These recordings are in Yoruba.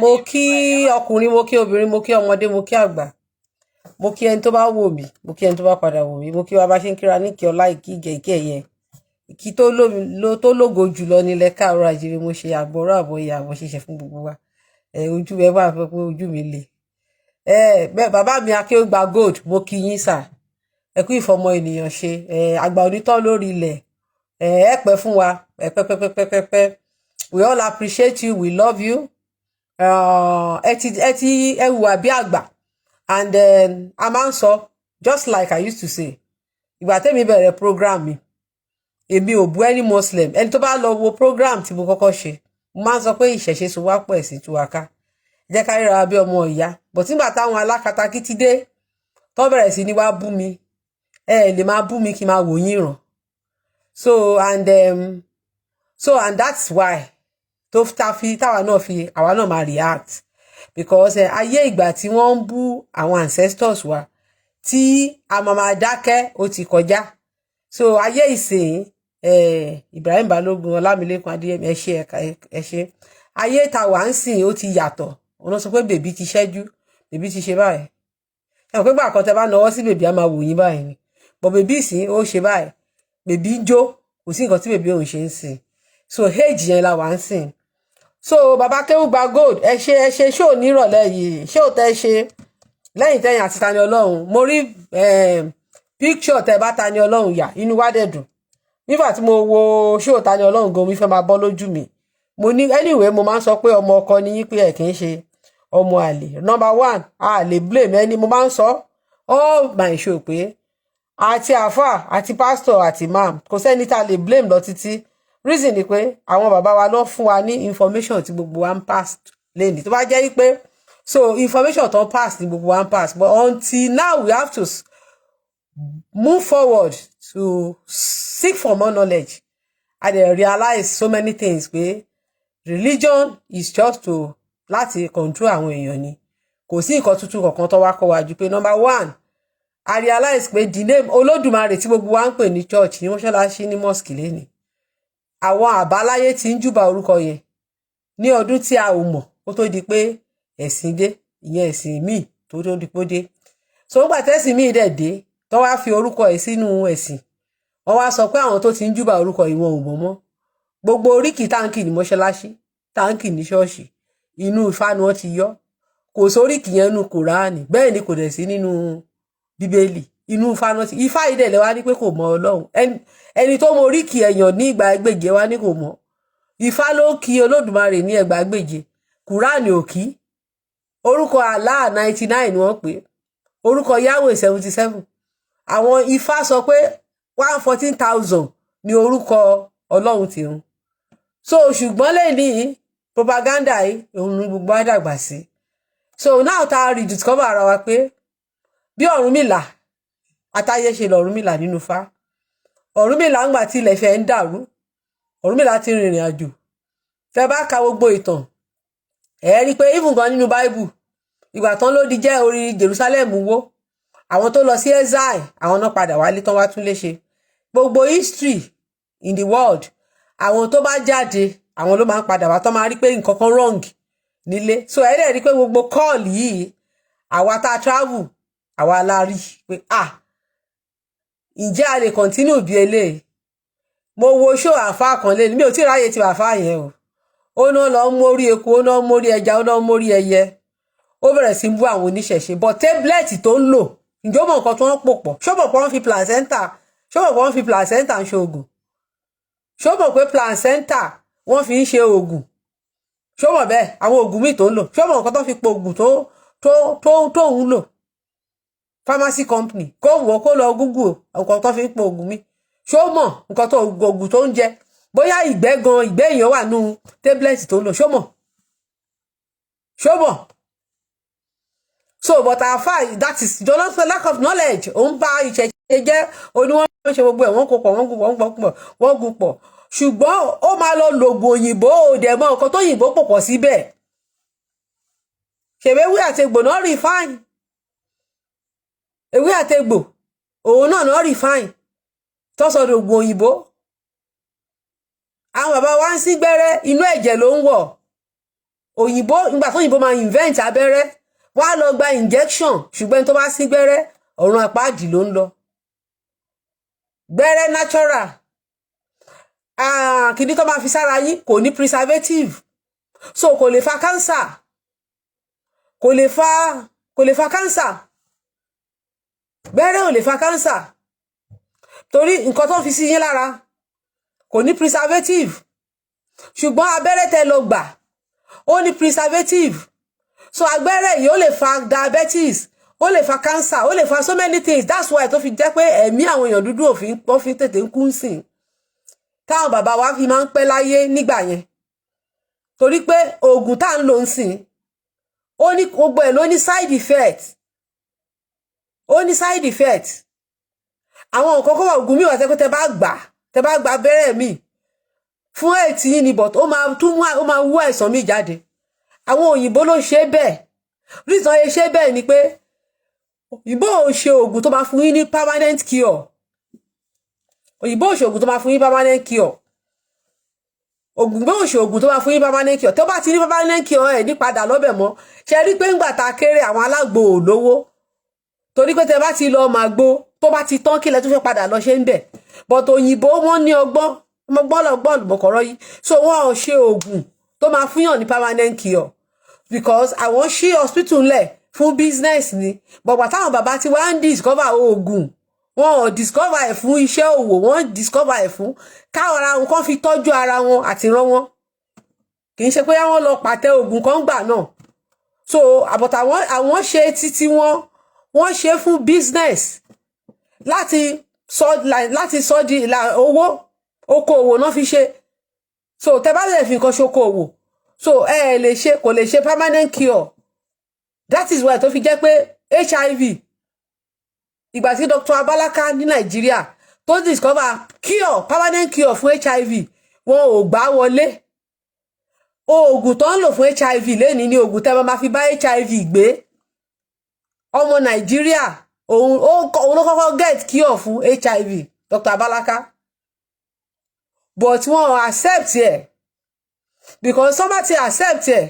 mo kí ọkùnrin mo kí obìnrin mo kí ọmọdé mo kí àgbà mo kí ẹni tó bá wò mí mo kí ẹni tó bá padà wò mí mo kí wa bá ṣe ń kíra ní kí ọlá ìkí ìgẹ̀ ìkí ẹ̀yẹ ìkí tó lógo jùlọ nílẹ̀ káàárọ̀ àjíire mo ṣe àgbọ̀rọ̀ àbọ̀yẹ àbọ̀ ṣiṣẹ́ fún gbogbo wa ojú ẹ bá fẹ́ pé ojú mi le bàbá mi Akeugba-Gold mo kí yín sà ẹ kú ìfọmọ ènìyàn ṣe àgbà onítọ́ lórí ilẹ̀ ẹ pẹ́ fún wa pẹ́pẹ́pẹ́pẹ́pẹ́ we all appreciate you we love you ẹ hùwà bí àgbà and a máa ń sọ just like I used to say ìgbà tẹ́mi bẹ̀rẹ̀ program mi èmi ò bú any Muslim ẹni tó bá lọ wo program tí mo kọ́kọ́ ṣe mo máa ń sọ pé ìṣẹ̀ṣe so wá pọ̀ ẹ̀sìn tú wa ká jẹ́ ká ríra bí ọmọ ìyá but nígbà táwọn alákatakí ti dé tó bẹ̀rẹ̀ sí ní wá bú mi lè máa bú mi kí n máa wò yín ràn so and that's why táwa náà máa react because ayé ìgbà tí wọ́n ń bú àwọn ancestors wa tí a máa dákẹ́ ó ti kọjá so ayé ìsìn Ibrahim Balógun Ọlámilékan Adéyẹmí ẹ ṣé ayé táwa ń sìn ó ti yàtọ̀ wọ́n sọ pé bèbí ti ṣẹ́jú bèbí ti ṣe báyìí ẹ pé gbà kan tẹ́ bá nawọ́ sí bèbí á máa wò yín báyìí ni but bèbí ìsìn ó ṣe báyìí bèbí jó kò sí nǹkan tí bèbí òun ṣe ń sìn so age yẹn la wà ń sìn so baba Akeugba-Gold ẹ ṣe ṣó nírọ̀lẹ́ yìí ṣé ò tẹ́ ṣe lẹ́yìn tẹ́yìn àti Tani Olohun mo rí picture tẹ́ bá Tani Olohun yà inú wa dẹ̀ dùn nígbà tí mo wo ṣó Tani Olohun gan mi fẹ́ máa bọ́ lójú mi mo ní anyway mo máa ń sọ pé ọmọ ọkọ ni yín pé ẹ kì í ṣe ọmọ àlè number one a lè blame ẹni mo máa ń sọ all my show pé àti àfà àti pastor àti imam kò sẹ́ni tá a lè blame lọ títí reason ni pé àwọn bàbá wa ló fún wa ní information tí gbogbo wa ń pass lẹ́ni tó bá jẹ́ pé so information tó ń pass ní gbogbo wa ń pass but until now we have to move forward to seek for more knowledge and then realize so many things pé religion is just to láti control àwọn èèyàn ni kò sí nǹkan tuntun kankan tó wá kọ́ wa jù pé number one I realize pé the name Olódùmarè tí gbogbo wa ń pè ní church ní mọ́ṣáláṣí ní mosque lẹ́ni àwọn àbáláyé tí ń júbà orúkọ yẹn ní ọdún tí a ò mọ̀ ó tó di pé ẹ̀sìn dé ìyẹn ẹ̀sìn míì tó di pé ó dé so nígbà tẹ́sìn míì dẹ̀ dé tó wá fi orúkọ ẹ̀ sínú ẹ̀sìn wọ́n wá sọ pé àwọn tó ti ń júbà orúkọ yìí wọn ò mọ̀ mọ́ gbogbo oríkì táǹkì ní mọ́ṣáláṣí táǹkì ní ṣọ́ọ̀ṣì inú Ifá ni wọ́n ti yọ kò sóríkì yẹn nínú Kùránì bẹ́ẹ̀ ni kò dẹ̀ sí nínú Bíbélì inú Ifá náà ti Ifá yìí dẹ̀ lẹ́ wá ní pé kò mọ Ọlọ́run ẹni tó mọ oríkì èèyàn ní Ẹgbàágbèje wá ní kò mọ Ifá ló kí Olódùmarè ní Ẹgbàágbèje Kùránì ò kí orúkọ Allah 99 ni wọ́n pè orúkọ Yahweh 77 àwọn Ifá sọ pé 114,000 ni orúkọ Ọlọ́run ti run so ṣùgbọ́n lẹ́yìn propaganda yìí òun ni gbogbo àdàgbà sí so now tá a rediscover ara wa pé bí Ọ̀rúnmìlà àtayé ṣe lọ̀rúnmìlà nínú Ifá Ọ̀rúnmìlà ńgbà tí ilẹ̀ fẹ́ ń dàrú Ọ̀rúnmìlà ti rìnrìn àjò tẹ́ bá ka gbogbo ìtàn ẹ rí pé even gan nínú Bible ìgbà tán ló di jẹ́ orí Jerusalem wó àwọn tó lọ sí exile àwọn náà padà wálé tán wá tún lè ṣe gbogbo history in the world àwọn tó bá jáde àwọn ló máa ń padà wá tán máa rí pé nǹkan kan wrong nílé so ẹ dẹ̀ rí pé gbogbo call yìí àwa tá a travel àwa la rí pé ǹjẹ́ a lè continue bí eléyìí mo wo show àfáà kan lé mi ò tí ráyè ti àfáà yẹn ó náà lọ mórí eku ó náà mórí ẹja ó náà mórí ẹyẹ ó bẹ̀rẹ̀ sí bú àwọn oníṣẹ̀ṣe but tablet tó ń lò ǹjọ́ mọ̀ nǹkan tó ń pò pọ̀ ṣó mọ̀ pé wọ́n fi placenta ń ṣe oògùn ṣó mọ̀ pé placenta wọ́n fi ń ṣe oògùn ṣó mọ̀ bẹ́ẹ̀ àwọn oògùn míì tó ń lò ṣó mọ̀ nǹkan tó fi po oògùn tó ń lò pharmacy company kó wò kó lọ Google nǹkan tó fi ń po oògùn míì ṣó mọ̀ nǹkan tó oògùn tó ń jẹ bóyá ìgbẹ́ èèyàn wà nínú tablet tó ń lò ṣó mọ̀ so but our fight that is just lack of knowledge ó ń bá ìṣẹ̀ṣe jẹ́ oníwọ́n ṣe gbogbo ẹ̀ wọ́n kó pọ̀ wọ́n gùn pọ̀ ṣùgbọ́n ó máa lọ lògùn òyìnbó òdẹ̀ mọ́ nǹkan tó yìnbó pọ̀ síbẹ̀ ṣèbí ewé àtegbò náà refine ewé àtegbò òun náà refine tó sọ lògùn òyìnbó àwọn bàbá wa ń sí gbẹ́rẹ́ inú ẹ̀jẹ̀ ló ń wọ̀ òyìnbó nígbà tó òyìnbó máa invent abẹ́rẹ́ wá lọ gba injection ṣùgbọ́n tó bá sí gbẹ́rẹ́ ọ̀run àpáàdì ló ń lọ. Gbẹ́rẹ́ natural kìíní tó máa fi sára yín kò ní preservative so kò lè fa cancer kò lè fa cancer gbẹ́rẹ́ ò lè fa cancer torí nǹkan tó fi sí yín lára kò ní preservative ṣùgbọ́n abẹ́rẹ́ tẹ́ lọ gbà ó ní preservative so abẹ́rẹ́ yìí ó lè fa diabetes ó lè fa cancer ó lè fa so many things that's why tó fi jẹ́ pé ẹ̀mí àwọn èèyàn dúdú wọ́n fi tètè ń kú sìn táwọn bàbá wa fi máa ń pẹ́ láyé nígbà yẹn torí pé oògùn tá ń lò ń sìn ó ní gbogbo ẹ̀ ló ní side effect ó ní side effect àwọn nǹkan kó wà oògùn mi wà tẹ́ pé tẹ́ bá gbà abẹ́rẹ́ mi fún ẹ̀tì yín ni but ó máa wú àìsàn mi jáde àwọn òyìnbó ló ṣe bẹ́ẹ̀ reason ẹ ṣe bẹ́ẹ̀ ni pé òyìnbó ò ṣe oògùn tó máa fún yín ní permanent cure òyìnbó ò ṣe oògùn tó máa fún yín permanent cure òyìnbó ò ṣe oògùn tó máa fún yín permanent cure tó bá ti ní permanent cure ẹ̀ ní padà lọ́bẹ̀ mọ́ ṣe rí pé ńgbà tá a kéré àwọn alágbo ò lówó torí pé tẹ́ bá ti lọ máa gbó tó bá ti tán kílẹ̀ tó fẹ́ padà lọ ṣe ń bẹ̀ but òyìnbó wọ́n ní ọgbọ́n bọ̀kọ̀rọ̀ yìí so wọ́n ò ṣe oògùn tó máa fún yàn ní permanent cure because àwọn ṣí hospital lẹ̀ fún business ni bọ̀gbà táwọn bàbá ti wá ń discover oògùn wọn ò discover ẹ̀ fún iṣẹ́ òwò wọ́n discover ẹ̀ fún káwọn ara wọn kan fi tọ́jú ara wọn àti rán wọn kì í ṣe pé wọ́n lọ pàtẹ oògùn kan gbà náà so àbọ̀tà àwọn ṣe títí wọ́n ṣe fún business láti sọ di owó okòwò náà fi ṣe so tẹ́ bá lè fi nǹkan ṣokòwò so kò lè ṣe permanent cure that is why tó fi jẹ́ pé HIV ìgbà tí Dr. Abalaka ní Nàìjíríà tó discover cure permanent cure fún HIV wọn ò gbà wọlé oògùn tó ń lò fún HIV lẹ́ni ní oògùn tẹ́ máa fi bá HIV gbé ọmọ Nàìjíríà òun ló kọ́kọ́ get cure fún HIV Dr. Abalaka but wọ́n accept ẹ̀ because somebody ti accept ẹ̀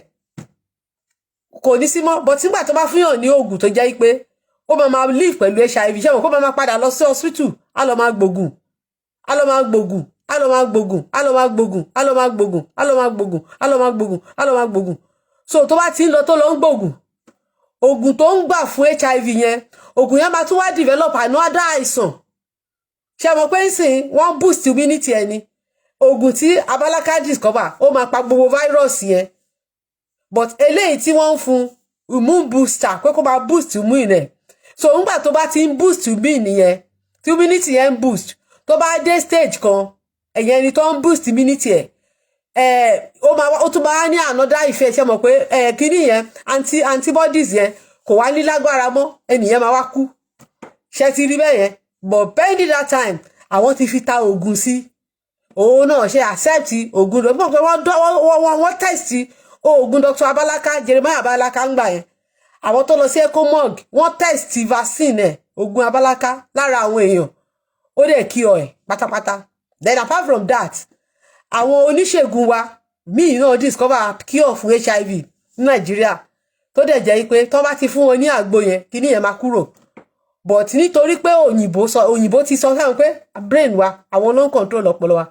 kò ní sí mọ́ but nígbà tó bá fún yàn ní oògùn tó jẹ́ pé ó máa live pẹ̀lú HIV ṣé wọn kó máa padà lọ sí hospital á lọ máa gbógun so tó bá ti ń lọ tó lọ ń gbógun oògùn tó ń gbà fún HIV yẹn oògùn yẹn máa tún wá develop another àìsàn ṣé mọ̀ pé nsìn wọ́n boost immunity ẹni oògùn tí Abalaka discover ó máa pa gbogbo virus yẹn but eléyìí tí wọ́n ń fún immune booster pé kó máa boost immune ẹ̀ so ńgbà tó bá ti ń boost immune yẹn tí immunity yẹn ń boost tó bá dé stage kan ẹ̀yẹn ẹni tó ń boost immunity ẹ̀ ó tún máa ní another effect ṣé mọ̀ pé kíní yẹn antibodies yẹn kò wá ní lágbára mọ́ ẹnìyẹn máa wá kú ṣe ti rí bẹ́ẹ̀ yẹn but pending that time àwọn ti fi ta oògùn sí òun náà ṣe accept oògùn lọ mọ̀ pé wọ́n test oògùn Dr. Abalaka Jeremiah Abalaka ń gbà yẹn àwọn tó lọ sí ecomog wọ́n test vaccine ẹ̀ oògùn Abalaka lára àwọn èèyàn ó dẹ̀ cure ẹ̀ pátápátá then apart from that àwọn oníṣègùn wa míì náà discover cure fún HIV ní Nàìjíríà tó dẹ̀ jẹ́ pé tó bá ti fún wọn ní àgbo yẹn kíní yẹn máa kúrò but nítorí pé òyìnbó ti sọ fáwọn pé brain wa àwọn ló ń control ọpọlọ wa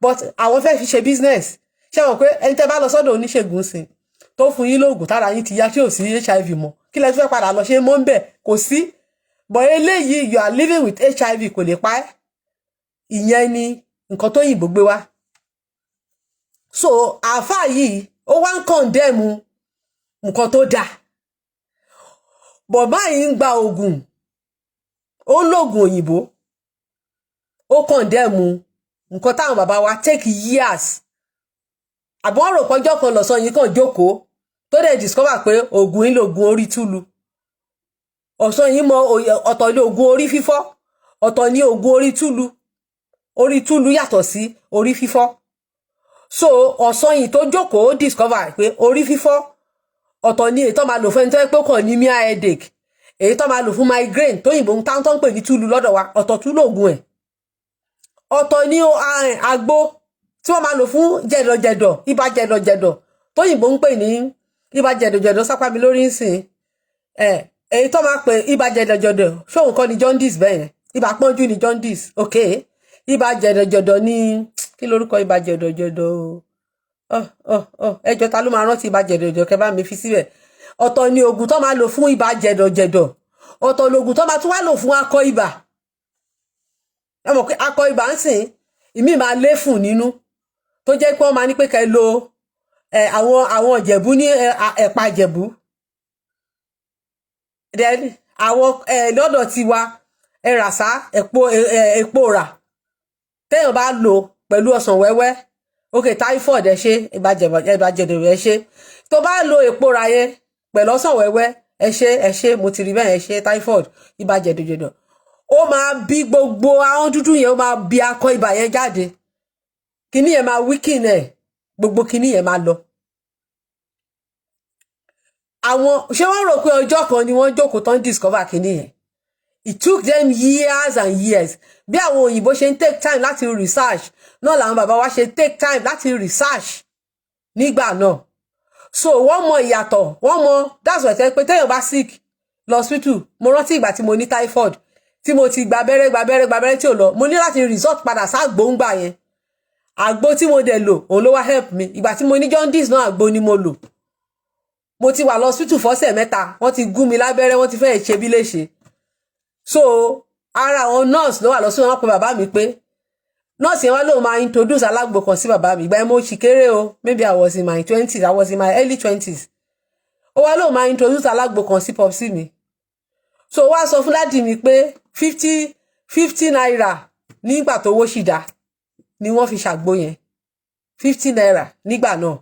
but àwọn fẹ́ fi ṣe business ṣé wọn pé ẹni tẹ́ bá lọ sọ́dọ̀ oníṣègùn sí tó fún yín lóògùn tára yín ti yá tí ò sí HIV mọ́ kí lẹ fẹ́ padà lọ ṣe mọ́ ń bẹ̀ kò sí but eléyìí you are living with HIV kò lè pa ẹ́ ìyẹn ni nǹkan tó yìnbó gbé wá so àáfàá yìí ó wá ń condemn nǹkan tó dáa but báyìí ń gba oògùn ó ń lògùn òyìnbó ó condemn nǹkan táwọn bàbá wa take years àbọ̀ rò pọ́jọ́ kan lọ́sàn yìí kàn jókòó tó dẹ̀ discover pé oògùn yìí lògùn orí túlu ọ̀sán yìí mọ ọ̀tọ̀ ní oògùn orí fífọ́ ọ̀tọ̀ ní oògùn orí túlu yàtọ̀ sí orí fífọ́ so ọ̀sán yìí tó jókòó discover pé orí fífọ́ ọ̀tọ̀ ní èyí tó máa lò fún ẹni tó yẹ pé kàn ní mia headache èyí tó máa lò fún migraine tóyìnbó ń táwọn tó ń pè ní túlu lọ́dọ̀ wa ọ̀tọ̀ tún lògùn ẹ̀ ọ̀tọ̀ ní àgbo tí wọ́n máa lò fún jẹ̀dọ̀jẹ̀dọ̀ ibà jẹ̀dọ̀jẹ̀dọ̀ tóyìnbó ń pè ní ibà jẹ̀dọ̀jẹ̀dọ̀ sápá mi lórí nsìn èyí tó máa pè ibà jẹ̀dọ̀jẹ̀dọ̀ ṣóun kọ́ ni jaundice bẹ́ẹ̀ yẹn ibà pọ́njú ni jaundice ok ibà jẹ̀dọ̀jẹ̀dọ̀ ní kí lorúkọ ibà jẹ̀dọ̀jẹ̀dọ̀ ẹjọ́ ta ló máa rántí ibà jẹ̀dọ̀jẹ̀dọ̀ kẹ́ bá mi fi síbẹ̀ ọ̀tọ̀ ni oògùn tó máa lò fún ibà jẹ̀dọ̀jẹ̀dọ̀ ọ̀tọ̀ lògùn tó máa tún wá lò fún akọ ibà ẹ mọ̀ pé akọ ibà ń sìn ìmí máa léfùn nínú tó jẹ́ pé wọ́n máa ní pé kẹ́ lo àwọn ìjẹ̀bú ní ẹ̀pà ìjẹ̀bú then àwọn lọ́dọ̀ tiwa ẹ̀ràsá èpo rà téèyàn bá lò pẹ̀lú ọsàn wẹ́wẹ́ ok typhoid ẹ ṣe ibà jẹ̀dọ̀jẹ̀dọ̀ ẹ ṣe tó bá lo èpo rà yẹn pẹ̀lú ọsàn wẹ́wẹ́ ẹ ṣe mo ti rí bẹ́ẹ̀ ẹ ṣe typhoid ibà jẹ̀dọ̀jẹ̀dọ̀ ó máa bí gbogbo ahọ́n dúdú yẹn ó máa bí akọ ibà yẹn jáde kíní yẹn máa weaken ẹ̀ gbogbo kíní yẹn máa lọ. àwọn ṣé wọ́n rò pé ọjọ́ kan ni wọ́n jókòó tán discover kíní yẹn it took them years and years bí àwọn òyìnbó ṣe ń take time láti research náà làwọn bàbá wa ṣe take time láti research nígbà náà so wọ́n mọ ìyàtọ̀ wọ́n mọ that's why pé téèyàn bá sick lọ hospital mo rántí ìgbà tí mo ní typhoid tí mo ti gba abẹ́rẹ́ tí ò lọ mo ní láti resort padà ságbóǹgbà yẹn àgbo tí mo dẹ̀ lò òun ló wá help mi ìgbà tí mo ní jaundice náà àgbo ni mo lò mo ti wà lọ hospital fọ́sẹ̀ 3 wọ́n ti gún mi lábẹ́rẹ́ wọ́n ti fẹ́ ṣe bí léṣe so ara àwọn nurse ló wà lọ sí wọn pé bàbá mi pé nurse yẹn wá lóun máa introduce alágbo kan sí bàbá mi ìgbà yẹn mo ṣì kéré o maybe I was in my 20s I was in my early 20s ó wá lóun máa introduce alágbo kan sí popsi mi so wá sọ fún dádì mi pé 50 naira nígbà tó wó ṣìdá ni wọ́n fi ṣàgbo yẹn 50 naira nígbà náà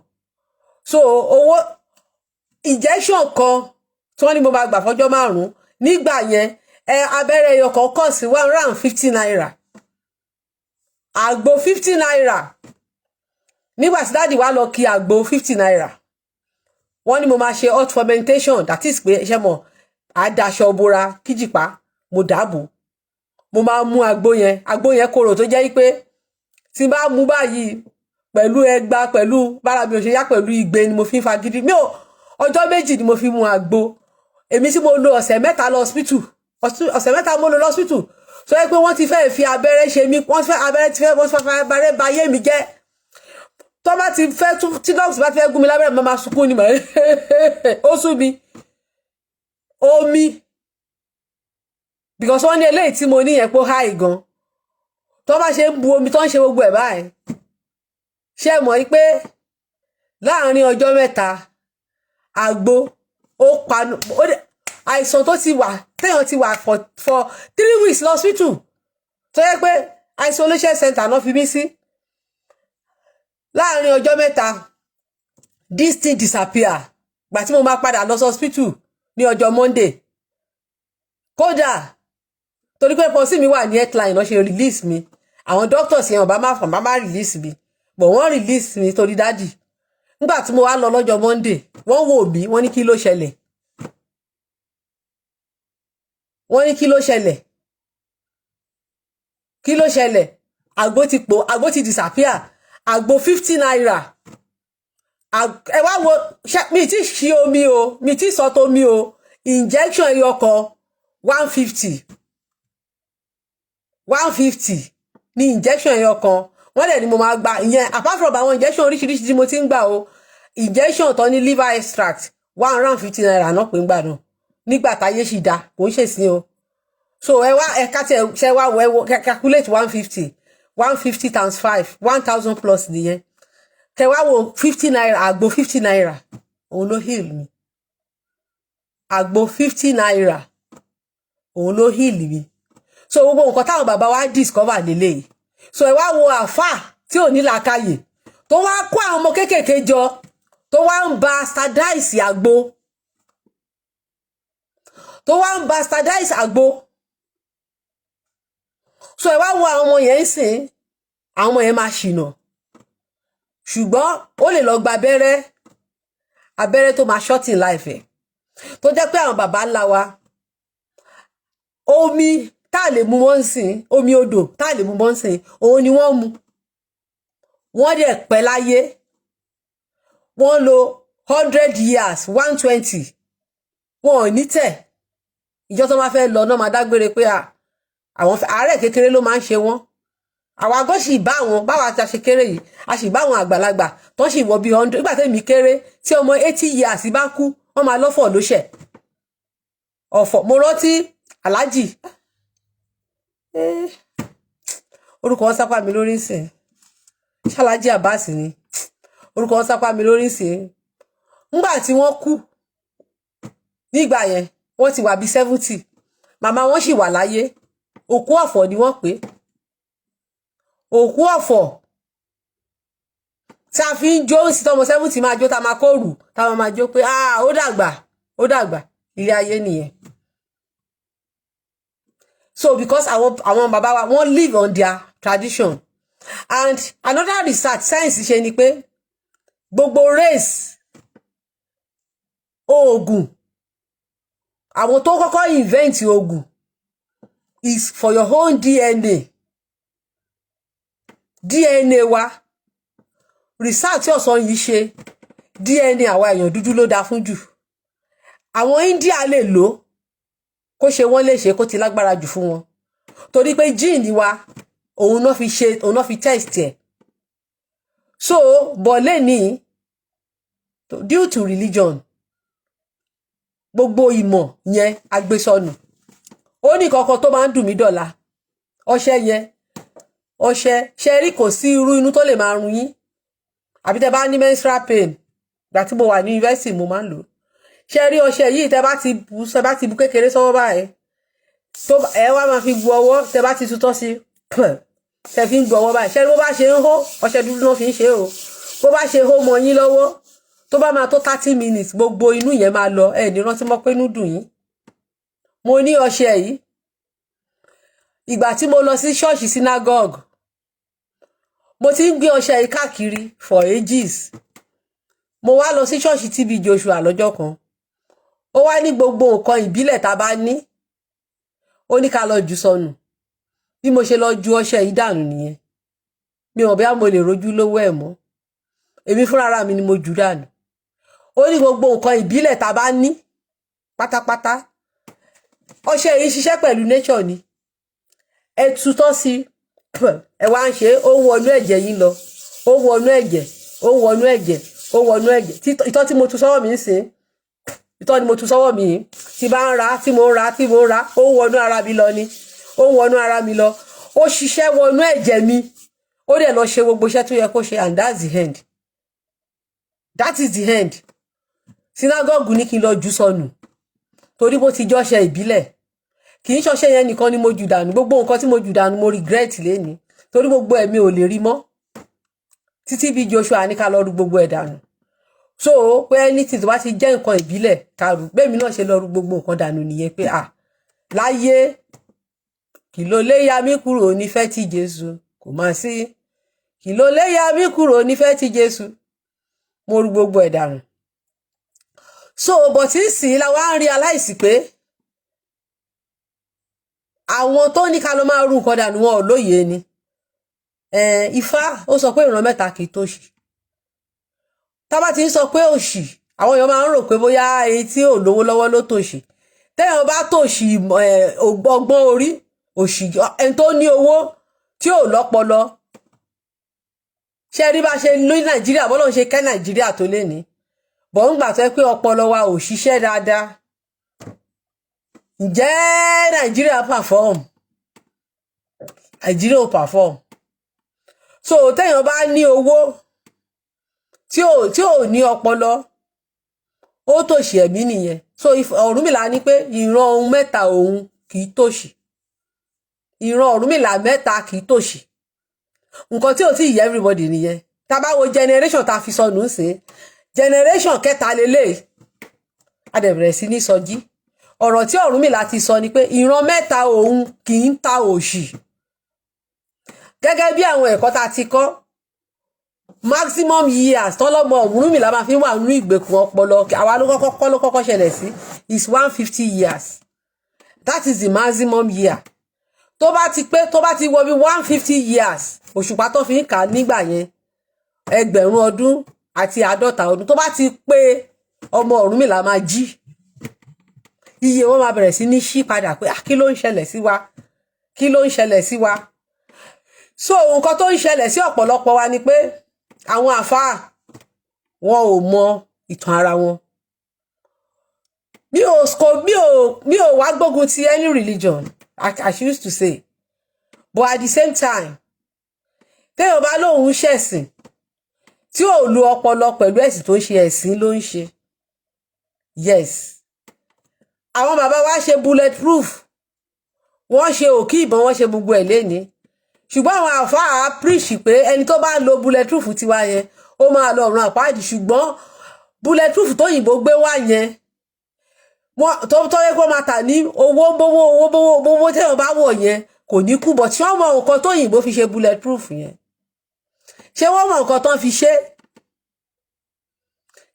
so owó injection kan tí wọ́n ní mo máa gbà fọ́jọ́ 5 nígbà yẹn abẹ́rẹ́ ẹyọ kan kọ̀ sí 150 naira àgbo 50 naira nígbà tí dáàdì wá lọ kí àgbo 50 naira wọ́n ní mo máa ṣe hot fermentation that is pé iṣẹ́ mọ̀ àdáṣọ bora kíjìpá mo dàbò mo máa mú àgbo yẹn korò tó jẹ́ pé tí n bá mú báyìí pẹ̀lú ẹgba pẹ̀lú bára mi ò ṣe yá pẹ̀lú igbe ni mo fi ń fagídí mi ò ọjọ́ 2 ni mo fi mú àgbo èmi tí mo lò ọ̀sẹ̀ 3 lọ hospital ọ̀sẹ̀ 3 mo lò lọ hospital so yẹ pé wọ́n ti fẹ́ fi abẹ́rẹ́ ṣe mí wọ́n fẹ́ abẹ́rẹ́ ba ayé mi jẹ́ tó bá ti fẹ́ tí dọ́ọ̀tì bá fẹ́ gún mi lábẹ́rẹ́ mo máa sunkún ni mà ó sú mi omi because wọ́n ní eléyìí tí mo ní yẹn pé ó high gan tó bá ṣe ń bu omi tó ń ṣe gbogbo ẹ̀ báyìí ṣé mọ̀ pé láàárín ọjọ́ 3 àgbo ó panu àìsàn tó ti wà téèyàn ti wà for 3 weeks lọ hospital tó yẹ pé isolation center náà fi mí sí láàárín ọjọ́ 3 this thing disappear gbà tí mo máa padà lọ sí hospital ní ọjọ́ Monday kódà torí pé pọ́sí mi wà ní headline lọ́ ṣe release mi àwọn doctors yẹn ọba máa fọ̀ máa release mi but wọ́n release mi torí dádì nígbà tí mo wá lọ lọ́jọ́ Monday wọ́n wò mí wọ́n ní kí ló ṣẹlẹ̀ àgbo ti disappear àgbo 50 naira ẹ wá wo mi ti ṣí omi o mi ti sọ tó mi o injection ẹyọ kan 150 ní injection ẹyọ kan wọ́n dẹ̀ ni mo máa gba ìyẹn apart from àwọn injection oríṣiríṣi tí mo ti ń gbà o injection tó ní liver extract 150 naira náà pé ń gbà náà nígbà táyé sì dá kò ń ṣèsìn o so ẹ wá ẹ ká tẹ ṣe wá wọ calculate 150 times 5 1000 plus nìyẹn kẹ wá wo 50 naira àgbo 50 naira òun ló heal mi àgbo 50 naira òun ló heal mi so gbogbo nǹkan táwọn bàbá wa discover lélẹ́yìí so ẹ wá wo àfà tí ò ní làákàyè tó wá kó àwọn ọmọ kéékèèké jọ tó wá ń bastardize àgbo so ẹ wá wo àwọn ọmọ yẹn ń sìn àwọn ọmọ yẹn máa ṣìnà ṣùgbọ́n ó lè lọ gba abẹ́rẹ́ tó máa short in life ẹ̀ tó jẹ́ pé àwọn bàbá ńlá wa omi tá a lè mu wọ́n sìn omi odò tá a lè mu wọ́n sìn òun ni wọ́n mu wọ́n dẹ̀ pẹ́ láyé wọ́n lò 100 years 120 wọn ò ní tẹ̀ ìjọ tó máa fẹ́ lọ náà máa dágbére pé àwọn àárẹ̀ kékeré ló máa ń ṣe wọ́n àwa gan sì bá wọn báwa ta ṣe kéré yìí a sì bá àwọn àgbàlagbà tó sì wọ bí 100 nígbà tẹ́mi kéré tí ọmọ 80 years bá kú wọ́n máa lọ́fọ̀ lóṣẹ̀ ọ̀fọ̀ mo rántí aláàjì orúkọ wọn sápá mi lórí ìsìn ṣáláàjì Abbas ni orúkọ wọn sápá mi lórí ìsìn nígbà tí wọ́n kú nígbà yẹn wọ́n ti wà bí 70 màmá wọn sì wà láyé òkú ọ̀fọ̀ ni wọ́n pè òkú ọ̀fọ̀ tí a fi ń jó sí tọmọ 70 máa jó ta máa kóòrù táwọn máa jó pé ó dàgbà ilé ayé nìyẹn. So because àwọn bàbá wa wọ́n live on their tradition and another research science ṣe ni pé gbogbo race oògùn àwọn tó kọ́kọ́ invent oògùn is for your own DNA wa research ọ̀sán yìí ṣe DNA àwa èèyàn dúdú ló dáa fún jù àwọn India lè lò kó ṣe wọ́n lè ṣe kó ti lágbára jù fún wọn torí pé gene wa òun náà fi test ẹ̀ so bọ̀lẹ́ ní due to religion gbogbo ìmọ̀ yẹn agbésọnù ó ní kankan tó máa ń dùn mí dọ̀la ọṣẹ yẹn ọṣẹ ṣe rí kò sí irú inú tó lè máa run yín àbí tẹ́ bá ní menstrual pain gbà tí mo wà ní university mo máa ń lò ṣe rí ọṣẹ yìí tẹ́ bá ti bu kékeré sọ́wọ́ báyìí tó ẹ wá máa fi bu ọwọ́ tẹ́ bá ti tutọ́ sí tẹ́ fi ń bu ọwọ́ báyìí ṣe rí bó bá ṣe ń hó ọṣẹ dúdú náà fi ń ṣe o bó bá ṣe hó mọ́ yín lọ́wọ́ tó bá máa tó 30 minutes gbogbo inú yẹn máa lọ ẹ ní rántí mọ́ pé inú dùn yín mo ní ọṣẹ yìí ìgbà tí mo lọ sí ṣọ́ọ̀ṣì synagogue mo ti ń gbé ọṣẹ yìí káàkiri for ages mo wá lọ sí ṣọ́ọ̀ṣì TB Joshua lọ́jọ́ kan ó wá ní gbogbo nǹkan ìbílẹ̀ tá bá ní ó ní ká lọ jù sọnù bí mo ṣe lọ ju ọṣẹ yìí dànù nìyẹn mi ò bí mo lè rojú lówó ẹ̀ mọ́ èmi fúnra mi ni mo jù dànù ó ní gbogbo nǹkan ìbílẹ̀ tá bá ní pátápátá ọṣẹ yìí ṣiṣẹ́ pẹ̀lú nature ni ẹ tutọ́ sí ẹ wá ń ṣe ó wọnú ẹ̀jẹ̀ yín lọ ó wọnú ẹ̀jẹ̀ ó wọnú ẹ̀jẹ̀ ó wọnú ẹ̀jẹ̀ ìtọ́ tí mo tu sọ́wọ́ mi ń sìn ìtọ́ ni mo tu sọ́wọ́ mi tí bá ń ra tí mo ń ra ó wọnú ara mi lọ ni ó wọnú ara mi lọ ó ṣiṣẹ́ wọnú ẹ̀jẹ̀ mi ó dẹ̀ lọ ṣe gbogbo iṣẹ́ tó yẹ kó ṣe and that's the end that is the end synagogue ní kí n lọ jù sọnù torí bó ti jọ́ṣẹ ìbílẹ̀ kì í ṣọṣẹ yẹn nìkan ni mo jù dànù gbogbo nǹkan tí mo jù dànù mo regret léni torí gbogbo ẹ̀mí ò lè rí mọ́ títí bí Joshua ní ká lọ rú gbogbo ẹ̀ dànù so pé anything tó bá ti jẹ́ nǹkan ìbílẹ̀ ká rú bẹ́ẹ̀mi náà ṣe lọ rú gbogbo nǹkan dànù nìyẹn pé láyé kí ló lè yà mí kúrò nífẹ̀ẹ́ tí Jésù kò má sí kí ló lè yà mí kúrò nífẹ̀ẹ́ tí Jésù mo rú gbogbo ẹ̀ dànù so but sì la wá ń realize pé àwọn tó ní ká lọ máa rú nǹkan dànù wọn ò lóye ni Ifá ó sọ pé ìran mẹ́ta kì í tòṣì tá bá ti ń sọ pé òṣì àwọn èèyàn máa ń rò pé bóyá èyí tí ò lówó lọ́wọ́ ló tòṣì téèyàn bá tòṣì ọgbọ́n orí òṣì ẹni tó ní owó tí ò lọ́pọlọ ṣe rí bá ṣe ní Nàìjíríà bọ́lọ́ ń ṣe kẹ́ Nàìjíríà tó lé ní bọ̀ ń gbà tó pé ọpọlọ wa ò ṣiṣẹ́ dáadáa ǹjẹ́ Nàìjíríà perform Nàìjíríà ò perform so téèyàn bá ní owó tí ò ní ọpọlọ ó tòṣì ẹ̀mí nìyẹn so Ọ̀rúnmìlà ní pé ìran ohun mẹ́ta òun kì í tòṣì ìran Ọ̀rúnmìlà mẹ́ta kì í tòṣì nǹkan tí ò tí ì yẹ everybody nìyẹn tá bá wo generation tá fi sọnù ń sìn generation kẹta lélẹ̀ a dẹ̀ bẹ̀rẹ̀ sí ní sọjí ọ̀rọ̀ tí Ọ̀rúnmìlà ti sọ ni pé ìran mẹ́ta òun kì í ta òṣì gẹ́gẹ́ bí àwọn ẹ̀kọ́ tá ti kọ́ maximum years tọ́lọ́mọ Ọ̀rúnmìlà máa fi wà nínú ìgbèkùn ọpọlọ àwa ló kọ́kọ́ ṣẹlẹ̀ sí is 150 years that is the maximum year tó bá ti wọ bí 150 years òṣùpá tó fi ń kà nígbà yẹn ẹgbẹ̀rún ọdún àti 50 ọdún tó bá ti pé ọmọ Ọ̀rúnmìlà máa jí iye wọn máa bẹ̀rẹ̀ sí ní ṣí padà pé kí ló ń ṣẹlẹ̀ sí wa kí ló ń ṣẹlẹ̀ sí wa. So nǹkan tó ń ṣẹlẹ̀ sí ọ̀pọ̀lọpọ̀ wa ni pé àwọn àfáà wọn ò mọ ìtàn ara wọn. mi ò wá gbógun ti any religion as she used to say, but at the same time téèyàn bá lóun ṣẹ̀sìn tí ò lo ọpọlọ pẹ̀lú ẹ̀sìn tó ń ṣe ẹ̀sìn ló ń ṣe. Yes, àwọn bàbá wa ṣe bulletproof, wọ́n ṣe òkè ìbọn, wọ́n ṣe gbogbo ẹ̀ léni, ṣùgbọ́n àwọn àfáà preach pé ẹni tó bá lo bulletproof tiwa yẹn ó máa lọ ọ̀run àpáàdì, ṣùgbọ́n bulletproof tó yìnbó gbé wá yẹn tó yẹ kó máa tà ní owó téèyàn bá wọ̀ yẹn kò ní kú, bọ̀ tí wọ́n mọ nǹkan tó yìnbó fi ṣe bulletproof yẹn, ṣé wọ́n mọ nǹkan tó ń fi ṣe?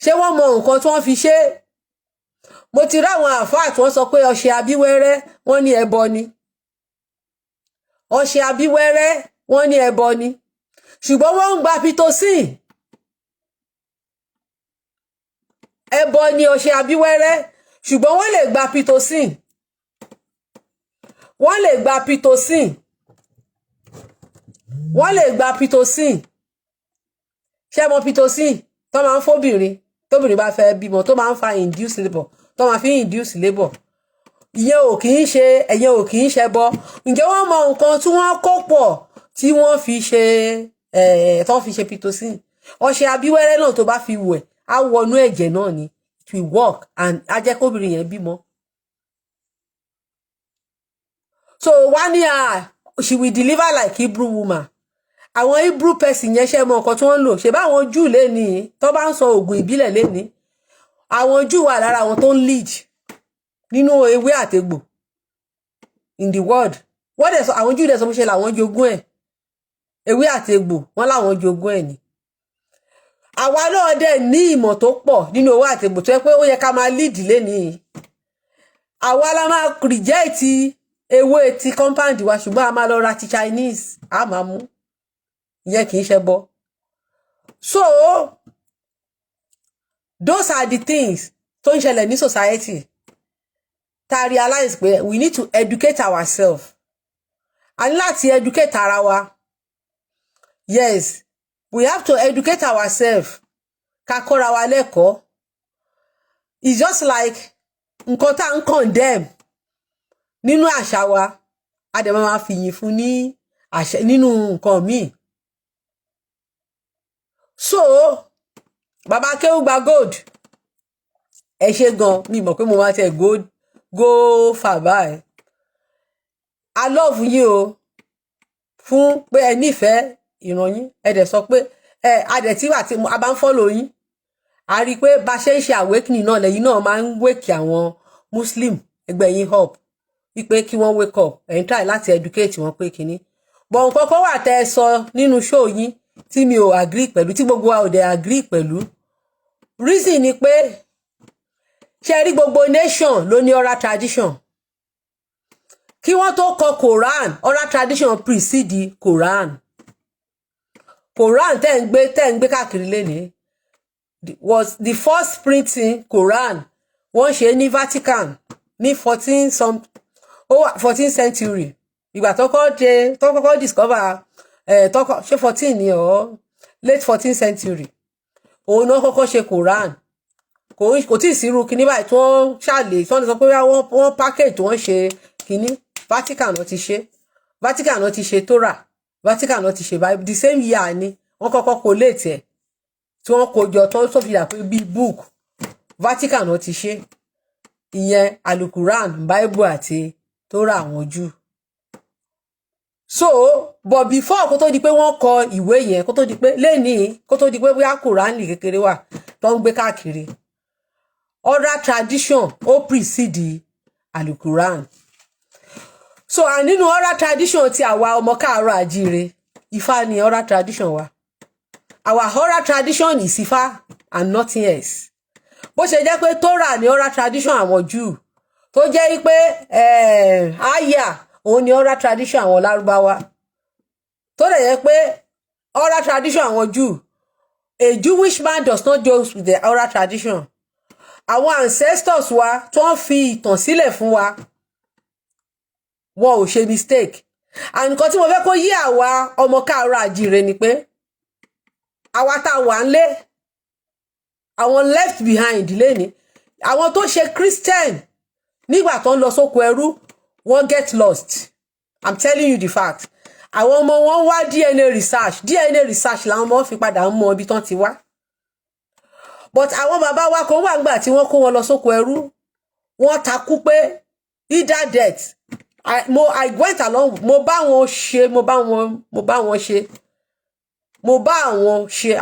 ṣé wọ́n mọ nǹkan tó ń fi ṣe? Mo ti rí àwọn àfáà tí wọ́n sọ pé ọṣẹ abíwẹ́rẹ́ wọ́n ní ẹbọ ni, ọṣẹ abíwẹ́rẹ́ wọ́n ní ẹbọ ni, ṣùgbọ́n wọ́n ń gba pitocin. Ẹbọ ni ọṣẹ abíwẹ́rẹ́, ṣùgbọ́n wọ́n lè gba pitocin, wọ́n lè gba pitocin, wọ́n lè gba pitocin. ṣé mọ pitocin tó máa ń fóbìnrin tóbìnrin bá fẹ́ bímọ, tó máa ń fa induce labour, tó máa fi induce labour, ìyẹn ò kì í ṣe ẹbọ. ǹjẹ́ wọ́n mọ nǹkan tí wọ́n kó pọ̀ tí wọ́n fi ṣe pitocin? ọṣẹ abíwẹ́rẹ́ náà tó bá fi wẹ̀ á wọnú ẹ̀jẹ̀ náà ni, it will work and á jẹ́ kóbìnrin yẹn bímọ. So wá ní she will deliver like Hebrew woman. Àwọn Hebrew person yẹn ṣe mọ nǹkan tí wọ́n ń lò, ṣe bá àwọn Júù lénìí tó bá ń sọ oògùn ìbílẹ̀ lénìí, àwọn Júù wà lára àwọn tó ń lead nínú ewé àtegbò in the world. Wọ́n dẹ̀ sọ àwọn Júù dẹ̀ sọ pé ṣe làwọn jogún ẹ̀, ewé àtegbò wọ́n láwọn jogún ẹ̀ ni. Àwa náà dẹ̀ ní ìmọ̀ tó pọ̀ nínú ewé àtegbò tó yẹ pé ó yẹ ká máa lead lénìí. Àwa la máa reject ewé ti compound wa, ṣùgbọ́n a máa lọ ra ti Chinese a máa mú, ìyẹn kì í ṣe bọ. So those are the things tó ń ṣẹlẹ̀ ní society ta realize pé we need to educate ourselves. A ní láti educate ara wa. Yes, we have to educate ourselves. Ká kọ́ra wa lẹ́kọ̀ọ́. It's just like nǹkan tá ń condemn nínú àṣà wa, a dẹ̀ máa fi yìn fún ní àṣà nínú nǹkan míì. So bàbá Akeugba-Gold ẹ ṣé gan, mi mọ̀ pé mo máa tẹ̀ go far by. I love you o fún pé ẹ nífẹ̀ẹ́ ìran yín, ẹ dẹ̀ sọ pé a dẹ̀ tí wà tí a bá ń follow yín, a rí i pé bá ṣe ń ṣe awakening náà lẹ́yìn náà máa ń wake àwọn Muslim ẹgbẹ́ yín up wípé kí wọ́n wake up, ẹ̀ ń try láti educate wọn pé kíní. But nǹkan kan wà tẹ́ ẹ sọ nínú show yín tí mi ò agree pẹ̀lú, tí gbogbo wa ò dẹ̀ agree pẹ̀lú. Reason ni pé ṣe rí gbogbo nation ló ní oral tradition. Kí wọ́n tó kọ Quran, oral tradition precede Quran. Quran tẹ́ ń gbé káàkiri lénìí was the first printing Quran wọ́n ṣe ní Vatican ní 14th century. Ìgbà tó kọ́kọ́ discover ṣe 14 ni or late 14th century. Òun náà kọ́kọ́ ṣe Quran. Kò tí ì sírú kíní báyìí tí wọ́n ṣàlè tí wọ́n sọ pé wọ́n package tí wọ́n ṣe kíní. Vatican náà ti ṣe. Vatican náà ti ṣe Torah. Vatican náà ti ṣe Bible. The same year ni wọ́n kọ́kọ́ collate ẹ̀ tí wọ́n kó jọ tó fi dà pé bíi book. Vatican náà ti ṣe. Ìyẹn Alukuran, Bible àti Torah àwọn Júù. So but before kó tó di pé wọ́n kọ ìwé yẹn, kó tó di pé lénìí, kó tó di pé bóyá Quran kékeré wà tó ń gbé káàkiri, oral tradition ó precede Alukuran. So nínú oral tradition ti àwa ọmọ káàárọ̀ àjíire, Ifá ni oral tradition wa. Our oral tradition is Ifá and nothing else. Bó ṣe jẹ́ pé Torah ni oral tradition àwọn Júù, tó jẹ́ pé Aya òun ni oral tradition àwọn Lárúbáwá, tó dẹ̀ yẹ pé oral tradition àwọn Júù A Jewish man does not joke with the oral tradition. Àwọn ancestors wa tó ń fi ìtàn sílẹ̀ fún wa, wọn ò ṣe mistake. And nǹkan tí mo fẹ́ kó yé àwa ọmọ káàárọ̀ àjíire ni pé àwa tá wà ńlé, àwọn left behind lẹ́ni, àwọn tó ṣe Christian nígbà tó ń lọ sóko ẹrú, wọ́n get lost. I'm telling you the fact. Àwọn ọmọ wọn wá DNA research làwọn ọmọ fi padà ń mọ ibi tán ti wá. But àwọn bàbá wa kan wà ńgbà tí wọ́n kó wọn lọ sóko ẹrú, wọ́n takú pé either death. I went along, mo bá wọn ṣe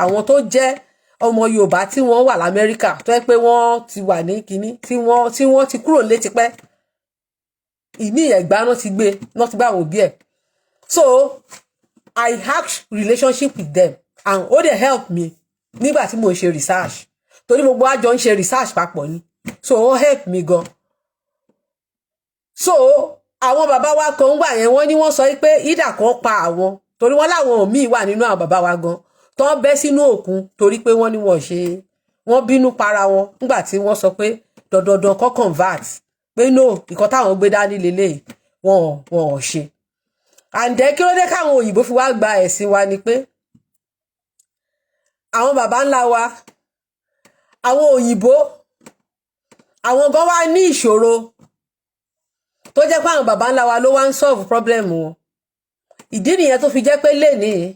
àwọn tó jẹ́ ọmọ Yorùbá tí wọ́n wà l'Amẹ́ríkà tó yẹ pé wọ́n ti wà ní kinní tí wọ́n ti kúrò lé tipẹ́. Ìmí Ẹ̀gbá náà ti gbé àwọn òbí ẹ̀. So I had relationship with them and ó dẹ̀ help me nígbà tí mo ṣe research. Torí gbogbo àjọ ń ṣe research papọ̀ ni. So ó help me gan. So àwọn bàbá wa kan gbà yẹn wọ́n ní wọ́n sọ pé ìdà kan pa àwọn torí wọ́n láwọn míì wà nínú àwọn bàbá wa gan tó ń bẹ́ sínú òkun torí pé wọ́n ní wọ́n bínú para wọn nígbà tí wọ́n sọ pé dandan kan convert pé no ìkan táwọn gbé dání lélẹ́yìí wọn ò ṣe. And then kí ló dé káwọn òyìnbó fi wá gba ẹ̀sìn wa ni pé àwọn bàbá ńlá wa, àwọn òyìnbó, àwọn gan wá ní ìṣòro tó jẹ́ pé àwọn bàbá ńlá wa ló wá ń solve problem wọn. Ìdí nìyẹn tó fi jẹ́ pé lénìí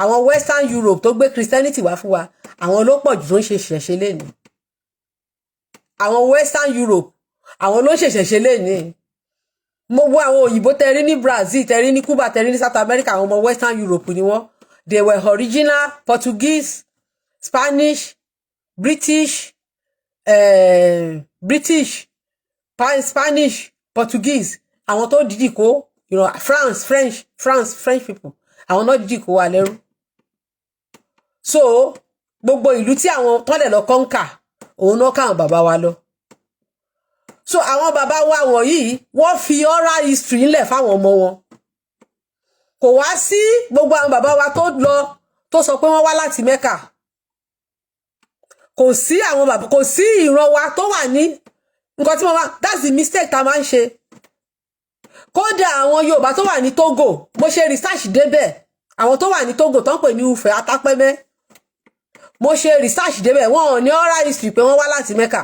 àwọn Western Europe tó gbé Christianity wá fún wa, àwọn ló pọ̀ jù tó ń ṣe ṣẹ̀ṣẹ̀ lénìí. Àwọn Western Europe àwọn ló ń ṣe ṣẹ̀ṣẹ̀ lénìí. Mo wo àwọn òyìnbó tẹrí ní Brazil, tẹrí ní Cuba, tẹrí ní South America, àwọn ọmọ Western Europe ni wọ́n. They were original Portuguese, Spanish, British, Spanish, Portuguese. Àwọn tó dìdì kó, French people. Àwọn náà dìdì kó wa lẹ́rú. So gbogbo ìlú tí àwọn tọ́lẹ̀ lọ kọ́ńkà, òun náà káwọn bàbá wa lọ. So àwọn bàbá wa wọ̀nyí wọ́n fi oral history ńlẹ̀ fáwọn ọmọ wọn. Kò wá sí gbogbo àwọn bàbá wa tó lọ tó sọ pé wọ́n wá láti Mẹ́kà. Kò sí àwọn bàbá, kò sí ìran wa tó wà ní nǹkan tí wọ́n wá. That's the mistake tá máa ń ṣe. Kódà àwọn Yorùbá tó wà ní Togo, mo ṣe research débẹ̀. Àwọn tó wà ní Togo tó ń pè ní Ufẹ̀ Atápẹ́mẹ́, mo ṣe research débẹ̀, wọ́n ò ní oral history pé wọ́n wá láti Mẹ́kà.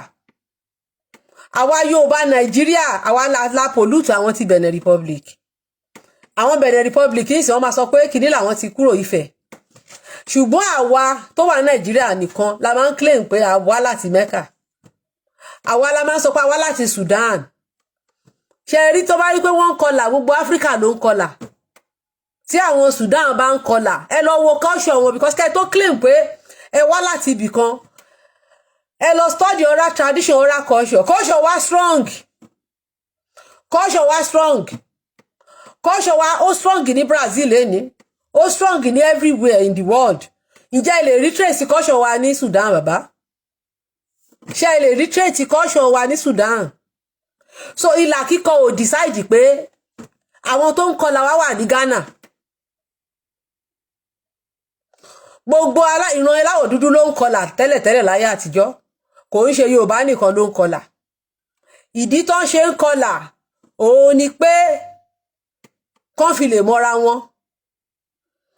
Àwa Yorùbá Nàìjíríà, àwa la pollute àwọn ti Benin Republic. Àwọn Benin Republic yìí sì wọ́n máa sọ pé kìíní làwọn ti kúrò Ifẹ̀. Ṣùgbọ́n àwa tó wà Nàìjíríà nìkan la máa ń claim pé a wá láti Mẹ́kà. Àwa la máa ń sọ pé a wá láti Sudan. Ṣé rí tó bá rí pé wọ́n ń kọlà, gbogbo Áfíríkà ló ń kọlà. Tí àwọn Sudan bá ń kọlà, ẹ lọ wo culture wọn because kẹ́ tó claim pé ẹ wá láti ibì kan. Ẹ lọ study oral tradition, oral culture. Culture wa strong. Culture wa strong. Culture wa ó strong ní Brazil lẹ́ni. Ó strong ní everywhere in the world. Ǹjẹ́ ẹ lè retrace culture wa ní Sudan bàbá? Ṣé ẹ lè retrace culture wa ní Sudan? So ìlà kíkọ ò decide pé àwọn tó ń kọlà wá wà ní Ghana. Gbogbo ìran aláwọ̀ dúdú ló ń kọlà tẹ́lẹ̀tẹ́lẹ̀ láyé àtijọ́. Kò ń ṣe Yorùbá nìkan ló ń kọlà. Ìdí tó ń ṣe ń kọlà òun ni pé kán fi lè mọ́ra wọn.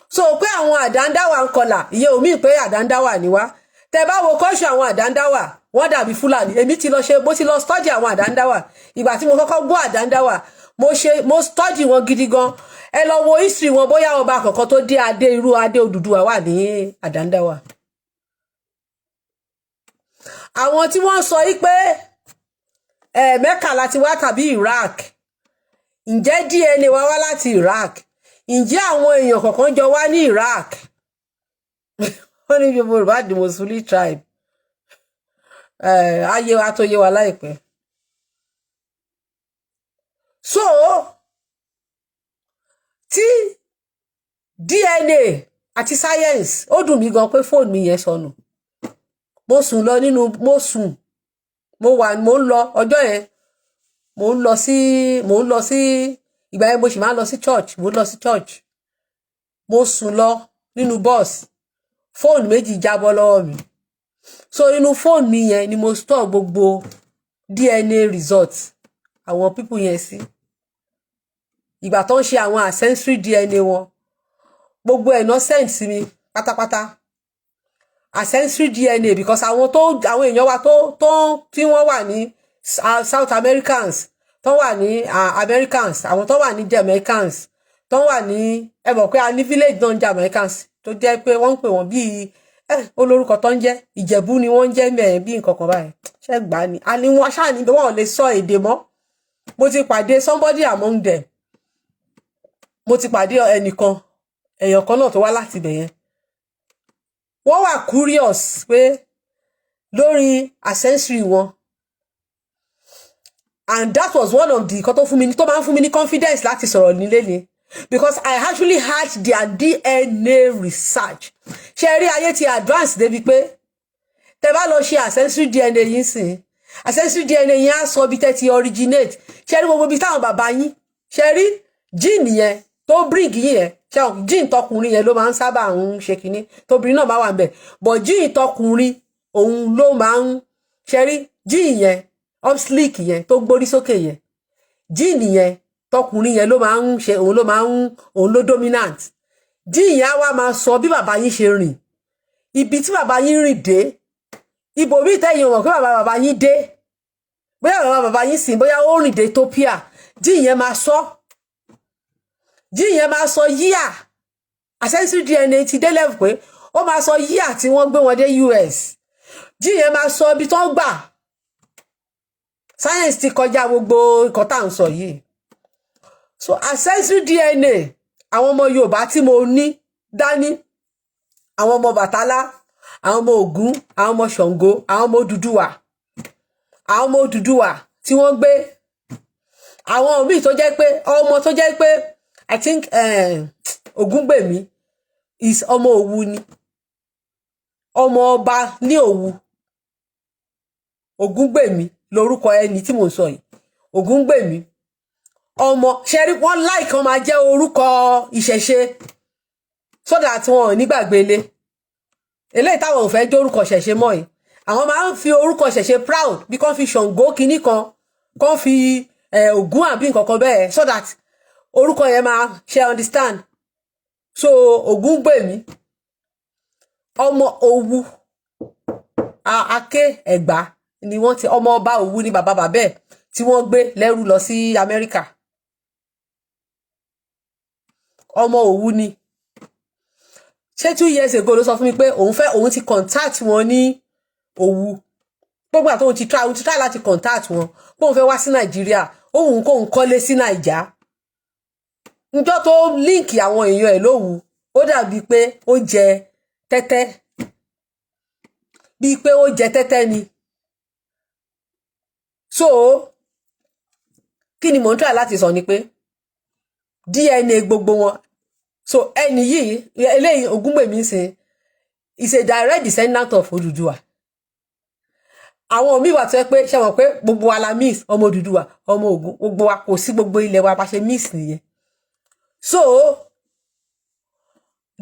So pé àwọn àdándáwà ń kọlà, ìyẹn ò mean pé àdándáwà ni wá. Tẹ́ bá wo kọ́ṣù àwọn àdándáwà, wọ́n dàbí Fúlàní. Èmi ti lọ study àwọn àdándáwà. Ìgbà tí mo kọ́kọ́ gbọ́ àdándáwà, mo study wọn gidi gan. Ẹ lọ wo history wọn bóyá ọba àkọ́kọ́ tó dé adé irú adé Odùduwà wà ní àdándáwà. Àwọn tí wọ́n sọ pé Mẹ́kà láti wá tàbí Iraq. Ǹjẹ́ DNA wa wá láti Iraq? Ǹjẹ́ àwọn èèyàn kọ̀ọ̀kan jọ wá ní Iraq? Wọ́n ní Yorùbá the Muslim tribe. Ayé wa tó yé wa láìpẹ́. So tí DNA àti science, ó dùn mí gan pé fóònù mi yẹn sọnù. Mo ń lọ ọjọ́ yẹn. Mo ń lọ sí ìgbà yẹn mo sì máa ń lọ sí church. Mo sùn lọ nínú bus. fóònù méjì jábọ́ lọ́wọ́ mi so inú fóònù mi yẹn ni mo store gbogbo DNA results àwọn people yẹn sí ìgbà tó ń ṣe àwọn ancestral DNA wọn gbogbo ẹ̀ náà send sí mi pátápátá ancestral DNA because àwọn èèyàn wa tí wọ́n wà ní South Americans tó wà ní Americans àwọn tó wà ní Jamaicans tó wà ní ẹ mọ̀ pé a ní village náà Jamaicans tó jẹ́ pé wọ́n ń pè wọ́n bíi olórúkọ tó ń jẹ́ Ìjẹ̀bú ni wọ́n ń jẹ́ mẹ́rin bí nǹkan kan báyìí ṣe gbà ní a ní wọ́n ṣáà ní bí wọ́n lè sọ èdè mọ́ mo ti pàdé somebody among them mo ti pàdé ẹnìkan èèyàn kan náà tó wá láti ibẹ̀ yẹn wọ́n wà curious pé lórí ancestry wọn and that was one of the nǹkan tó máa ń fún mi ní confidence láti sọ̀rọ̀ nílé ni because I actually had their DNA research ṣe rí ayé ti advance débi pé tẹ́ bá lọ ṣe ancestral DNA yín sìn ancestral DNA yín á sọ bí tẹ́ ti originate ṣe rí gbogbo bí táwọn bàbá yín ṣe rí gene yẹn tó bring yín yẹn ṣe gene tọkùnrin yẹn ló máa ń sábà ń ṣe kínní tóbìnrin náà máa wà níbẹ̀ but gene tọkùnrin òun ló máa ń ṣe rí gene yẹn upslick yẹn tó gbórí sókè yẹn gene yẹn tọkùnrin yẹn ló máa ń ṣe òun ló dominant gene yẹn á wá máa sọ bí bàbá yín ṣe rìn ibi tí bàbá yín rìn dé ibòmí tẹ́yìn mọ̀ pé bàbá yín dé bóyá bàbá yín sìn bóyá ó rìn dé Ethiopia gene yẹn máa sọ gene yẹn máa sọ yíà ancestral DNA ti dé level pé ó máa sọ yíà tí wọ́n gbé wọn dé US gene yẹn máa sọ ibi tó ń gbà science ti kọjá gbogbo nǹkan tá à ń sọ yìí so ancestral DNA àwọn ọmọ Yorùbá tí mo ní dání àwọn ọmọ Bàtálá àwọn ọmọ Ògún àwọn ọmọ Ṣàngó àwọn ọmọ Odùduwà tí wọ́n gbé àwọn míì tó jẹ́ pé ọmọ tó jẹ́ pé I think Ògúngbèmí is ọmọ Òwu ni ọmọ ọba ní Òwu Ògúngbèmí lórúkọ ẹni tí mò ń sọ yìí Ògúngbèmí ọmọ ṣẹ́rí wọ́n like wọ́n máa jẹ́ orúkọ ìṣẹ̀ṣe so that wọn ò ní gbàgbélé eléyìí táwọn ò fẹ́ jẹ́ orúkọ ìṣẹ̀ṣe mọ́ yìí àwọn máa ń fi orúkọ ìṣẹ̀ṣe proud bí kàn fi Ṣàngó kinní kan fi Ògún àbí nǹkan kan bẹ́ẹ̀ so that orúkọ yẹn máa ṣe understand so Ògúngbèmí ọmọ Òwu Akeugba ni wọ́n ti ọmọ ọba Òwu ní bàbá ẹ̀ tí wọ́n gbé lẹ́rú lọ sí Amẹ́ríkà ọmọ Òwu ni ṣé 2 years ago ló sọ fún mi pé òun ti contact wọn ní Òwu gbogbo àti òun ti try láti contact wọn pé òun fẹ́ wá sí Nàìjíríà òun kò ń kọ́lé sí Nàìjà njọ́ tó líǹkì àwọn èèyàn ẹ̀ lówù ó dàbí pé ó jẹ tẹ́tẹ́ bíi pé ó jẹ tẹ́tẹ́ ni so kí ni mò ń try láti sọ ni pé DNA gbogbo wọn so ẹni yìí eléyìí Ògúngbèmí sìn is a direct descendant of Odùduwà àwọn míì wà tó yẹ pé ṣe mọ̀ pé gbogbo wa la mix ọmọ Odùduwà ọmọ Ògún gbogbo wa kò sí gbogbo ilẹ̀ wa bá ṣe mix nìyẹn so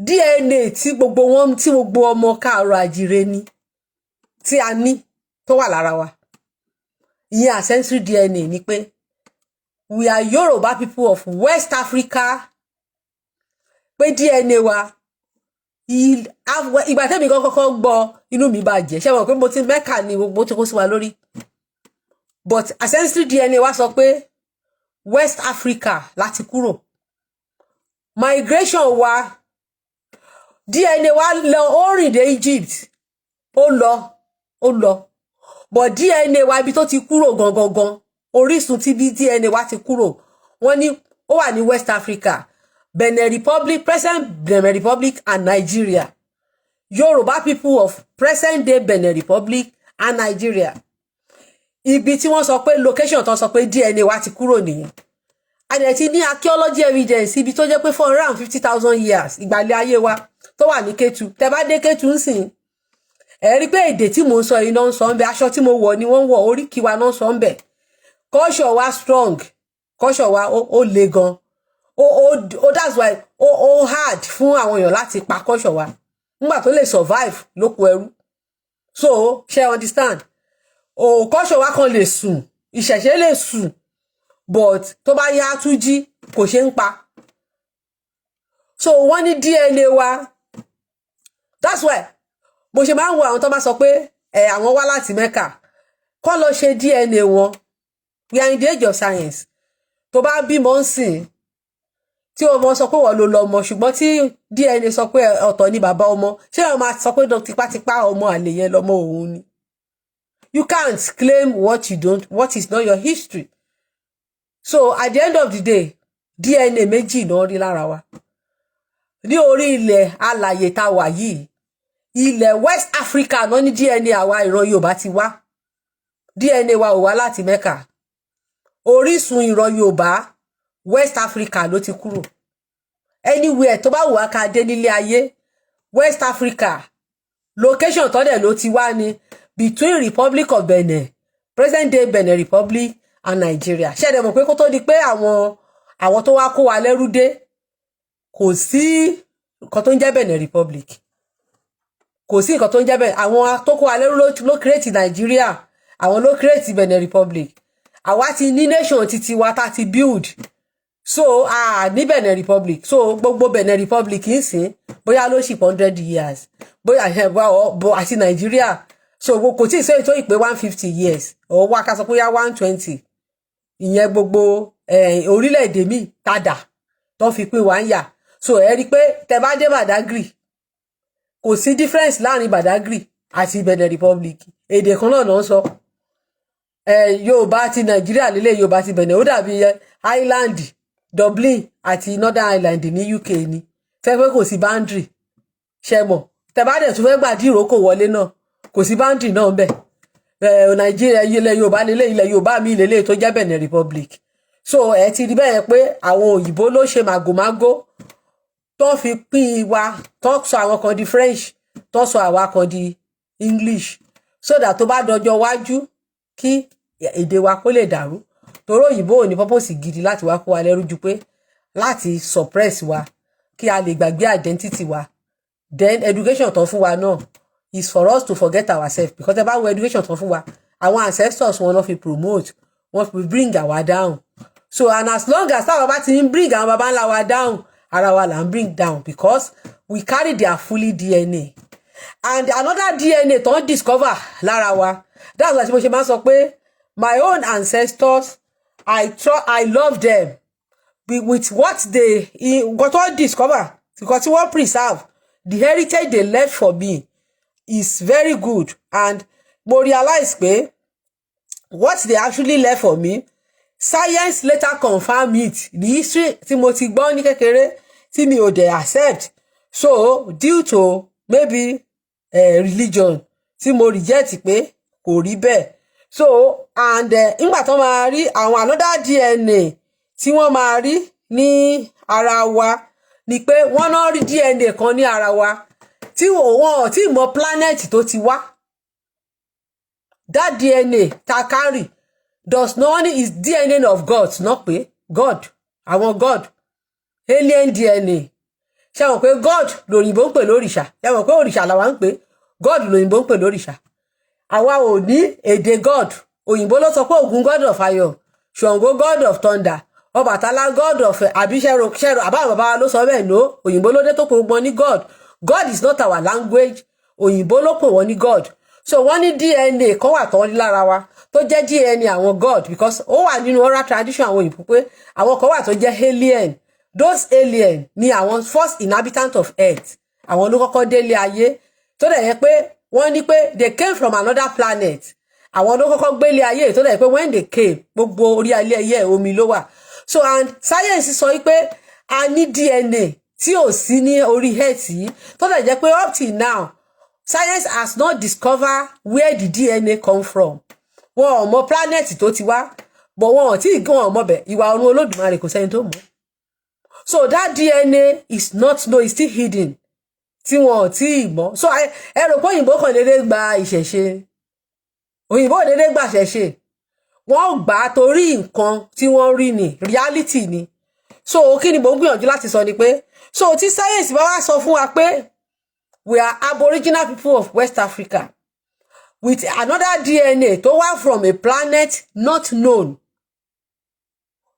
DNA tí gbogbo ọmọ káàárọ̀ àjíire ní tí a ní tó wà lára wa ìyẹn ancestral DNA ni pé we are Yoruba people of West Africa pé DNA wa ìgbà tẹ́mi kọ́kọ́ gbọ́ inú mi bàjẹ́ ṣé mọ̀ pé mo ti mẹ́kà ni mo ti kó sí wa lórí but ancestral DNA wa sọ pé West Africa láti kúrò migration wa DNA wa lọ ó rìn dé Egypt ó lọ but DNA wa ibi tó ti kúrò gangan orísun tí bí DNA wa ti kúrò wọ́n ní ó wà ní West Africa Benin Republic present Benin Republic and Nigeria Yoruba people of present day Benin Republic and Nigeria ibi tí wọ́n sọ pé location tó sọ pé DNA wa ti kúrò nìyẹn a dẹ̀ ti ní archaeology evidence ibi tó jẹ́ pé 450,000 years ìgbàlẹ̀ ayé wa tó wà ní Kétu tẹ́ bá dé Kétu ń sìn ẹ rí pé èdè tí mò ń sọ iná ń sọ ń bẹ aṣọ tí mo wọ̀ ni wọ́n wọ̀ oríkì wa náà sọ ń bẹ culture wa strong culture wa ó le gan that's why ó hard fún àwọn èèyàn láti pa culture wa nígbà tó lè survive lóko ẹrú. So ṣe understand culture wa kan lè sùn ìṣẹ̀ṣe lè sùn but tó bá yá tún jí kò ṣe ń pa. So wọ́n ní DNA wa that's why bó ṣe máa ń wo àwọn tó bá sọ pé àwọn wá láti Mecca kọ́ lọ ṣe DNA wọn. We are in the age of science. Tó bá bímọ ń sìn tí ọmọ sọ pé wọ́n ló lọ́mọ ṣùgbọ́n tí DNA sọ pé ọ̀tọ̀ ni bàbá ọmọ ṣé wọ́n máa sọ pé tipátipá ọmọ àlè yẹn lọ́mọ òun ni. You can't claim what is not your history. So at the end of the day DNA méjì náà rí lára wa. Ní orí ilẹ̀ alàyè tá wà yìí ilẹ̀ West Africa náà ní DNA àwa ìran Yorùbá ti wá. DNA wa ò wá láti Mecca. Orísun ìran Yorùbá West Africa ló ti kúrò. Anywhere tó bá wù wá ká dé nílé ayé West Africa location tó dẹ̀ ló ti wá ní between Republic of Benin, present day Benin Republic and Nigeria. Ṣé dẹ̀ mọ̀ pé kó tó di pé àwọn tó wá kó wa lẹ́rú dé kò sí nǹkan tó ń jẹ́ Benin Republic. Kò sí nǹkan tó ń jẹ́ Benin. Àwọn tó kó wa lẹ́rú ló create Nigeria. Àwọn ló create Benin Republic. Àwa ti ní nation títí wa tá ti build. So ní Benin Republic. So gbogbo Benin Republic ń sìn bóyá ló ṣì 100 years. Bóyá àti Nigeria. So kò tí ì sọ ètò ìpè 150 years. Or wá ká sọ bóyá 120. Ìyẹn gbogbo orílẹ̀-èdè mi tàdà tó fi pín wá ń yà. So ẹ rí pé tẹ́ bá dé Badagry kò sí difference láàrin Badagry àti Benin Republic. Èdè kan náà ló ń sọ. Yorùbá ti Nigeria lélẹ̀ Yorùbá ti Benin ó dàbí Ireland Dublin àti Northern Ireland ní UK ni. Fẹ́ pé kò sí boundary. Ṣé mọ̀ tẹ́ bá dẹ̀ tún fẹ́ gbà dìrókò wọlé náà kò sí boundary náà ńbẹ̀. Nigeria ilẹ̀ Yorùbá lélẹ̀ ilẹ̀ Yorùbá mi lélẹ̀ tó jẹ́ Benin Republic. So ẹ ti rí bẹ́ẹ̀ pé àwọn òyìnbó ló ṣe màgòmágó tó fi pín wa tó sọ àwọn kan di French tó sọ àwa kan di English so that tó bá dọjọ́ wájú kí èdè wa kó lè dàrú. Torí òyìnbó ò ní purpose gidi láti wá kó wa lẹ́rú ju pé láti suppress wa kí a lè gbàgbé identity wa. Then education tó fún wa náà is for us to forget ourselves because ẹ bá wo education tó fún wa àwọn ancestors wọn náà fi promote wọn fi bring our down. So and as long as táwọn bá ti ń bring àwọn baba ńlá wa down ara wa là ń bring down because we carry their fully DNA. And another DNA tó ń discover lára wa that's why mo ṣe máa ń sọ pé my own ancestors I love them with what they got to discover because what preserve the heritage they left for me is very good. And mo realize pé what they actually left for me science later confirm it. The history tí mo ti gbọ́ ní kékeré tí mi ò dẹ̀ accept so due to maybe religion tí mo reject pé kò rí bẹ́ẹ̀. So and nígbà tó máa rí àwọn another DNA tí wọ́n máa rí ní ara wa ni pé wọ́n náà rí DNA kan ní ara wa tí wọ́n tí mọ planet tó ti wá. That DNA ta carry does not is DNA of God not pé God àwọn God alien DNA. Ṣé mọ̀ pé God lòyìnbó ń pè lórìṣà ṣé mọ̀ pé òrìṣà làwa ń pè God lòyìnbó ń pè lórìṣà. Àwa ò ní èdè God òyìnbó ló sọ pé Ògún God of Fire, Ṣàngó God of Thunder, Ọbàtálá God of àbíṣẹ́rò àbáwọn bàbá ló sọ bẹ́ẹ̀ no òyìnbó ló dé tó pè gbọ́n ní God. God is not our language òyìnbó ló pè wọ́n ní God. So wọ́n ní DNA kan wà tán lára wa tó jẹ́ DNA àwọn God because ó wà nínú oral tradition àwọn òyìnbó pé àwọn kan wà tó jẹ́ alien. Those alien ni àwọn first inhabitant of earth àwọn ló kọ́kọ́ délé ayé tó dẹ̀ yẹ pé wọ́n ní pé they came from another planet àwọn ló kọ́kọ́ gbélé ayé tó dẹ̀ yẹ pé when they came gbogbo orí ayé ẹyẹ omi ló wà. So and science sọ wípé a ní DNA tí ò sí ní orí earth yìí tó dẹ̀ jẹ́ pé up till now science has not discovered where the DNA come from. Wọn ò mọ planet tó ti wá but wọn ò tí ì gan ọmọ bẹ̀ ìwà ọ̀run Olódùmarè kò sẹ́ni tó mọ̀. So that DNA is not no is still hidden tí wọn ò tí ì mọ̀. So ẹ rò pé òyìnbó kan dédé gba ìṣẹ̀ṣe òyìnbó dédé gba ìṣẹ̀ṣe wọ́n gbà torí nǹkan tí wọ́n rí ni reality ni. So kí ni mo ń gbìyànjú láti sọ ni pé so tí science bá wá sọ fún wa pé we are aboriginal people of West Africa with another DNA tó wá from a planet not known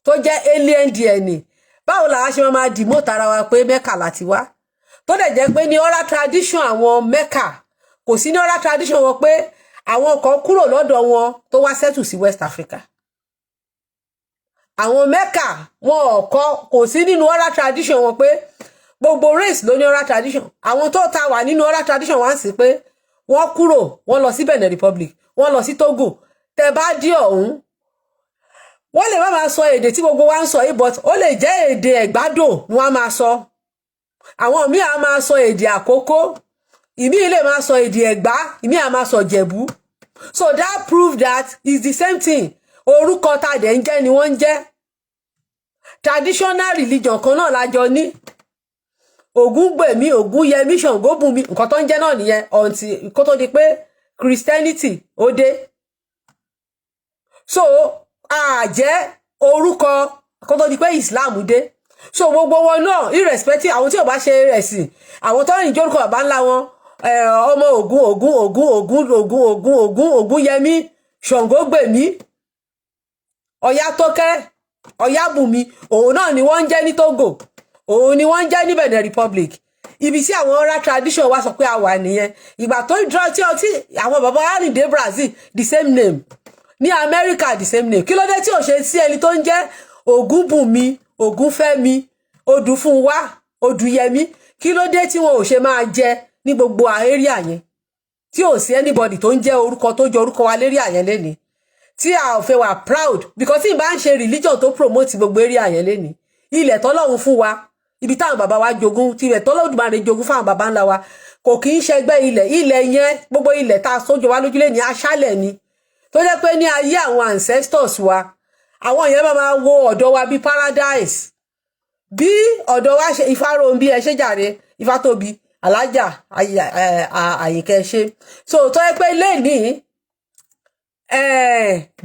tó jẹ́ alien DNA. Báwo la ṣe máa dìmọ́ tara wa pé Mecca láti wá tó dẹ̀ jẹ́ pé ní oral tradition àwọn Mecca kò sí ní oral tradition wọn pé àwọn kan kúrò lọ́dọ̀ wọn tó wá settle sí West Africa. Àwọn Mecca wọn kò sí nínú oral tradition wọn pé gbogbo race ló ní oral tradition. Àwọn tó ta wà nínú oral tradition wọ́n sì pé wọ́n kúrò wọ́n lọ sí Benin Republic wọ́n lọ sí Togo tẹ́ bá dí ọ̀hún wọ́n lè má máa sọ èdè tí gbogbo wa ń sọ yìí but ó lè jẹ́ èdè ẹ̀gbádò ni wọ́n máa sọ. Àwọn míì á máa sọ èdè àkókò ìmíì lè máa sọ èdè ẹ̀gbá ìmíì á máa sọ jẹ̀bú. So that prove that is the same thing. Orúkọ tá dẹ̀ ń jẹ́ ni wọ́n ń jẹ́. Traditional religion kan náà lájọ ní. Ògúngbèmí Ògúnyẹmí Ṣàngóbùnmi nǹkan tó ń jẹ́ náà nìyẹn until kó tó di pé Christianity ó dé. So jẹ́ orúkọ kó tó di pé Islam dé. So gbogbo wọn náà irrespective àwọn tí ò bá ṣe ẹ̀sìn àwọn tó ń jórúkọ bàbá ńlá wọn ọmọ Ògúnyẹmí Ṣàngógbèmí Ọ̀yátókẹ́ Ọ̀yábùnmi òun náà ni wọ́n ń jẹ́ ní Togo òun ni wọ́n ń jẹ́ ní Benin Republic. Ibi tí àwọn oral tradition wá sọ pé a wà nìyẹn. Ìgbà tó draw tí àwọn bàbá wa rìn dé Brazil the same name ní America the same name. Kí ló dé tí ò ṣe sí ẹni tó ń jẹ́ Ògúnbùnmi Ògúnfẹ́mi Odùfúnwá Odùyẹmí kí ló dé tí wọn ò ṣe máa jẹ ní gbogbo area yẹn tí ò sí anybody tó ń jẹ́ orúkọ tó jọ orúkọ wa lérí àyẹn lẹ́ni tí a ò fẹ́ wà proud because tí n bá ń ṣe religion tó promote gbogbo area yẹn lẹ́ni ilẹ̀ tọ́lọ́run fún wa ibi táwọn bàbá wa jogún tí ilẹ̀ tọ́lọ́dúnmáre jogún fáwọn bàbá ńlá wa kò kì í ṣẹgbẹ́ ilẹ̀ yẹn gbogbo ilẹ̀ tá a sójọ wá lójúlé ní aṣálẹ̀ ni tó jẹ́ pé ní ayé àwọn ancestors wa àwọn yẹn máa wo ọ̀dọ̀ wa bí paradise bí ọ̀dọ̀ wa ṣe Ifáróǹbí ẹ ṣé jàre Ifátóbi Alájà Àyìnkẹ́ ṣe so tó jẹ́ pé lẹ́ni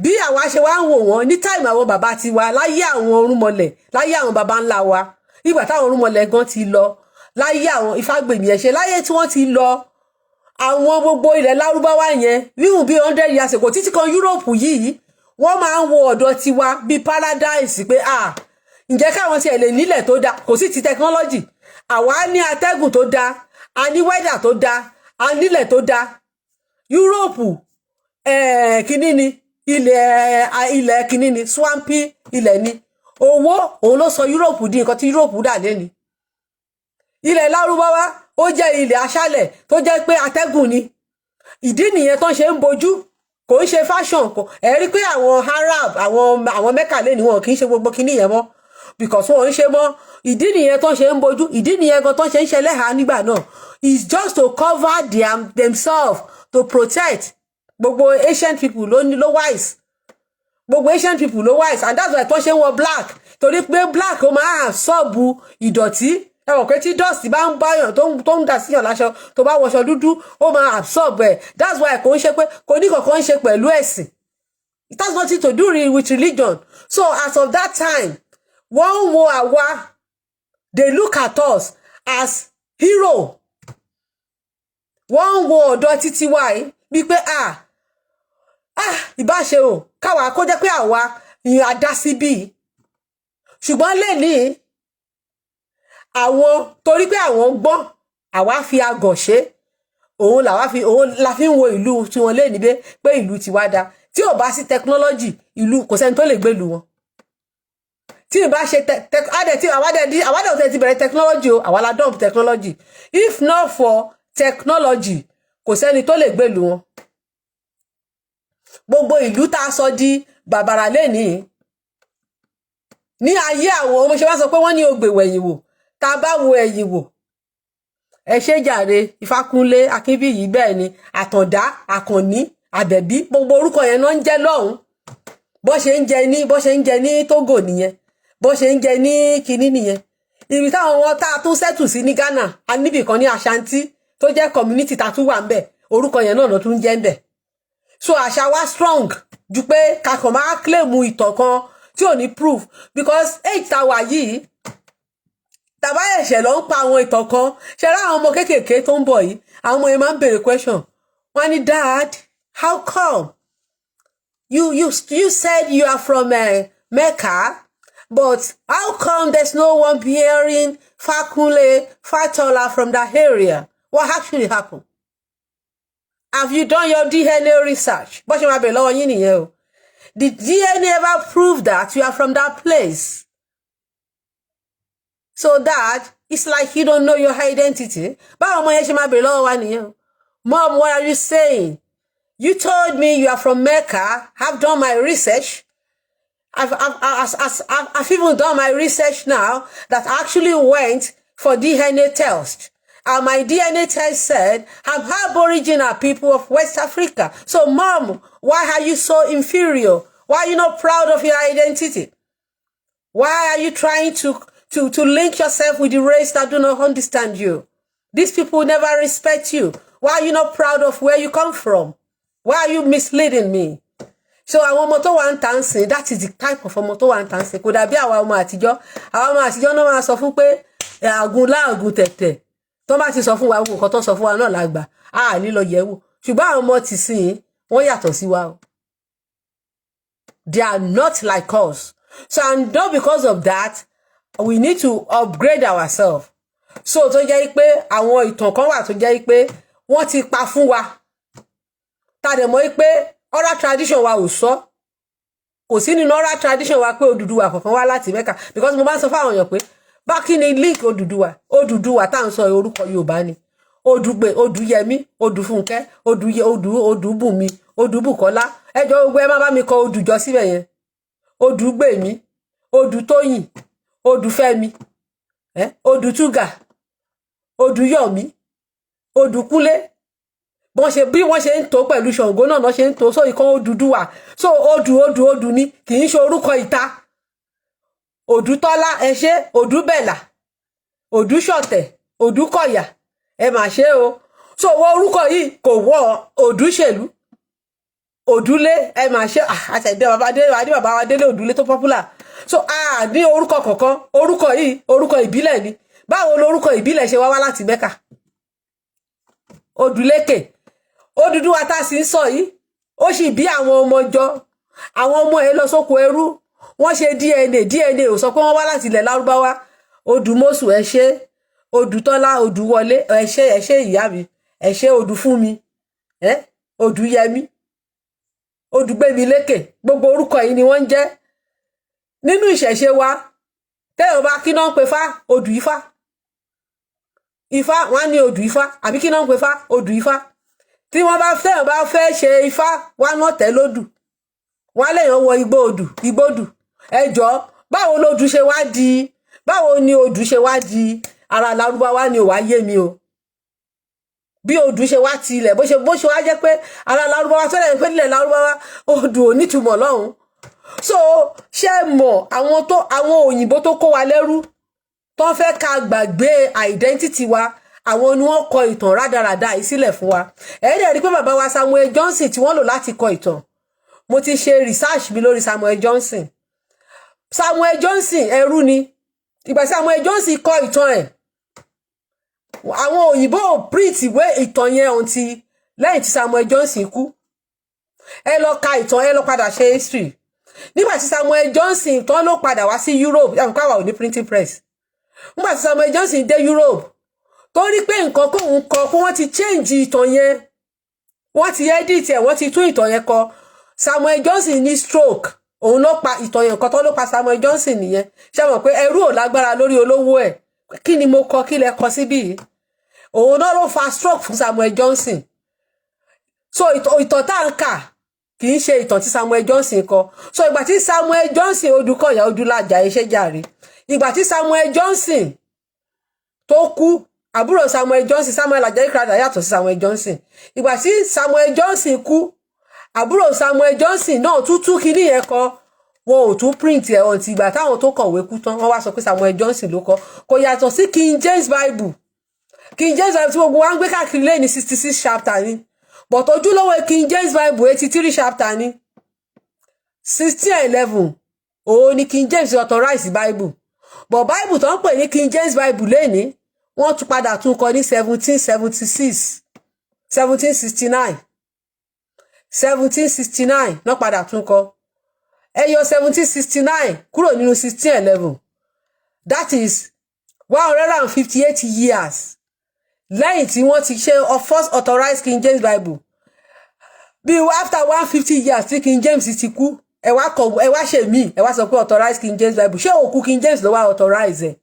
bí àwa ṣe wá ń wò wọ́n ní time àwọn bàbá ti wa láyé àwọn orúnmọlẹ̀ láyé àwọn bàbá ńlá wa ìgbà táwọn orúnmọlẹ̀ gan ti lọ láyé àwọn Ifágbèmí ẹ ṣé láyé tí wọ́n ti lọ àwọn gbogbo ilẹ̀ Lárúbáwá yẹn wíwùn bí 100 years ago títí kan Europe yìí wọ́n máa ń wo ọ̀dọ̀ tiwa bí paradise pé ǹjẹ́ káwọn tiẹ̀ lè nílẹ̀ tó dáa kò sí ti technology àwa ní atẹ́gùn tó dáa a ní weather tó dáa a nílẹ̀ tó dáa Europe kíní ni ilẹ̀ kíní ni swampy ilẹ̀ ni owó òun ló sọ Europe di nǹkan tí Europe dà lẹ́ni ilẹ̀ Lárúbáwá ó jẹ́ ilẹ̀ aṣálẹ̀ tó jẹ́ pé atẹ́gùn ni ìdí nìyẹn tó ń ṣe ń bojú kò ń ṣe fashion kò rí pé àwọn Arab àwọn Mecca lẹ́ni wọn kì í ṣe gbogbo kíní yẹn mọ́ because wọn ń ṣe mọ́ ìdí nìyẹn tó ń ṣe ń bojú ìdí nìyẹn gan tó ń ṣe ń ṣẹlẹ́hà nígbà náà is just to cover themselves to protect gbogbo ancient people ló wise gbogbo ancient people ló wise and that's why tó ṣe ń wọ black torí pé black ó máa absorb ìdọ̀tí ẹwọ̀n pé tí dust bá ń báyàn tó ń dà síyàn láṣọ tó bá wọṣọ dúdú ó máa absorb ẹ̀ that's why kò ń ṣe pé kò ní kankan ń ṣe pẹ̀lú ẹ̀sìn it has nothing to do with religion so as of that time wọ́n wo àwa they look at us as hero wọ́n wo ọ̀dọ̀ títí wa yìí wípé ìbáṣe o káwa kó jẹ́ pé àwa ìyẹn adásí bí ṣùgbọ́n lẹ́ni àwọn torí pé àwọn gbọ́n àwa fi agọ̀ ṣe òun la fi ń wo ìlú tí wọ́n lè níbẹ̀ pé ìlú ti wá dá tí ò bá sí technology ìlú kò sẹ́ni tó lè gbèlú wọn tí ì bá ṣe àwádẹ́ ti bẹ̀rẹ̀ technology o àwa la dump technology if not for technology kò sẹ́ni tó lè gbèlú wọn gbogbo ìlú tá a sọ di bàbàrà lẹ́ni ní ayé àwọn ọmọ ṣe wá sọ pé wọ́n ní ògbè wẹ̀yìn wò tá a bá wo ẹ̀yìn wò ẹ ṣé jàre Ifákúnlé Akínbíyì bẹ́ẹ̀ ni Àtàndá Àkànní Àbẹ̀bí gbogbo orúkọ yẹn náà ń jẹ́ lọ́hùn bó ṣe ń jẹ ní Togo nìyẹn bó ṣe ń jẹ ní kinní nìyẹn ibi táwọn wọn tá a tún settle sí ní Ghana a níbì kan ní Ashanti tó jẹ́ community tá a tún wà ń bẹ̀ orúkọ yẹn náà ló tún jẹ́ ń bẹ̀ so àṣà wa strong ju pé kakàn máa claim ìtàn kan tí ò ní proof because age tá wà yìí tàbá ẹ̀ṣẹ̀ ló ń pa àwọn ìtàn kan ṣe rá àwọn ọmọ kéékèèké tó ń bọ̀ yìí àwọn ọmọ yẹn máa ń béèrè question wọ́n ní dad how come you said you are from Mecca but how come there's no one bearing Fakunle Fatola from that area what actually happened have you done your DNA research bó ṣe máa béèrè lọ́wọ́ yín nìyẹn o did DNA ever prove that you are from that place. So that it's like you don't know your identity. Báwo ọmọ yẹn ṣe máa béèrè lọ́wọ́ wa nìyẹn. Mom, what are you saying? You told me you are from Mecca. I've done my research. I've even done my research now that I actually went for DNA test. And my DNA test said I'm Aboriginal people of West Africa. So, Mom, why are you so inferior? Why are you not proud of your identity? Why are you trying to link yourself with the race that do not understand you? These people never respect you. Why are you not proud of where you come from? Why are you misleading me? So àwọn ọmọ tó wà ń tàn sìn, that is the type of ọmọ tó wà ń tàn sìn. Kò dàbí àwọn ọmọ àtijọ́ náà máa sọ fún pé àgùn láàgùn tẹ̀tẹ̀. Tó bá ti sọ fún wa nǹkan tó sọ fún wa náà lágbà. A ní lọ yẹ̀wò. Ṣùgbọ́n àwọn ọmọ ti sìn wọ́n yàtọ̀ sí wa. They are not like us. So and not because of that, we need to upgrade ourselves. So tó jẹ́ pé àwọn ìtàn kan wà tó jẹ́ pé wọ́n ti pa fún wa. Tá dẹ̀ mọ̀ pé oral tradition wa ò sọ. Kò sí nínú oral tradition wa pé Odùduwà kankan wá láti Mecca because mo bá sọ fáwọn èèyàn pé bá kí ni link Odùduwà tá ń sọ orúkọ Yorùbá ni. Odùgbè, Odùyẹmí, Odùfúnkẹ́, Odùbùnmi, Odùbùkọ́lá. Ẹ jọ̀ọ́ gbogbo ẹ má bá mi kọ Odùjọ síbẹ̀ yẹn. Odùgbèmí, Odùtóyìn, Odùfẹ́mi, Odùtúgà, Odùyọ̀mí, Odùkúnlé. Bí wọ́n ṣe ń tó pẹ̀lú Ṣàngó náà ṣe ń tó so ìkan Odùduwà. So odù ni kì í ṣe orúkọ ìta. Odùtọ́lá ẹ ṣé, Odùbẹ̀là, Odùṣọ̀tẹ̀, Odùkọ̀yà. Ẹ mà ṣe o. So orúkọ yìí kò wọ Odùṣèlú. Òdúlé ẹ mà ṣe àtẹ̀dẹ́ bàbá wa délé Òdúlé tó popular. So ní orúkọ kọ̀ọ̀kan orúkọ yìí orúkọ ìbílẹ̀ ni. Báwo lorúkọ ìbílẹ̀ ṣe wá láti Mẹ́kà? Odùlékè. Odùduwà tá sì ń sọ yìí ó sì bí àwọn ọmọ jọ. Àwọn ọmọ ẹ̀ lọ sóko ẹrú. Wọ́n ṣe DNA ò sọ pé wọ́n wá láti ilẹ̀ Lárúbáwá. Odùmọ́sù ẹ ṣé, Odùtọ́lá, Odùwọlé ẹ ṣé ìyá mi. Ẹ ṣé Odùfúnmi. Odùyẹmí. Odùgbèmílékè. Gbogbo orúkọ yìí ni wọ́n ń jẹ́. Nínú ìṣẹ̀ṣe wa tẹ́yọ̀ bá kí náà ń pe fá Odù Ifá. Ifá wọ́n ní Odù Ifá àbí kí náà ń pe fá Odù Ifá. Tí wọ́n bá tẹ́yọ̀ bá fẹ́ ṣe Ifá wọ́n náà tẹ́ lódù. Wọ́n lẹ́yìn wọ igbódù. Ẹ jọ̀ọ́ báwo lodù ṣe wá di báwo ni Odù ṣe wá di ara Lárúbáwá ni ò wá yé mi o. Bí Odù ṣe wá ti ilẹ̀ bó ṣe wá jẹ́ pé ara Lárúbáwá tó lẹ́yìn pé nílẹ̀ Lárúbáwá Odù ò nítumọ̀ lọ́hùn. So ṣé mọ̀ àwọn òyìnbó tó kó wa lẹ́rú tó fẹ́ ká gbàgbé identity wa àwọn ni wọ́n kọ ìtàn rádaràda yìí sílẹ̀ fún wa. Ẹ̀ẹ́dẹ̀ rí pé bàbá wa Samuel Johnson tí wọ́n lò láti kọ ìtàn. Mo ti ṣe research mi lórí Samuel Johnson. Samuel Johnson ẹrú ni. Ìgbà Samuel Johnson kọ ìtàn ẹ̀. Àwọn òyìnbó print ìwé ìtàn yẹn ọ̀ntì lẹ́yìn tí Samuel Johnson kú. Ẹ lọ ka ìtàn ẹ lọ padà ṣe history. Nígbà tí Samuel Johnson tán ló padà wá sí Europe yàtọ̀ káwà ò ní printing press. Nígbà tí Samuel Johnson dé Europe tó rí pé nǹkan kóhun kọ pé wọ́n ti change ìtàn yẹn. Wọ́n ti edit ẹ̀ wọ́n ti tún ìtàn yẹn kọ. Samuel Johnson ní stroke. Òun ló pa ìtàn yẹn kan tó ló pa Samuel Johnson nìyẹn. Ṣé mọ̀ pé ẹrú ò lágbára lórí olówó ẹ̀. Kí ni mo kọ kí lẹ kọ síbí yìí? Òun náà ló fa stroke fún Samuel Johnson. So ìtàn tá ń kà kì í ṣe ìtàn tí Samuel Johnson kọ. So ìgbà tí Samuel Johnson Odùkọ̀yà Odùlàjà iṣẹ́ jàre. Ìgbà tí Samuel Johnson tó kú àbúrò Samuel Johnson Samuel Ajayi Crowther yàtọ̀ sí Samuel Johnson. Ìgbà tí Samuel Johnson kú àbúrò Samuel Johnson náà tútú kíní yẹn kọ wọn ò tún print ẹ̀ ọ̀ntì ìgbà táwọn tó kọ̀wé kú tán wọ́n wá sọ pé Samuel Johnson ló kọ. Kò yàtọ̀ sí King James Bible. King James Bible tí gbogbo wa ń gbé káàkiri lé ní 66 chapter ni. But ojúlówó King James Bible 83 chapter ni. 16:11 òun ni King James authorize Bible. but Bible tó ń pè ní King James Bible lẹ́ni wọ́n tún padà tún kọ ní 1769 náà padà tún kọ. Ẹ yọ 1769 kúrò nínú 1611, that is 158 years lẹ́yìn tí wọ́n ti ṣe first authorized King James Bible. Bí after 150 years tí King James ti kú, ẹ wá ṣe mí, ẹ wá sọ pé authorized King James Bible. Ṣé òkú King James ló wá authorize ẹ̀?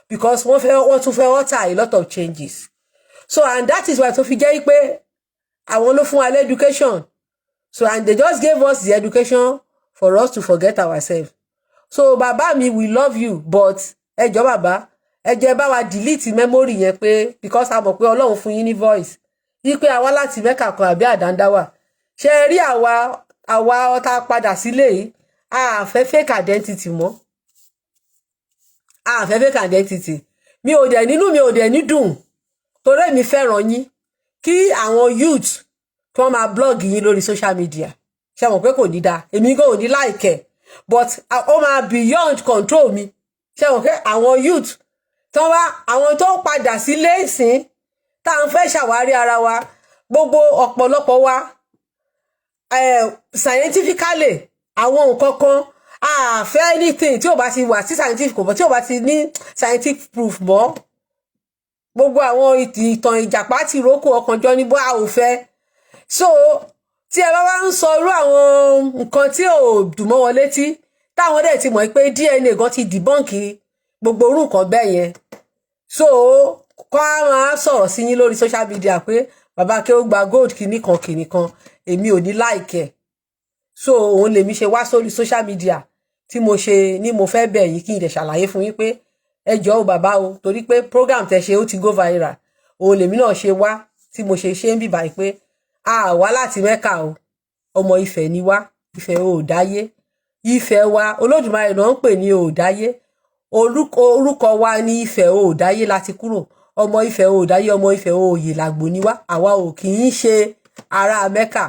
Because wọ́n tún fẹ́ alter a lot of changes. So and that is why tó fi jẹ́ pé àwọn ló fún wa education. So and they just gave us the education for us to forget ourselves. So bàbá mi, we love you, but ẹ jọ̀ọ́ bàbá, ẹ jẹ́ bá wa delete memory yẹn pé because a mọ̀ pé Ọlọ́run fún yín ní voice. Yí pé àwa láti Mẹ́kà kan àbí àdándáwà. Ṣé rí àwa ọ̀tá padà sílé yìí, a fẹ́ fake identity mọ́. A fẹ́ fake identity. Mi ò dẹ̀ ní dùn. Torí mi fẹ́ràn yín. Kí àwọn youth tó máa blog yín lórí social media. Ṣé mọ̀ pé kò ní dá. Èmi go ní like, but ó máa beyond control mi. Ṣé mọ̀ pé àwọn youth tó wá àwọn tó padà sílé ìsìn tá ń fẹ́ ṣàwárí ara wa, gbogbo ọ̀pọ̀lọpọ̀ wa scientifically àwọn nǹkan kan a fẹ́ anything tí ó bá ti wà sí scientific kò bọ́ tí ó bá ti ní scientific proof mọ́. Gbogbo àwọn ìtàn ìjàpá ti rókò ọkànjọ́ ní bó a ò fẹ́. So tí ẹ bá wá ń sọ irú àwọn nǹkan tí ò dùn mọ́ wọn létí táwọn dẹ̀ ti mọ̀ pé DNA gan ti debunk gbogbo orú nǹkan bẹ́ẹ̀ yẹn. So kọ́ á máa sọ̀rọ̀ sí yín lórí social media pé bàbá Akeugba-Gold kìíní kan èmi ò ní like ẹ̀. So òun lèmi ṣe wá sórí social media tí mo ṣe ní mo fẹ́ bẹ̀ yín kí n dẹ̀ ṣàlàyé fún yín pé ẹ jọ̀ọ́ o bàbá o, torí pé program tẹ́ ṣe ó ti go viral. Òun lèmi náà ṣe wá tí mo ṣe ń bíbà pé a wá láti Mẹ́kà o, ọmọ Ifẹ̀ ni wá, Ifẹ̀ ò dáyé. Ifẹ̀ wa Olódùmarè náà ń pè ní ò dáyé. Orúkọ wa ní Ifẹ̀ ò dáyé láti kúrò. Ọmọ Ifẹ̀ ò dáyé, ọmọ Ifẹ̀ ò yè làgbò ni wá. Àwa ò kì í ṣe ará Mẹ́kà.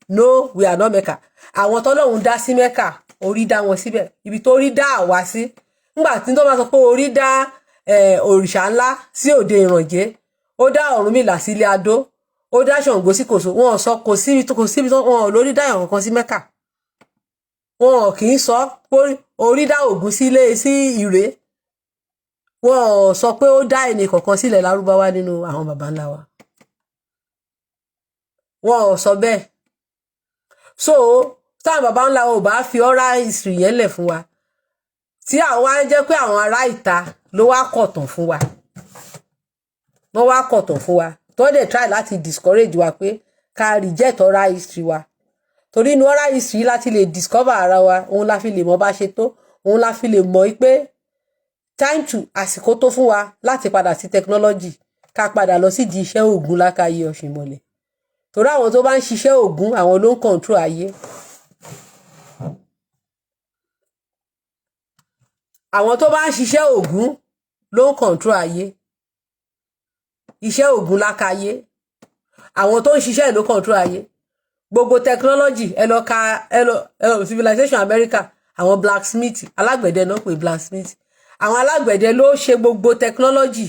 No, we are not Mẹ́kà. Àwọn tọ́lọ́run dá sí Mẹ́kà, orí dá wọn síbẹ̀. Ibi tó rí dá àwa sí. Nígbà tí tó máa sọ pé orí dá òrìṣà ńlá sí òde Ìrànjẹ́, ó dá Ọ̀rúnmìlà sí ilé Adó, ó dá Ṣàngó sí Kòso. Wọ́n sọ kò síbi tó wọn lórí dá ẹ̀yàn kankan sí Mẹ́kà. Wọn kì í sọ pé orí dá Ògún sí Ìrè. Wọ́n sọ pé ó dá ẹnì kankan sílẹ̀ Lárúbáwá nínú àwọn baba ńlá wa. Wọ́n sọ bẹ́ẹ̀. So táwọn baba ńlá ò bá fi oral history yẹn lẹ̀ fún wa, tí àwọn á jẹ́ pé àwọn ará ìta ló wá kọ̀tàn fún wa. Wọ́n wá kọ̀tàn fún wa. Tó dẹ̀ try láti discourage wa pé ká reject oral history wa. Torí inú oral history láti lè discover ara wa, òun la fi lè mọ̀ bá ṣe tó, òun la fi lè mọ̀ pé time to àsìkò tó fún wa láti padà sí technology, ká padà lọ sí di iṣẹ́ Ògún lákàyè Ọ̀ṣìnmọ̀lẹ̀. Torí àwọn tó bá ń ṣiṣẹ́ Ògún, àwọn ló ń control ayé. Àwọn tó bá ń ṣiṣẹ́ Ògún ló ń control ayé. Iṣẹ́ Ògún lákàyè. Àwọn tó ń ṣiṣẹ́ ló control ayé. Gbogbo technology ẹ lọ civilization America, àwọn blacksmith, alágbẹ̀dẹ náà pè blacksmith. Àwọn alágbẹ̀dẹ ló ṣe gbogbo technology.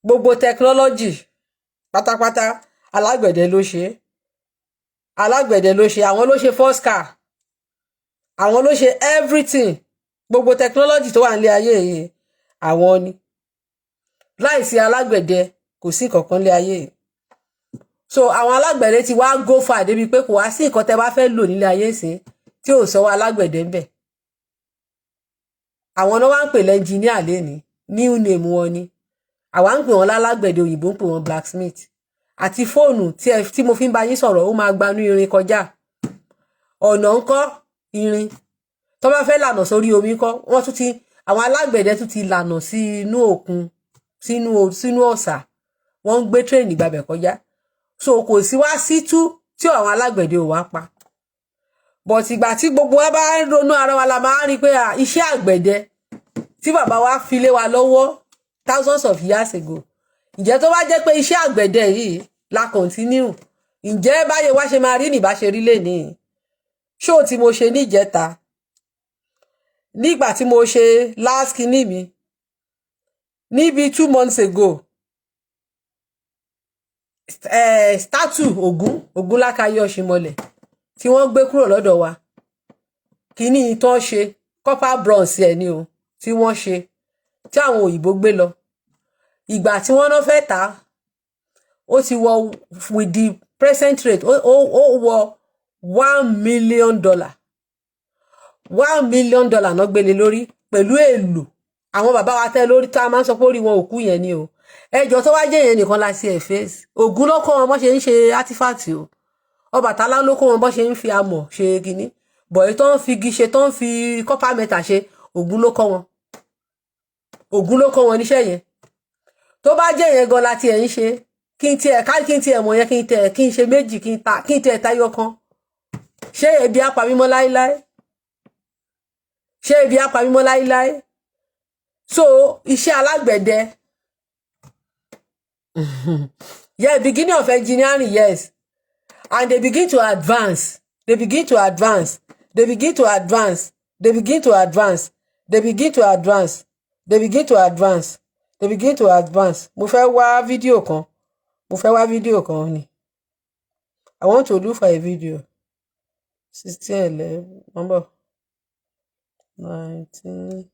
Gbogbo technology pátápátá alágbẹ̀dẹ ló ṣe. Alágbẹ̀dẹ ló ṣe, àwọn ló ṣe first car. Àwọn ló ṣe everything. Gbogbo technology tó wà nílé ayé yìí àwọn ni. Láìsí alágbẹ̀dẹ kò sí kankan nílé ayé yìí. So àwọn alágbẹ̀dẹ ti wá go far débi pé kò wá sí nǹkan tẹ́ bá fẹ́ lò nílé ayé ìsìn tí ò sọ wá alágbẹ̀dẹ ń bẹ̀. Àwọn náà wá ń pè l'engineer lénìí, new name wọn ni. Àwa ń pè wọ́n lálágbẹ̀dẹ, òyìnbó ń pè wọ́n blacksmith. Àti fóònù tí mo fi ń bá yín sọ̀rọ̀ ó máa gbanú irin kọjá. Ọ̀nà ńkọ́ irin. Tó bá fẹ́ lànà sórí omi ńkọ́, wọ́n tún ti àwọn alágbẹ̀dẹ tún ti lànà sí inú òkun, sínú ọ̀sà. Wọ́n ń gbé train gbabẹ̀ kọjá. So kò sí wá sí tú tí àwọn alágbẹ̀dẹ ò wá pa. But ìgbà tí gbogbo wa bá ronú ara wa la máa rí pé iṣẹ́ àgbẹ̀dẹ tí bàbá wa fi lé wa lọ́wọ́ thousands of years ago. Ǹjẹ́ tó bá jẹ́ pé iṣẹ́ àgbẹ̀dẹ yìí la continue, ǹjẹ́ báyé wá ṣe máa rí ní bá ṣe rí lénìí. Show tí mo ṣe níjẹta nígbà tí mo ṣe last kìíní mi níbi 2 months ago statue Ògún lákàyè Ọ̀ṣìnmọlẹ̀ tí wọ́n gbé kúrò lọ́dọ̀ wa kìíní tán ṣe copper bronze ẹ̀ ni o tí wọ́n ṣe tí àwọn òyìnbó gbé lọ ìgbà tí wọ́n náà fẹ́ tà ó ti wọ with the present rate ó wọ $1 million $1 million náà gbélé lórí pẹ̀lú èlò àwọn bàbá wa tẹ́ lórí tá a máa ń sọ pé orí wọn òkú yẹn ni o ẹjọ́ tó wá jẹ́ yẹn nìkan la sí ẹ̀fẹ́ Ògún ló kọ́ wọn bó ṣe ń ṣe átífàtì o Ọbàtálá ló kọ́ wọn bó ṣe ń fi amọ̀ ṣe kinní bọ̀yì tó ń fi igi ṣe tó ń fi copper metal ṣe Ògún ló kọ́ wọn Ògún ló kọ́ wọn níṣẹ́ yẹn tó bá jẹ́ yẹn gan láti ẹ̀ ń ṣe kí n tiẹ̀ mọ̀ yẹn kí n ṣe méjì kí n tiẹ̀ tayọ kan ṣé ebi á pa mí mọ́ láíláí ṣé ebi á pa mí mọ́ láíláí so iṣẹ́ alágbẹ̀dẹ yeah beginning of engineering yes and they begin to advance they begin to advance they begin to advance they begin to advance they begin to advance they begin to advance they begin to advance mo fẹ́ wá fídíò kan ni I want to look for a video 16 number 19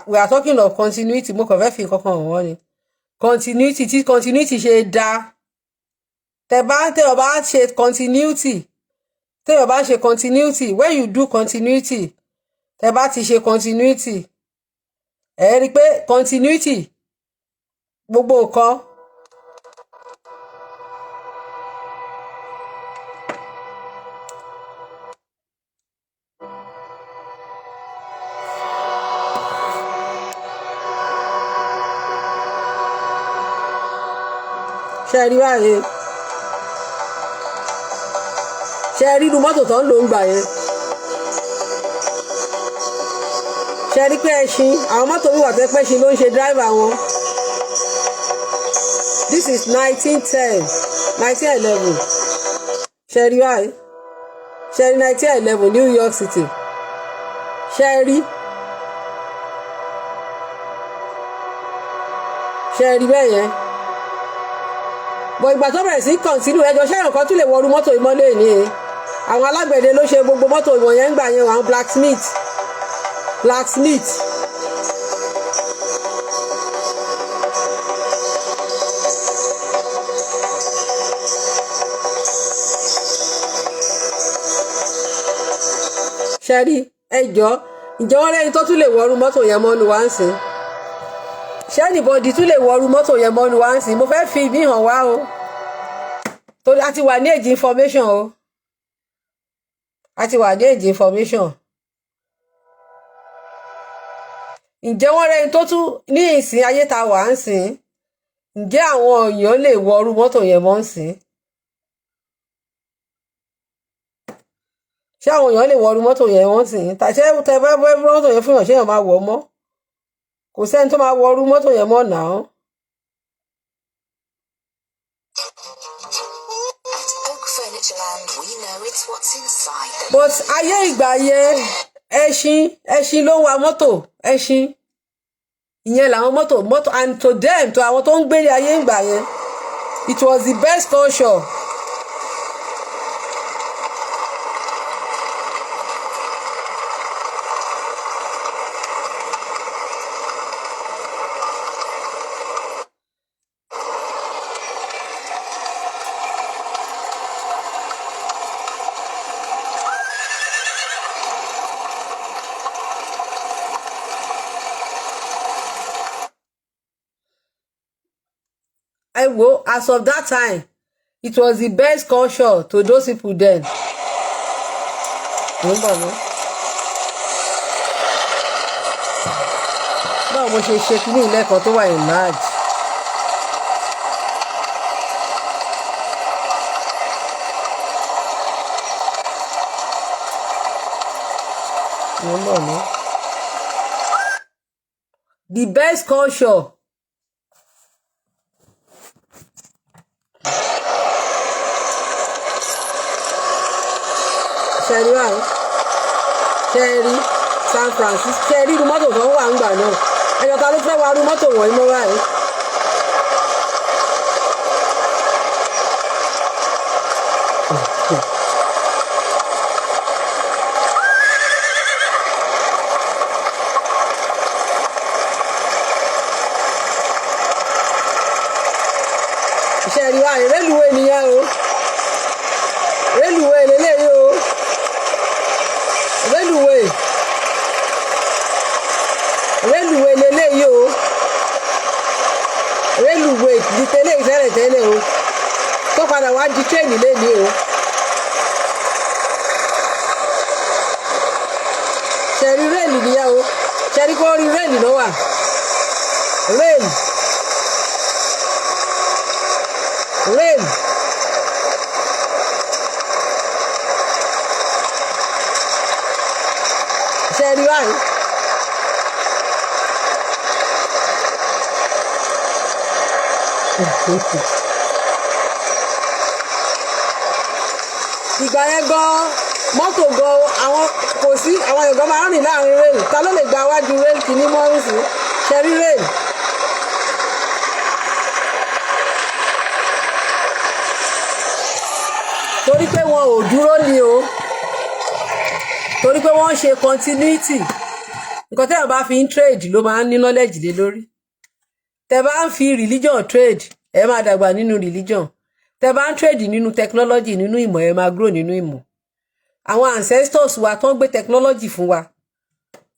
we are talking of continuity mo kàn fẹ́ fi nǹkan kan hàn wọ́n ni continuity tí continuity ṣe dá tẹ́ bá ṣe continuity tẹ́ bá ṣe continuity when you do continuity tẹ́ bá ti ṣe continuity ẹ rí pé continuity gbogbo nǹkan ṣe rí báyìí ṣe rí inú mọ́tò tó ń lò ń gbà yẹn ṣe rí pé ẹṣin àwọn mọ́tò wíwà tẹ́ pẹ́ṣin ló ń ṣe dráìvà wọn this is 1910 1911 ṣe rí báyìí ṣe rí 1911 New York City ṣe rí bẹ́ẹ̀ yẹn bọ̀ ìgbà tó bẹ̀rẹ̀ sí kọ̀ǹtínú ẹjọ́ ṣẹ́yàn kan tún lè wọrú mọ́tò ìmọ́lé ní àwọn alágbẹ̀dẹ ló ṣe gbogbo mọ́tò ìwọ̀n yẹn ń gbà yẹn àwọn blacksmith ṣẹ́rí ẹjọ́ ìjọ wọn lẹ́yìn tó tún lè wọrú mọ́tò yẹn mọ́nu wá ń sìn ṣẹ́nìbọ̀dì tún lè wọrú mọ́tò yẹn mọ́nu wá ń sìn mo fẹ́ fi ìbí hàn wá o torí a ti wà ní èjì information o a ti wà ní èjì information ǹjẹ́ wọ́n rẹ́ni tó tún ní ìsìn ayé ta wà ń sìn ǹjẹ́ àwọn èèyàn lè wọrú mọ́tò yẹn mọ́ ń sìn ṣé àwọn èèyàn lè wọrú mọ́tò yẹn mọ́ ń sìn tàṣẹ́ tẹ bá mọ́tò yẹn fún yàn ṣé èèyàn máa wọ̀ mọ́ kò sẹ́ni tó máa wọrú mọ́tò yẹn mọ́ náà. But ayé ìgbà yẹn ẹṣin ló ń wa mọ́tò ẹṣin ìyẹn làwọn mọ́tò and to them to àwọn tó ń gbélé ayé ìgbà yẹn it was the best culture. As of that time, it was the best culture to those people then. Báwo mo ṣe ṣe kíní ilé kan tó wà in large. no. The best culture. Sherry, San Francisco, Sherry, the mọ́tò tó ń wà ń gbà náà. Ẹ̀yọ̀ ta ló fẹ́ wá rú mọ́tò wọ̀nyí mọ́ báyìí. Sherry wa rélùwé nìyẹn o. Rélùwé lélẹ́yìí o. Rélùwé lélẹ́yìí o. Rélùwé di tẹ́lẹ̀ tẹ́lẹ̀ o. Tó padà wá di tréènì lẹ́ni o. Sherry rélì nìyẹn o. Sherry kò rí rélì ló wà. Rélì. Sherry báyìí. Ìgbà yẹn gan mọ́tò gan àwọn kò sí àwọn èèyàn gan máa ń rìn láàrin rail ta ló lè gba iwájú rail kìíní mọ́rùn sí Sherry rail. Torí pé wọn ò dúró ní o torí pé wọ́n ń ṣe continuity nǹkan tẹ́yàn bá fi ń trade ló máa ń ní knowledge lé lórí. Tẹ́ bá ń fi religion trade ẹ máa dàgbà nínú religion. Tẹ́ bá ń trade nínú technology nínú ìmọ̀ ẹ máa grow nínú ìmọ̀. Àwọn ancestors wa tó ń gbé technology fún wa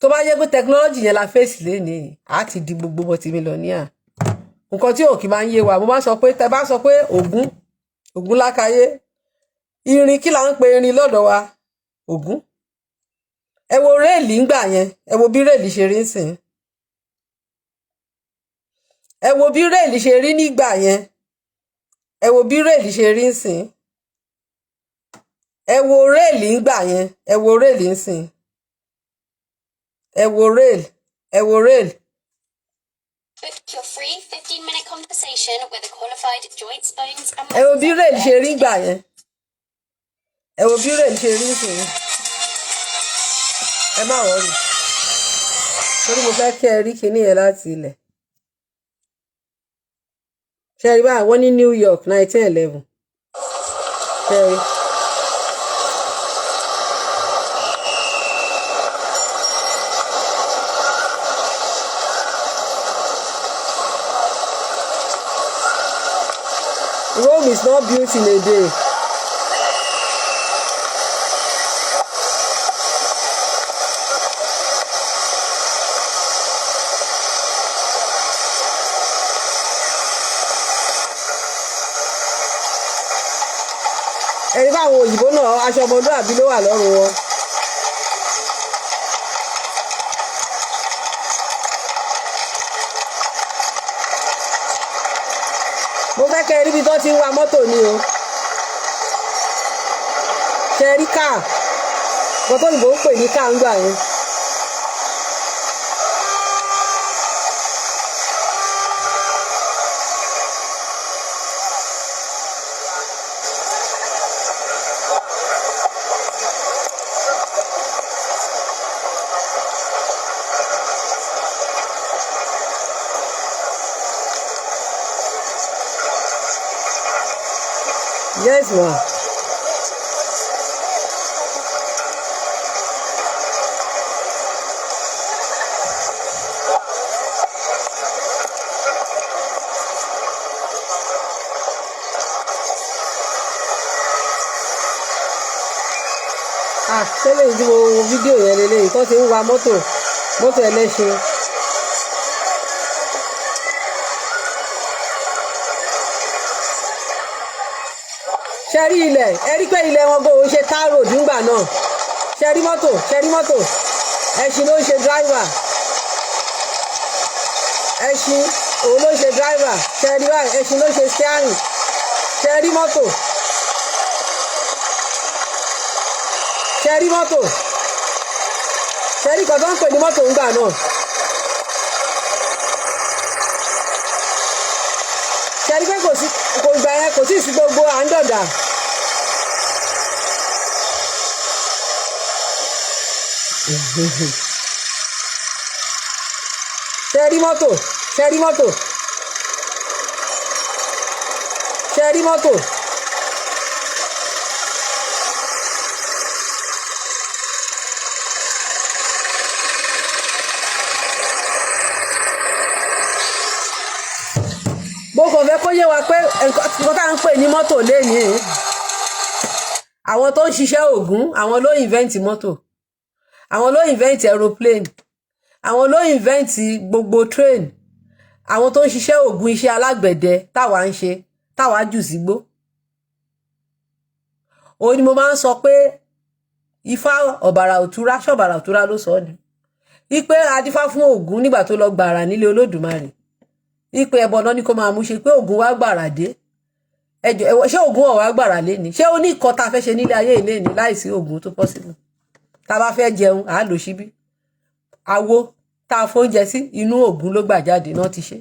tó bá yẹ pé technology yẹn la face lénìí á ti di gbogbo multimillionaire. Nǹkan tí òkì máa ń yé wa mo máa sọ pé tẹ́ bá sọ pé Ògún lákàyé irin kí là ń pe irin lọ́dọ̀ wa Ògún. Ẹ wo réèlì ńgbà yẹn ẹ wo bí réèlì ṣe rí nsìn. Ẹ wo bí réèlì ṣe rí nígbà yẹn ẹ wo bí réèlì ṣe rí nsìn. Ẹ wo réèlì ńgbà yẹn ẹ wo réèlì nsìn. Ẹ wo réèlì ẹ wo réèlì. Book your free 15-minute conversation with a qualified joints, bones and Ẹ wo bí réèlì ṣe rí nígbà yẹn. Ẹ wo bí réèlì ṣe rí nsìn. Ẹ má wọrí torí mo fẹ́ kí ẹ rí kinní yẹn láti ilẹ̀. Sherry báyìí wọ́n ní New York 1911. Sherry. Rome is not built in a day. Ẹni báwọn òyìnbó náà aṣọ ọmọlúàbí ló wà lọ́rùn wọn. Mo fẹ́ kẹ́ ẹ rí bí tó ti ń wa mọ́tò ni o. Ṣé ẹ rí káà? Nǹkan tó òyìnbó ń pè ní káà ń gbà yẹn. Yes, ma. Tẹ́lẹ̀ tí mo wo fídíò yẹn lélẹ́yìí tó ti ń wa mọ́tò ẹlẹ́ṣin. Ṣé rí ilẹ̀ ẹ rí pé ilẹ̀ wọn gbọ́ ṣe tar road nígbà náà. Ṣé rí mọ́tò ẹṣin ló ń ṣe driver. Ẹṣin òun ló ń ṣe driver. Ṣé rí báyìí ẹṣin ló ń ṣe steering. Ṣé rí mọ́tò. Ṣé rí mọ́tò. Ṣẹ́rí kan tó ń pè ní mọ́tò ńgbà náà. Ṣẹ́rí pé kò gbà yẹn kò tí ì sí gbogbo à ń dọ̀dà. Ṣẹ́rí mọ́tò. Bó kàn fẹ́ kó yé wa pé nǹkan tá à ń pè ní mọ́tò lénìí, àwọn tó ń ṣiṣẹ́ ògùn, àwọn ló invent mọ́tò, àwọn ló invent aeroplane, àwọn ló invent gbogbo train, àwọn tó ń ṣiṣẹ́ ògùn iṣẹ́ alágbẹ̀dẹ táwa ń ṣe táwa jù sígbó. Òun ni mo máa ń sọ pé Ifá ọ̀bàrà òtúrá ṣọ̀bàrà òtúrá ló sọ ni wípé adífá fún Ògún nígbà tó lọ gbàrà nílé Olódùmarè wípé ẹbọ náà ni kó máa mú ṣe pé Ògún wá gbàrà dé. Ẹjọ ṣé Ògún ọ̀wá gbàrà lé ni? Ṣé ó ní nǹkan tá a fẹ́ ṣe nílé ayé ilé ni láìsí Ògún tó possible? Tá a bá fẹ́ jẹun à á lò síbí. Awo tá a fóúnjẹ sí inú Ògún ló gbà jáde náà ti ṣe.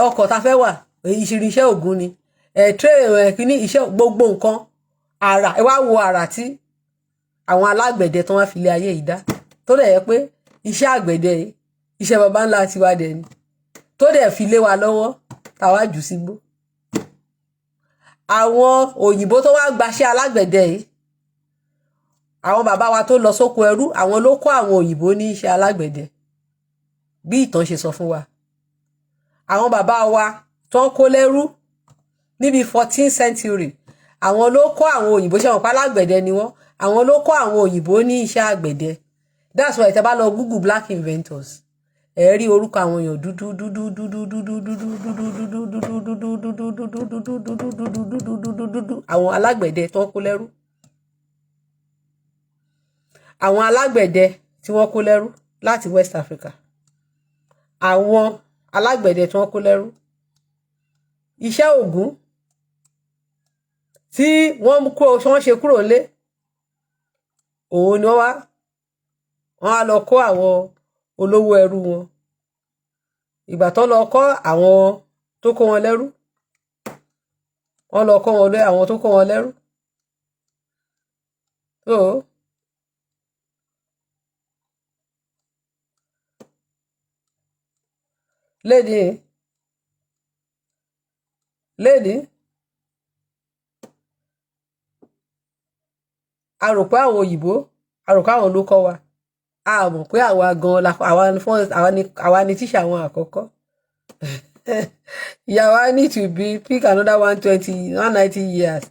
Ọkọ̀ tá a fẹ́ wà iṣẹ́ Ògún ni. Kíní iṣẹ́ gbogbo nǹkan àrà ẹ wá wo àrà tí àwọn alágbẹ̀dẹ tó wá fi lé ayé yìí dá tó dẹ̀ yẹ pé iṣẹ́ àgbẹ̀dẹ yìí iṣẹ́ baba ńlá tiwa dẹ̀ ni tó dẹ̀ fi lé wa lọ́wọ́ táwa jù sígbó. Àwọn òyìnbó tó wá gbaṣẹ́ alágbẹ̀dẹ yìí, àwọn bàbá wa tó lọ sóko ẹrú, àwọn ló kọ́ àwọn òyìnbó ní iṣẹ́ alágbẹ̀dẹ bí ìtàn ṣe sọ fún wa. Àwọn bàbá wa tó ń kó lẹ́rú níbi 14th century, àwọn ló kọ́ àwọn òyìnbó ṣe wọn pa alágbẹ̀dẹ ni wọ́n, àwọn ló kọ́ àwọn òyìnbó ní iṣẹ́ àgbẹ̀dẹ. That's why tẹ́ bá lọ Google black inventors ẹ rí orúkọ àwọn èèyàn dúdú àwọn alágbẹ̀dẹ tó ń kó lẹ́rú. Àwọn alágbẹ̀dẹ tí wọ́n kó lẹ́rú láti West Africa. Àwọn alágbẹ̀dẹ tí wọ́n kó lẹ́rú. Iṣẹ́ Ògún tí wọ́n ṣe kúrò lé òun ni wọ́n á lọ kó àwọn olówó ẹrú wọn. Ìgbà tó lọ kọ́ àwọn tó kó wọn lẹ́rú, wọ́n lọ kọ́ wọn àwọn tó kó wọn lẹ́rú. So lédi a rò pé àwọn òyìnbó a rò pé àwọn ló kọ́ wa, a mọ̀ pé àwa ni tíṣà àwọn àkọ́kọ́. Ìyàwó need to be pick another 190 years.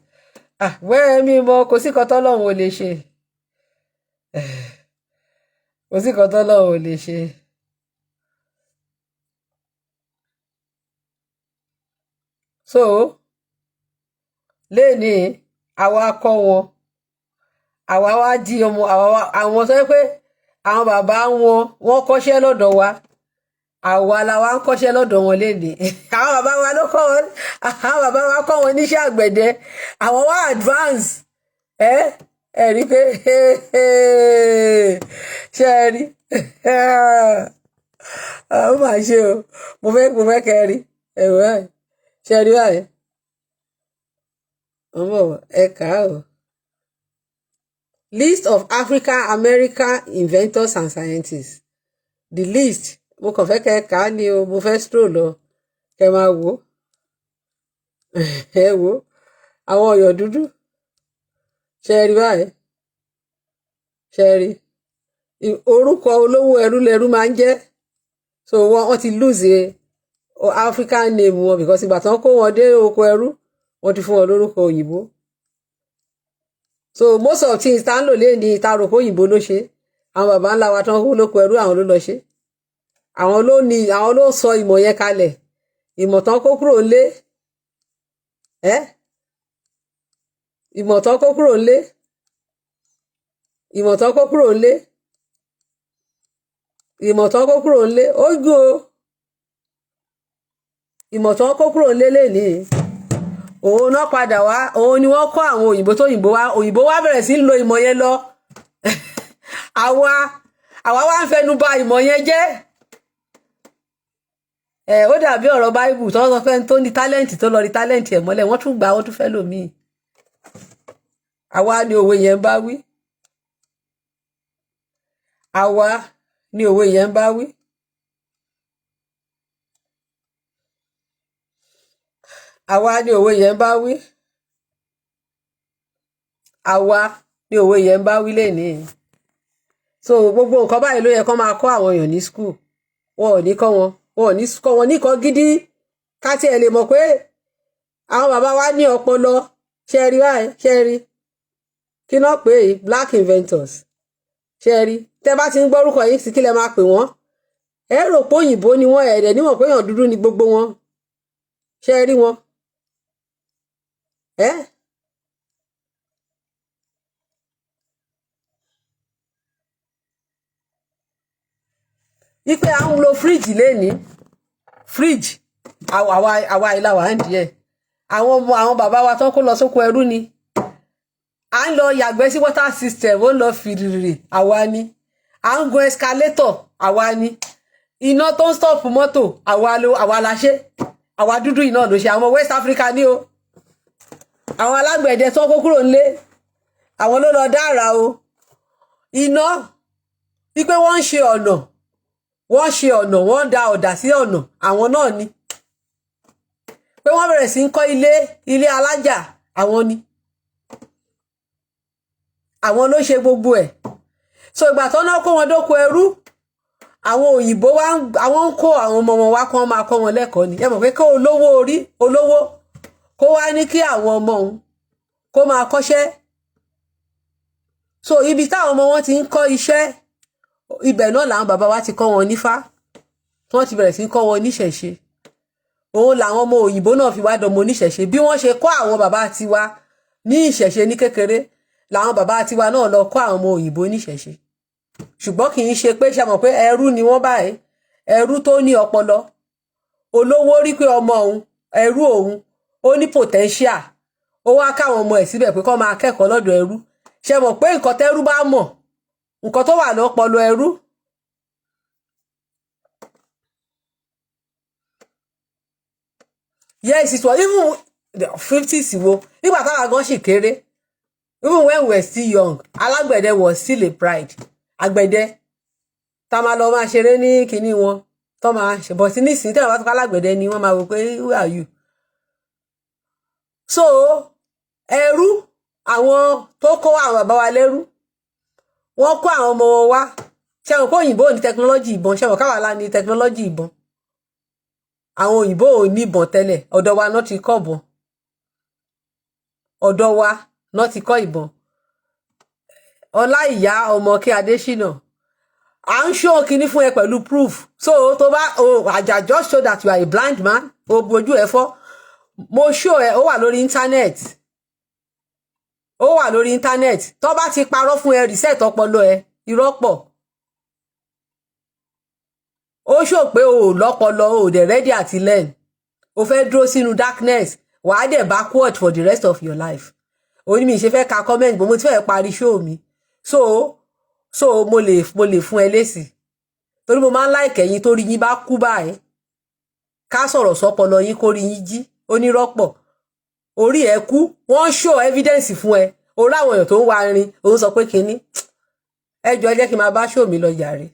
Wẹ́ẹ̀ mi mọ kò sí kan tọ́lọ́run ò lè ṣe. Kò sí kan tọ́lọ́run ò lè ṣe. So léni àwa kọ́ wọn, àwa wá di ọmọ àwọn sọ pé àwọn bàbá wọn kọ́ṣẹ́ lọ́dọ̀ wa, àwa la wá ń kọ́ṣẹ́ lọ́dọ̀ wọn léni. Àwọn bàbá wa ló kọ́ wọn, àwọn bàbá wa kọ́ wọn níṣẹ́ àgbẹ̀dẹ, àwọn wá advance. Ẹ rí pé ṣe ẹ rí ó mà ṣe o, mo fẹ́ kẹ́ rí ẹ̀rọ ẹ̀ ṣe rí báyìí. Ọmọ ẹ kà á o. List of African American inventors and scientists. The list mo kàn fẹ́ kẹ́ kà á ni o, mo fẹ́ stroll lọ kẹ́ máa wò. Ẹ wò àwọn ọ̀yọ́ dúdú ṣe rí báyìí, ṣe rí orúkọ olówó ẹrú lẹrú máa ń jẹ́. So wọ́n ti lose African name wọn because ìgbà tán kó wọn dé oko ẹrú wọ́n ti fún wọn lórúkọ òyìnbó. So most of things tá ń lò lé ní ìtaròkó òyìnbó ló ṣe, àwọn bàbá ńlá wa tán kó lóko ẹrú àwọn ló lọ ṣe, àwọn ló sọ ìmọ̀ yẹn kalẹ̀, ìmọ̀ tán kó kúrò lé ìmọ̀ tán kó kúrò lé ìmọ̀ tán kó kúrò lé ìmọ̀ tán kó kúrò lé ó gùn o. Ìmọ̀ tán kó kúrò lé lẹ́ni òun náà padà wá, òun ni wọ́n kọ́ àwọn òyìnbó tó òyìnbó wá bẹ̀rẹ̀ sí lo ìmọ̀ yẹn lọ. àwa wá ń fẹnu ba ìmọ̀ yẹn jẹ́. Ó dàbí ọ̀rọ̀ Bible tó sọ fẹ́ tó ní tálẹ́ǹtì tó lọ rí tálẹ́ǹtì ẹ̀ mọ́lẹ̀ wọ́n tún gbà wọ́n tún fẹ́ lòmíì. Àwa ni òwe yẹn bá wí. Àwa ni òwe yẹn bá wí. Àwa ni òwe yẹn bá wí. Àwa ni òwe yẹn bá wí lénìí. So gbogbo nǹkan báyìí ló yẹ kó máa kọ́ àwọn èèyàn ní school. Wọn ò ní kọ́ wọn. Wọn ò ní kọ́ wọn níkọ́ gidi. Ká tiẹ̀ lè mọ̀ pé àwọn bàbá wa ní ọpọlọ. Ṣé rí báyìí? Ṣé rí? Kí náà pè é? Black inventors. Ṣé rí? Tẹ́ bá ti ń gbọ́rúkọ yìí sí kí lẹ máa pè wọ́n. Ẹ rò pé òyìnbó ni wọ́n ẹ̀dẹ̀ nímọ̀ pé èèyàn dúdú ni gbogbo wọn. Ṣé rí wọn? Ipe à ń lo fíríjì lénìí. Fíríjì. Àwa ìlà wà ń díẹ̀. Àwọn bàbá wa tán kó lọ sóko ẹrú ni. À ń lọ yàgbẹ́ sí water system ó lọ fìrìrì àwa ni. À ń gun escalator àwa ni. Iná tó ń stop mọ́tò àwa la ṣe. Àwa dúdú iná ló ṣe àwọn West Africa ní o. Àwọn alágbẹ̀dẹ tó kó kúrò nílé. Àwọn ló lọ dára o. Iná. Wípé wọ́n ń ṣe ọ̀nà. Wọ́n da ọ̀dà sí ọ̀nà àwọn náà ni. Pé wọ́n bẹ̀rẹ̀ sí ń kọ́ ilé alájà àwọn ni. Àwọn ló ṣe gbogbo ẹ̀. So ìgbà tó náà kó wọn dóko ẹrú àwọn òyìnbó àwọn ń kó àwọn ọmọ wọn wá kó máa kọ́ wọn lẹ́kọ̀ọ́ ni. Ẹ mọ̀ pé kó olówó kó wá ní kí àwọn ọmọ òun kó máa kọ́ṣẹ́. So ibi táwọn ọmọ wọn ti ń kọ́ iṣẹ́ ibẹ̀ náà làwọn bàbá wa ti kọ́ wọn nífá. Wọ́n ti bẹ̀rẹ̀ sí ń kọ́ wọn níṣẹ̀ṣe. Òun làwọn ọmọ òyìnbó náà fi wá dọmọ oníṣẹ̀ṣe. Bí wọ́n ṣe kọ́ àwọn bàbá tiwa ní ìṣẹ̀ṣe ní kékeré làwọn bàbá tiwa náà lọ kọ́ àwọn ọmọ òyìnbó níṣẹ̀ṣe. Ṣùgbọ́n kì í ṣe pé ṣe mọ̀ pé ẹrú ni wọ́n báyìí. Ẹrú tó ní ọpọlọ. Olówó rí pé ọmọ òun ẹrú òun ó ní potential. Ó wá káwọn ọmọ ẹ̀ síbẹ̀ pé kó máa kẹ́kọ̀ọ́ lọ́dọ̀ ẹrú. Ṣe mọ̀ pé nǹkan tẹ́rú bá mọ̀ nǹkan tó wà lọ́pọlọ ẹrú. Yes, it was even the 50s wo. Nígbà táwa gan ṣì kéré. Even when we were still young, alágbẹ̀dẹ was still a pride. Àgbẹ̀dẹ. Tá máa lọ máa ṣeré ní kinní wọn. Tó máa ṣe bọ̀ sí nísìnyí tí wọ́n bá tó alágbẹ̀dẹ ni wọ́n máa wò pé who are you? So, ẹrú àwọn tó kó àwọn bàbá wa lẹ́rú. Wọ́n kó àwọn ọmọ wọn wá. Ṣé wọn kó òyìnbó ní technology ìbọn? Ṣé wọn káwa lá ní technology ìbọn? Àwọn òyìnbó ò ní ìbọn tẹ́lẹ̀. Ọ̀dọ̀ wa náà ti kọ́ ìbọn. Ọ̀dọ̀ wa náà ti kọ́ ìbọn. Ọlá ìyá ọmọ kí Adésínà. À ń show kíní fún ẹ pẹ̀lú proof. So tó bá àjà just show that you are a blind man. O bojú ẹ fọ́. Mo show ẹ ó wà lórí internet. Ó wà lórí internet. Tó bá ti parọ́ fún ẹ reset ọpọlọ ẹ irọ́ pọ̀. Ó show pé o lọ́pọlọ o dẹ̀ ready àti learn. O fẹ́ dúró sínú darkness. Wàá dẹ̀ backward for the rest of your life. Ó ní mi ṣe fẹ́ ka comment bó mo ti fẹ́ parí show mi. So mo lè fún ẹ lésì. Torí mo máa ń like ẹ̀yin torí yín bá kú báyìí. Ká sọ̀rọ̀ sọ́pọlọ yín kórí yín jí. Onírọ́pọ̀. Orí ẹ kú. Wọ́n show evidence fún ẹ. Orí àwọn èèyàn tó ń wá rin. Òun sọ pé kíní. Ẹ jọ̀ọ́ jẹ́ kí n máa bá show mi lọ jàre.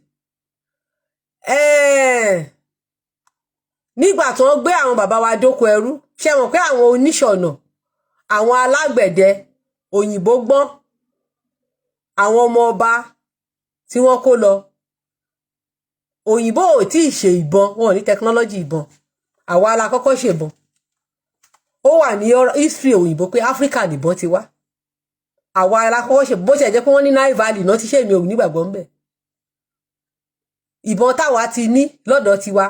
Nígbà tó ń gbé àwọn bàbá wa dóko ẹrú. Ṣé mọ̀ pé àwọn oníṣọ̀nà. Àwọn alágbẹ̀dẹ. Òyìnbó gbọ́n. Àwọn ọmọ ọba tí wọ́n kó lọ. Òyìnbó ò tí ì ṣe ìbọn. Wọn ò ní technology ìbọn. Àwa la kọ́kọ́ ṣe ìbọn. Ó wà ní history òyìnbó pé Africa nìbọn ti wá. Àwa la kọ́kọ́ ṣe bó ṣe jẹ́ pé wọ́n ní Nile Valley náà ti ṣe mi ò nígbàgbọ́ ń bẹ̀. Ìbọn táwa ti ní lọ́dọ̀ tiwa.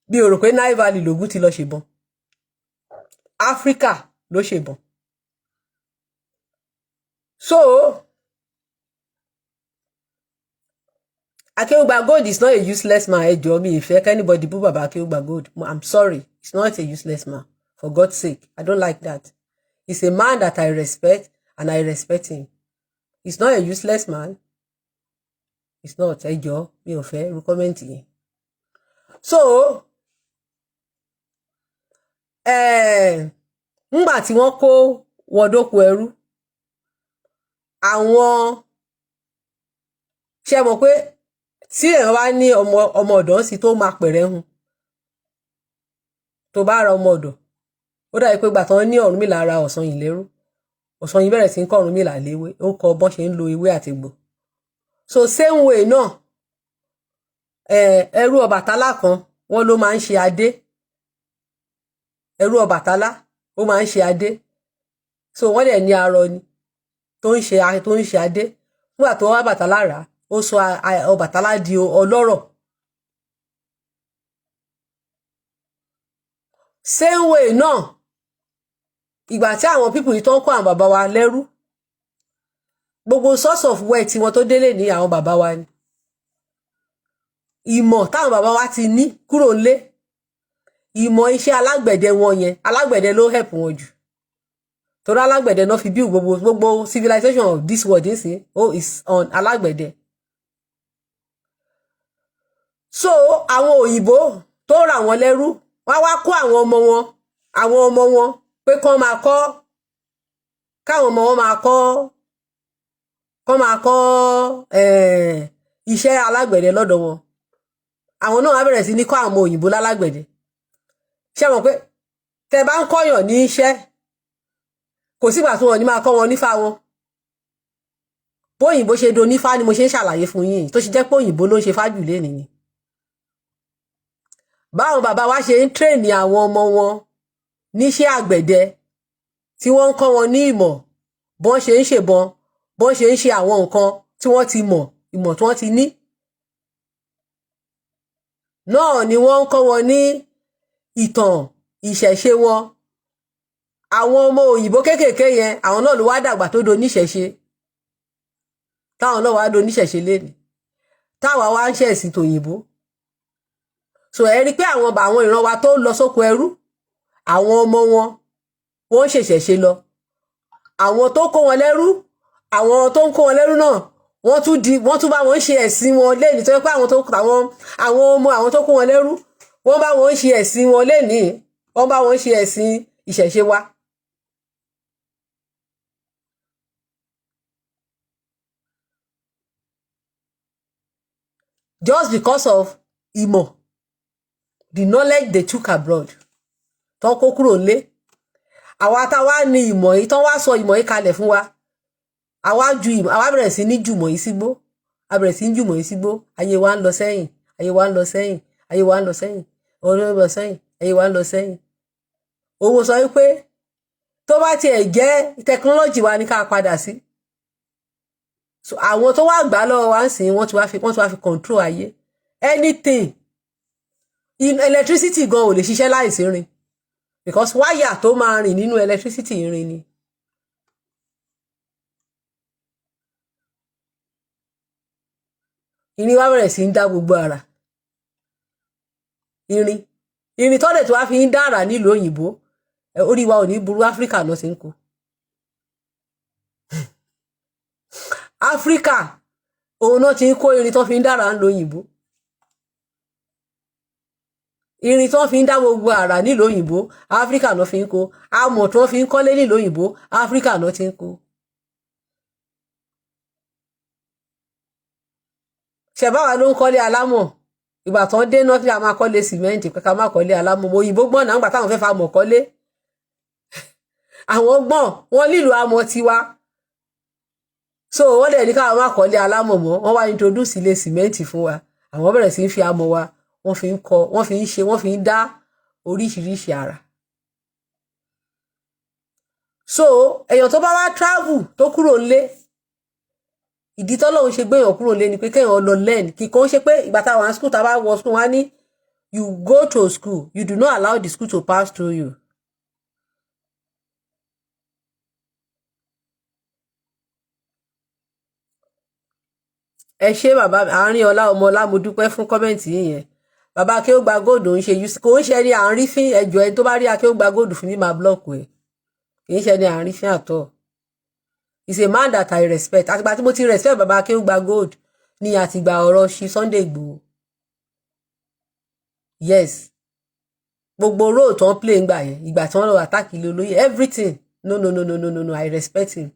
Bí o rò pé Nile Valley lògùn ti lọ ṣèbọn. Africa ló ṣèbọn. So, Akeugba-Gold is not a useless man. Ẹ jọ̀ọ́ mi ìfẹ́ anybody bú bàbá Akeugba-Gold. I'm sorry. He's not a useless man. For God's sake. I don't like that. He's a man that I respect and I respect him. He's not a useless man. It's not. Ẹ jọ̀ọ́ mi ò fẹ́ irú comment yẹn. So ńgbà tí wọ́n kó wọ́dókù ẹrú, àwọn ṣe mọ̀ pé tí èèyàn bá ní ọmọ ọ̀dọ̀ sí tó máa pẹ̀rẹ̀ hun, tó bá ra ọmọ ọ̀dọ̀, ó dàbí pé ìgbà tán ní Ọ̀rúnmìlà ra ọ̀sán yìí lérú, ọ̀sán yìí bẹ̀rẹ̀ sí ń kọ́ Ọ̀rúnmìlà léwé, ó ń kọ́ bọ́n ṣe ń lo ewé àti egbò. So same way náà, ẹrú Ọbàtálá kan wọ́n ló máa ń ṣe adé, ẹrú Ọbàtálá ó máa ń ṣe adé, so wọ́n dẹ̀ ní arọ ni tó ń ṣe adé. Nígbà tó wá Bàtálá rà, ó sọ Ọbàtálá di ọlọ́rọ̀. Same way náà, ìgbà tí àwọn people yìí tó ń kó àwọn bàbá wa lẹ́rú, gbogbo source of wealth wọn tó délé ní àwọn bàbá wa ni. Ìmọ̀ táwọn bàbá wa ti ní kúrò lé, ìmọ̀ iṣẹ́ alágbẹ̀dẹ wọn yẹn, alágbẹ̀dẹ ló help wọn jù. Torí alágbẹ̀dẹ náà fi build gbogbo civilization of this world nísìn, is on alágbẹ̀dẹ. So àwọn òyìnbó tó rà wọ́n lẹ́rú, wọ́n wá kó àwọn ọmọ wọn pé káwọn ọmọ wọn máa kọ́ iṣẹ́ alágbẹ̀dẹ lọ́dọ̀ wọn. Àwọn náà wá bẹ̀rẹ̀ sí ní kọ́ àwọn òyìnbó lálágbẹ̀dẹ. Ṣé mọ̀ pé tẹ́ bá ń kọ́yàn ní iṣẹ́, kò sígbà tí wọ́n ní máa kọ́ wọn nífá wọn. Bóyìnbó ṣe do nífá ni mo ṣe ń ṣàlàyé fún yín, tó ṣe jẹ́ pé òyìnbó ló ń ṣe fájù lénìí ni. Báwọn bàbá wa ṣe ń tréènì àwọn ọmọ wọn níṣẹ́ àgbẹ̀dẹ, tí wọ́n ń kọ́ wọn ní ìmọ̀ bọ́n ṣe ń ṣèbọn, bọ́n ṣe ń ṣe àwọn nǹkan tí wọ́n ti mọ̀, ìmọ̀ tí wọ́n ti ní. Náà ni wọ́n ń kọ́ wọn ní ìtàn ìṣẹ̀ṣe wọn. Àwọn ọmọ òyìnbó kéékèèké yẹn, àwọn náà ló wá dàgbà tó do níṣẹ̀ṣe, táwọn náà wá do níṣẹ̀ṣe lénìí, táwa wá ń ṣẹ̀sìn tòyìnbó. So ẹ rí pé àwọn ìran wa tó lọ sóko ẹrú, àwọn ọmọ wọn wọ́n ṣẹ̀ṣẹ̀ṣe lọ. Àwọn tó kó wọn lẹ́rú, àwọn tó ń kó wọn lẹ́rú náà, wọ́n tún bá wọn ṣe ẹ̀sìn wọn lénìí, tó yẹ pé àwọn tó kó wọn lẹ́rú, wọ́n bá wọn ṣe ẹ̀sìn wọn lénìí, wọ́n bá wọn ṣe ẹ̀sìn ìṣẹ̀ṣe wa. Just because of ìmọ̀, the knowledge they took abroad, tó kó kúrò lé. Àwa táwa ní ìmọ̀ yìí, tó wá sọ ìmọ̀ yìí kalẹ̀ fún wa, àwa bẹ̀rẹ̀ sí ní jùmọ̀ yìí sígbó, ayé wa ń lọ sẹ́yìn, ayé wa ń lọ sẹ́yìn, ayé wa ń lọ sẹ́yìn, ayé wa ń lọ sẹ́yìn. Owó sọ wípé tó bá tiẹ̀ jẹ́ technology wa ní ká padà sí. So àwọn tó wá gbà lọ́wọ́ wa ń sìn, wọ́n ti wá fi control ayé. Anything, electricity gan ò lè ṣiṣẹ́ láìsí irin, because wáyà tó máa rìn nínú electricity irin ni. Irin wá bẹ̀rẹ̀ sí ń dá gbogbo ara. Irin tó lè tó wá fi ń dá ara nílùú òyìnbó, orí wa ò ní burú, Áfíríkà náà ti ń kó. Áfíríkà òun náà ti ń kó irin tó fi ń dá ara nílùú òyìnbó. Irin tó fi ń dá gbogbo ara nílùú òyìnbó, Áfíríkà náà fi ń kó. Amọ̀ tó fi ń kọ́lé nílùú òyìnbó, Áfíríkà náà ti ń kó. Ṣẹ̀báwa ló ń kọ́lé alámọ̀, ìgbà tán dé náà kí a máa kọ́lé sìmẹ́ǹtì, pé ká máa kọ́lé alámọ̀. Òyìnbó gbọ́n náà nígbà táwọn fẹ́ fa mọ̀ kọ́lé. Àwọn gbọ́n, wọ́n lílo amọ̀ tiwa. So wọ́n dẹ̀ ní káwọn máa kọ́lé alámọ̀ mọ́, wọ́n wá introduce ilé sìmẹ́ǹtì fún wa. Àwọn bẹ̀rẹ̀ sí ń fi amọ̀ wa, wọ́n fi ń kọ́, wọ́n fi ń dá oríṣiríṣi ara. So èèyàn tó bá wá travel tó kúrò nílé, ìdí tọ́lọ́run ṣe gbéyàn kúrò nílé ni pé kéèyàn lọ learn. Kíkọ́ ṣe pé ìgbà táwọn school tá bá wọ school wá ní you go to school, you do not allow the school to pass through you. Ẹ ṣé bàbá àárín ọlá ọmọ ọlá, mo dúpẹ́ fún kọ́mẹ̀ntì yín yẹn. Bàbá Akeugba-Gold ń ṣe kò ń ṣe ní àárín fín, ẹjọ́ ẹni tó bá rí Akeugba-Gold fún mi máa blọ́ọ̀kù ẹ̀, kì í ṣe ní àárín fín àtọ̀. is a man that I respect. Àtìgbà tí mo ti respect bàbá Akeugba-Gold ní àtìgbà ọ̀rọ̀ ṣí Sunday Igboho. Yes. Gbogbo role tó ń play ngbà yẹn, ìgbà tí wọ́n lọ attack ilé olóyè, everything. No, I respect him.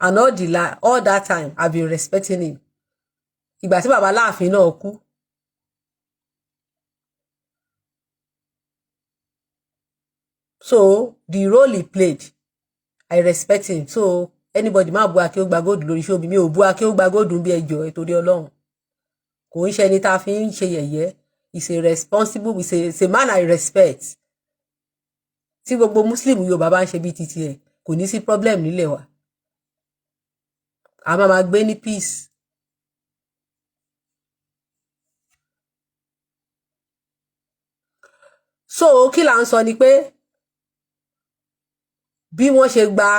And all that time, I've been respecting him. Ìgbà tí bàbá Láàfin náà kú. So, the role he played, I respect him. So, anybody má bú Akeugba-Gold lórí show mi ò bú Akeugba-Gold bí ẹjọ́ torí Ọlọ́run. Kò ń ṣe ẹni tá fi ń ṣe yẹ̀yẹ́. He's a responsible, he's a man I respect. Tí gbogbo Muslim Yorùbá bá ń ṣe bí titi ẹ̀, kò ní sí problem nílẹ̀ wa. A máa gbé ní peace. So, kí là ń sọ ni pé bí wọ́n ṣe gba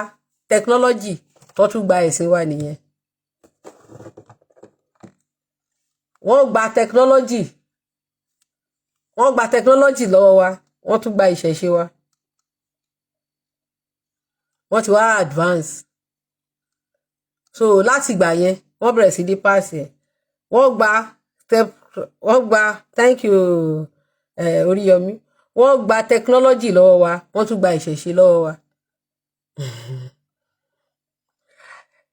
technology tó tún gba ẹ̀sìn wa nìyẹn. Wọ́n gba technology lọ́wọ́ wa, wọ́n tún gba ìṣẹ̀ṣe wa. Wọ́n ti wá advance. So láti ìgbà yẹn wọ́n bẹ̀rẹ̀ sí ní pass ẹ̀. Wọ́n gba thank you Oríyọmí. Wọ́n gba technology lọ́wọ́ wa, wọ́n tún gba ìṣẹ̀ṣe lọ́wọ́ wa.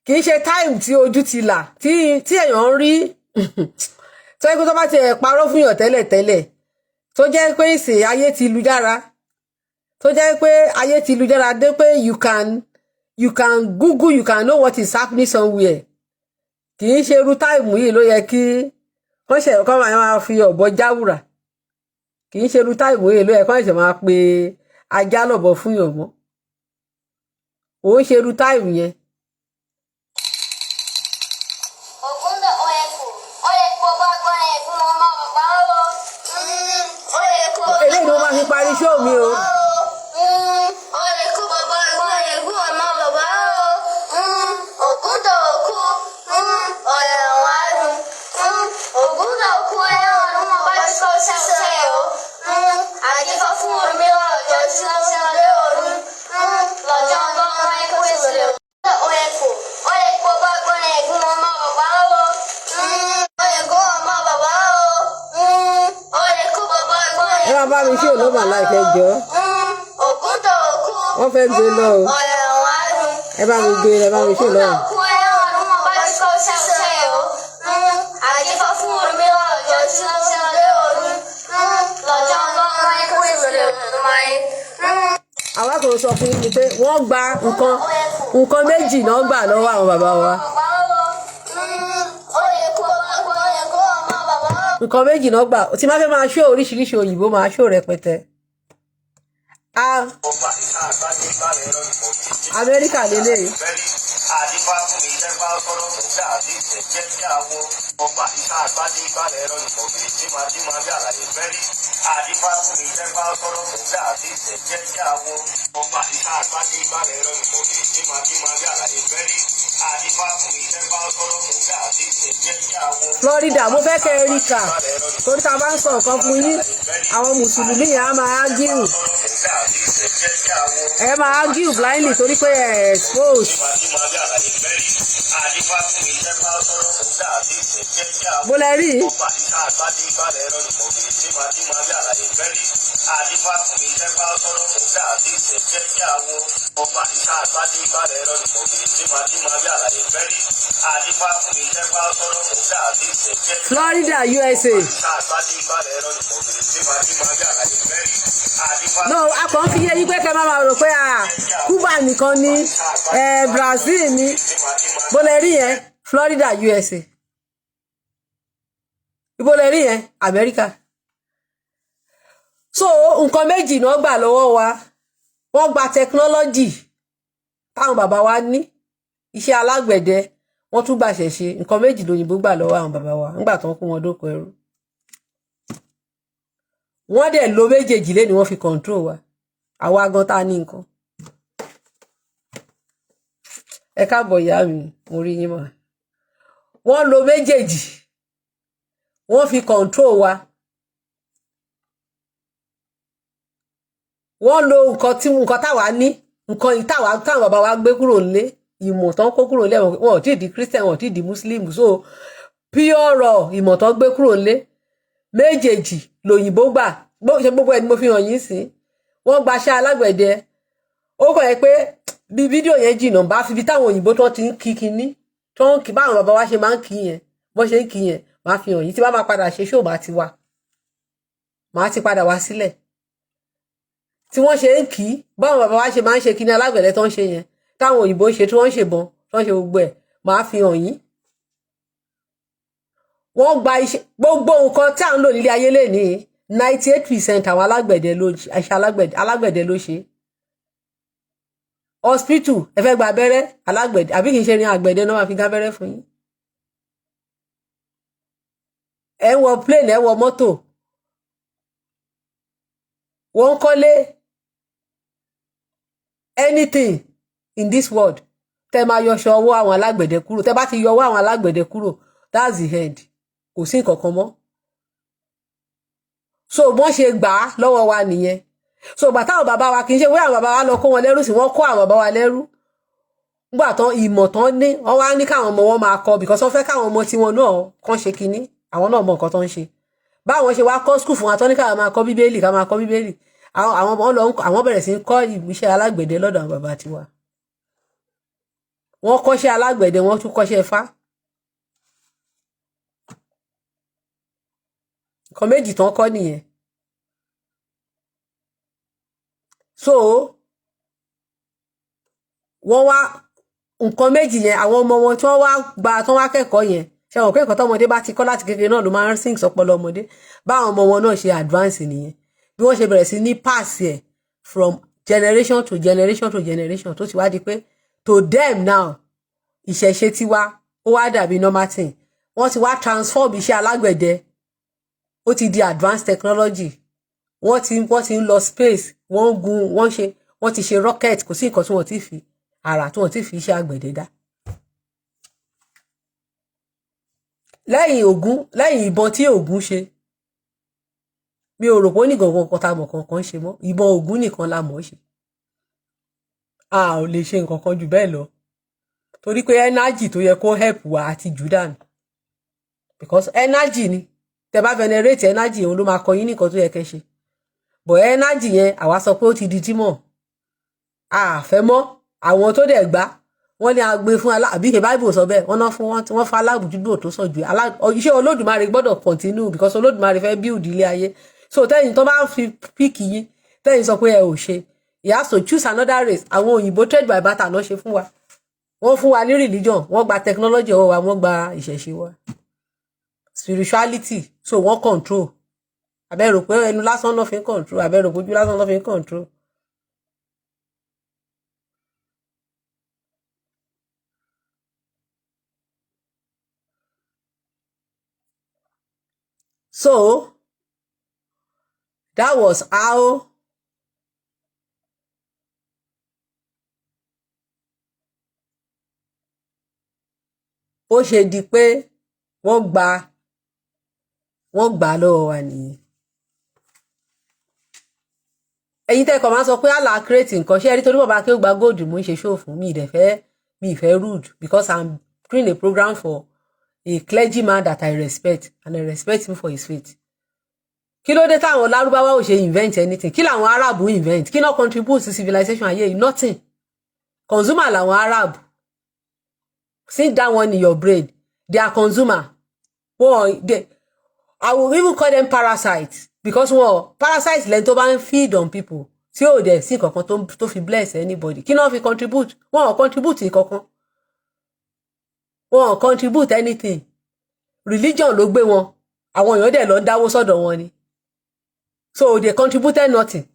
Kì í ṣe time tí ojú ti là tí èèyàn ń rí tó yẹ kó tó bá ti parọ́ fún yàn tẹ́lẹ̀ tó jẹ́ pé ìsìn ayé ti lu jára tó jẹ́ pé ayé ti lu jára dé pé you can Google, you can know what is happening somewhere. Kì í ṣe irú time yìí ló yẹ kí wọ́n ṣe kọ́ máa fi ọ̀bọ jáwùrà. Kì í ṣe irú time yìí ló yẹ kọ́ ṣe máa pe ajá lọ́bọ fún yàn mọ́. Ó ń ṣe irú time yẹn. Eléyìí ni wọ́n máa fi parí show mi o. Ẹ máa bá mi ṣe ònàmà láìpẹ́ jọ. Wọ́n fẹ́ gbé lọ o. Ẹ bá mi gbé, ẹ bá mi ṣe lọ́rùn. Àwa kò sọ fún yín pé wọ́n gba nǹkan méjì náà gbà lọ́wọ́ àwọn bàbá wa. Nǹkan méjì náà gbà tí máa fẹ́ máa ṣó oríṣiríṣi òyìnbó máa ṣó rẹpẹtẹ. Amẹ́ríkà lélẹ̀. Àdìbá fún ìjẹba ọ̀rọ̀ mọ̀gá àti ìṣẹ̀jẹ̀ àwọn ọba ìta àgbádé ìbálẹ̀ ẹ̀rọ ìmọ̀gbìn tí máa bí àlàyé fẹ́rí. Àdìbá fún ìjẹba ọ̀rọ̀ mọ̀gá àti ìṣẹ̀jẹ̀ àwọn ọba ìta àgbádé ìbálẹ̀ ẹ̀rọ ìmọ̀gbìn tí máa bí àlàyé fẹ́rí. Àdìbá fún ìjẹba ọ̀rọ̀ mọ̀gá àti ìṣẹ̀jẹ̀ àwọn. Florida mo fẹ́ kẹ́ ẹ rí kà torí ta bá ń sọ nǹkan fún yín àwọn mùsùlùmí yẹn á máa ágíù ẹ máa ágíù blindly torí pé ẹ expose. Bó lẹ rí. Florida, USA. No, a kàn fi yé yín pé kẹ́ máa rò pé Cuba nìkan ni Brazil ni bó lẹ rí yẹn Florida, USA. Ibo lẹ rí yẹn America. So nǹkan méjì náà gbà lọ́wọ́ wa wọ́n gba technology táwọn bàbá wa ní iṣẹ́ alágbẹ̀dẹ wọ́n tún gbà ṣẹ̀ṣe nǹkan méjì lóyìnbó gbà lọ́wọ́ àwọn bàbá wa nígbà tó ń kó wọn dóko ẹrú. Wọ́n dẹ̀ lo méjèèjì lé ni wọ́n fi control wa àwa gan tá ní nǹkan. Ẹ káàbọ̀ ìyá mi mo rí yín mọ́. Wọ́n lo méjèèjì wọ́n fi control wa. Wọ́n lo nǹkan táwa ní nǹkan táwọn bàbá wa gbé kúrò nílé ìmọ̀ tán kó kúrò lẹ́wọ̀n wọn ò tí ì di Christian wọn ò tí ì di Muslim so pure ìmọ̀ tán gbé kúrò lé méjèèjì lòyìnbó gbà ṣe gbogbo ẹ̀ ni mo fi hàn yín sí wọ́n gbaṣẹ́ alágbẹ̀dẹ ó kọ̀ ẹ́ pé bí fídíò yẹn jìnnà bá fi bí táwọn òyìnbó tó ti ń kí kinní tó ń kí báwọn bàbá wa ṣe máa ń kí yẹn bó ṣe ń kí yẹn máa fi hàn yín tí bá máa padà ṣe ṣóò máa ti padà wá sílẹ̀ tí wọ́n ṣe ń kí báwọn bàbá wa ṣe máa ń ṣe kinní alágbẹ̀dẹ tó ń ṣe yẹn táwọn òyìnbó ṣe tí wọ́n ń ṣèbọn tó ń ṣe gbogbo ẹ̀ máa fi hàn yín wọ́n gba iṣẹ́ gbogbo nǹkan tí à ń lò nílé ayé lè ní 98% àwọn alágbẹ̀dẹ ló ṣe hospital ẹ fẹ́ gba abẹ́rẹ́ alágbẹ̀dẹ àbí kìí ṣe ní àgbẹ̀dẹ náà máa fi gba abẹ́rẹ́ fún yín ẹ ń wọ plane ẹ wọ mọ́tò wọ́n kọ́lé anything in this world tẹ́ máa yọṣọ ọwọ́ àwọn alágbẹ̀dẹ kúrò tẹ́ bá ti yọ ọwọ́ àwọn alágbẹ̀dẹ kúrò that's the end kò sí nǹkan kan mọ́ so wọ́n ṣe gbà á lọ́wọ́ wa nìyẹn so gbà táwọn bàbá wa kì í ṣe wé àwọn bàbá wa lọ kó wọn lẹ́rú sí wọ́n kó àwọn bàbá wa lẹ́rú nígbà tán ìmọ̀ tán ní wọ́n wá ní káwọn ọmọ wọn máa kọ́ because wọ́n fẹ́ káwọn ọmọ tiwọn náà kàn ṣe kinní àwọn náà mọ nǹkan tó ń ṣe báwọn ṣe wá kọ́ skul fún wa tán ní káwọn máa kọ́ bíbélì ká máa kọ́ bíbélì àwọn ọmọ lọ àwọn bẹ̀rẹ̀ sí kọ́ iṣẹ́ alágbẹ̀dẹ lọ́dọ̀ àwọn bàbá tiwa wọ́n kọ́ṣẹ́ alágbẹ̀dẹ wọ́n tún kọ́ṣẹ́ Ifá nǹkan méjì tán kọ́ nìyẹn so wọ́n wá nǹkan méjì yẹn àwọn ọmọ wọn tí wọ́n wá gba tí wọ́n wá kẹ́kọ̀ọ́ yẹn ṣe wọn pé nǹkan tọ́mọdé bá ti kọ́ láti kékeré náà ló máa ń sink sọpọlọ ọmọdé báwọn ọmọ wọn náà ṣe advance nìyẹn bí wọ́n ṣe bẹ̀rẹ̀ sí ní pass ẹ̀ from generation to generation to generation tó ti wá di pé to them now ìṣẹ̀ṣe tiwa ó wá dàbí normal thing wọ́n ti wá transform iṣẹ́ alágbẹ̀dẹ ó ti di advanced technology wọ́n ti ń lọ space wọ́n ti ṣe rocket kò sí nǹkan tí wọ́n ti fi ara tí wọ́n ti fi iṣẹ́ àgbẹ̀dẹ dá lẹ́yìn ìbọn tí Ògún ṣe mi ò rò pé ó ní gangan kan tá mọ̀ kankan ṣe mọ́ ìbọn Ògún nìkan la mọ̀ ṣe a ò lè ṣe nǹkan kan jù bẹ́ẹ̀ lọ torí pé energy tó yẹ kó help wa àti Jordan because energy ni tẹ́ bá venerate energy òun ló máa kọ yín nìkan tó yẹ kẹ́ ṣe but energy yẹn àwa sọ pé ó ti di tímọ̀ a fẹ́ mọ́ àwọn tó dẹ̀ gbá wọ́n ní agbe fún àbí ke Bible sọ bẹ́ẹ̀ wọ́n fún alábùjúdò tó sọ jù iṣẹ́ Olódùmarè gbọ́dọ̀ continue because Olódùmarè fẹ́ build ilé ayé so tẹ́yìn tó bá ń fi píkì yín tẹ́yìn sọ pé ẹ ò ṣe you have to choose another race àwọn òyìnbó trade by barter náà ṣe fún wa wọ́n fún wa ní religion wọ́n gba technology ọwọ́ wa wọ́n gba ìṣẹ̀ṣe wa spirituality so wọ́n control abẹ́rò pé ẹnu lásán náà fi ń control abẹ́rò pójú lásán náà fi ń control. So that was how ó ṣe di pé wọ́n gbà lọ́wọ́ wa nìyẹn. Ẹ̀yin tẹ́ kàn máa sọ pé Allah create nǹkan ṣe rí torí bàbá Akeugba-Gold mo ń ṣe show fún mi ìfẹ́ rude because I'm doing a program for a clergyman that I respect and I respect him for his faith. Kí ló dé táwọn Lárúbáwá ò ṣe invent anything? Kí làwọn Arab invent? Kí náà contribute to civilization ayé yìí? Nothing. Consumer làwọn Arab. Sit that one in your brain. They are consumer. I will even call them parasites because parasites lẹ́ni tó bá ń feed on people tí ò dẹ̀ sí kankan tó fi bless anybody. Kí náà fi contribute? Wọ́n ò contribute kankan. Wọ́n ò contribute anything. Religion ló gbé wọn. Àwọn èèyàn dẹ̀ lọ ń dáwó sọ́dọ̀ wọn ni. So they contributed nothing.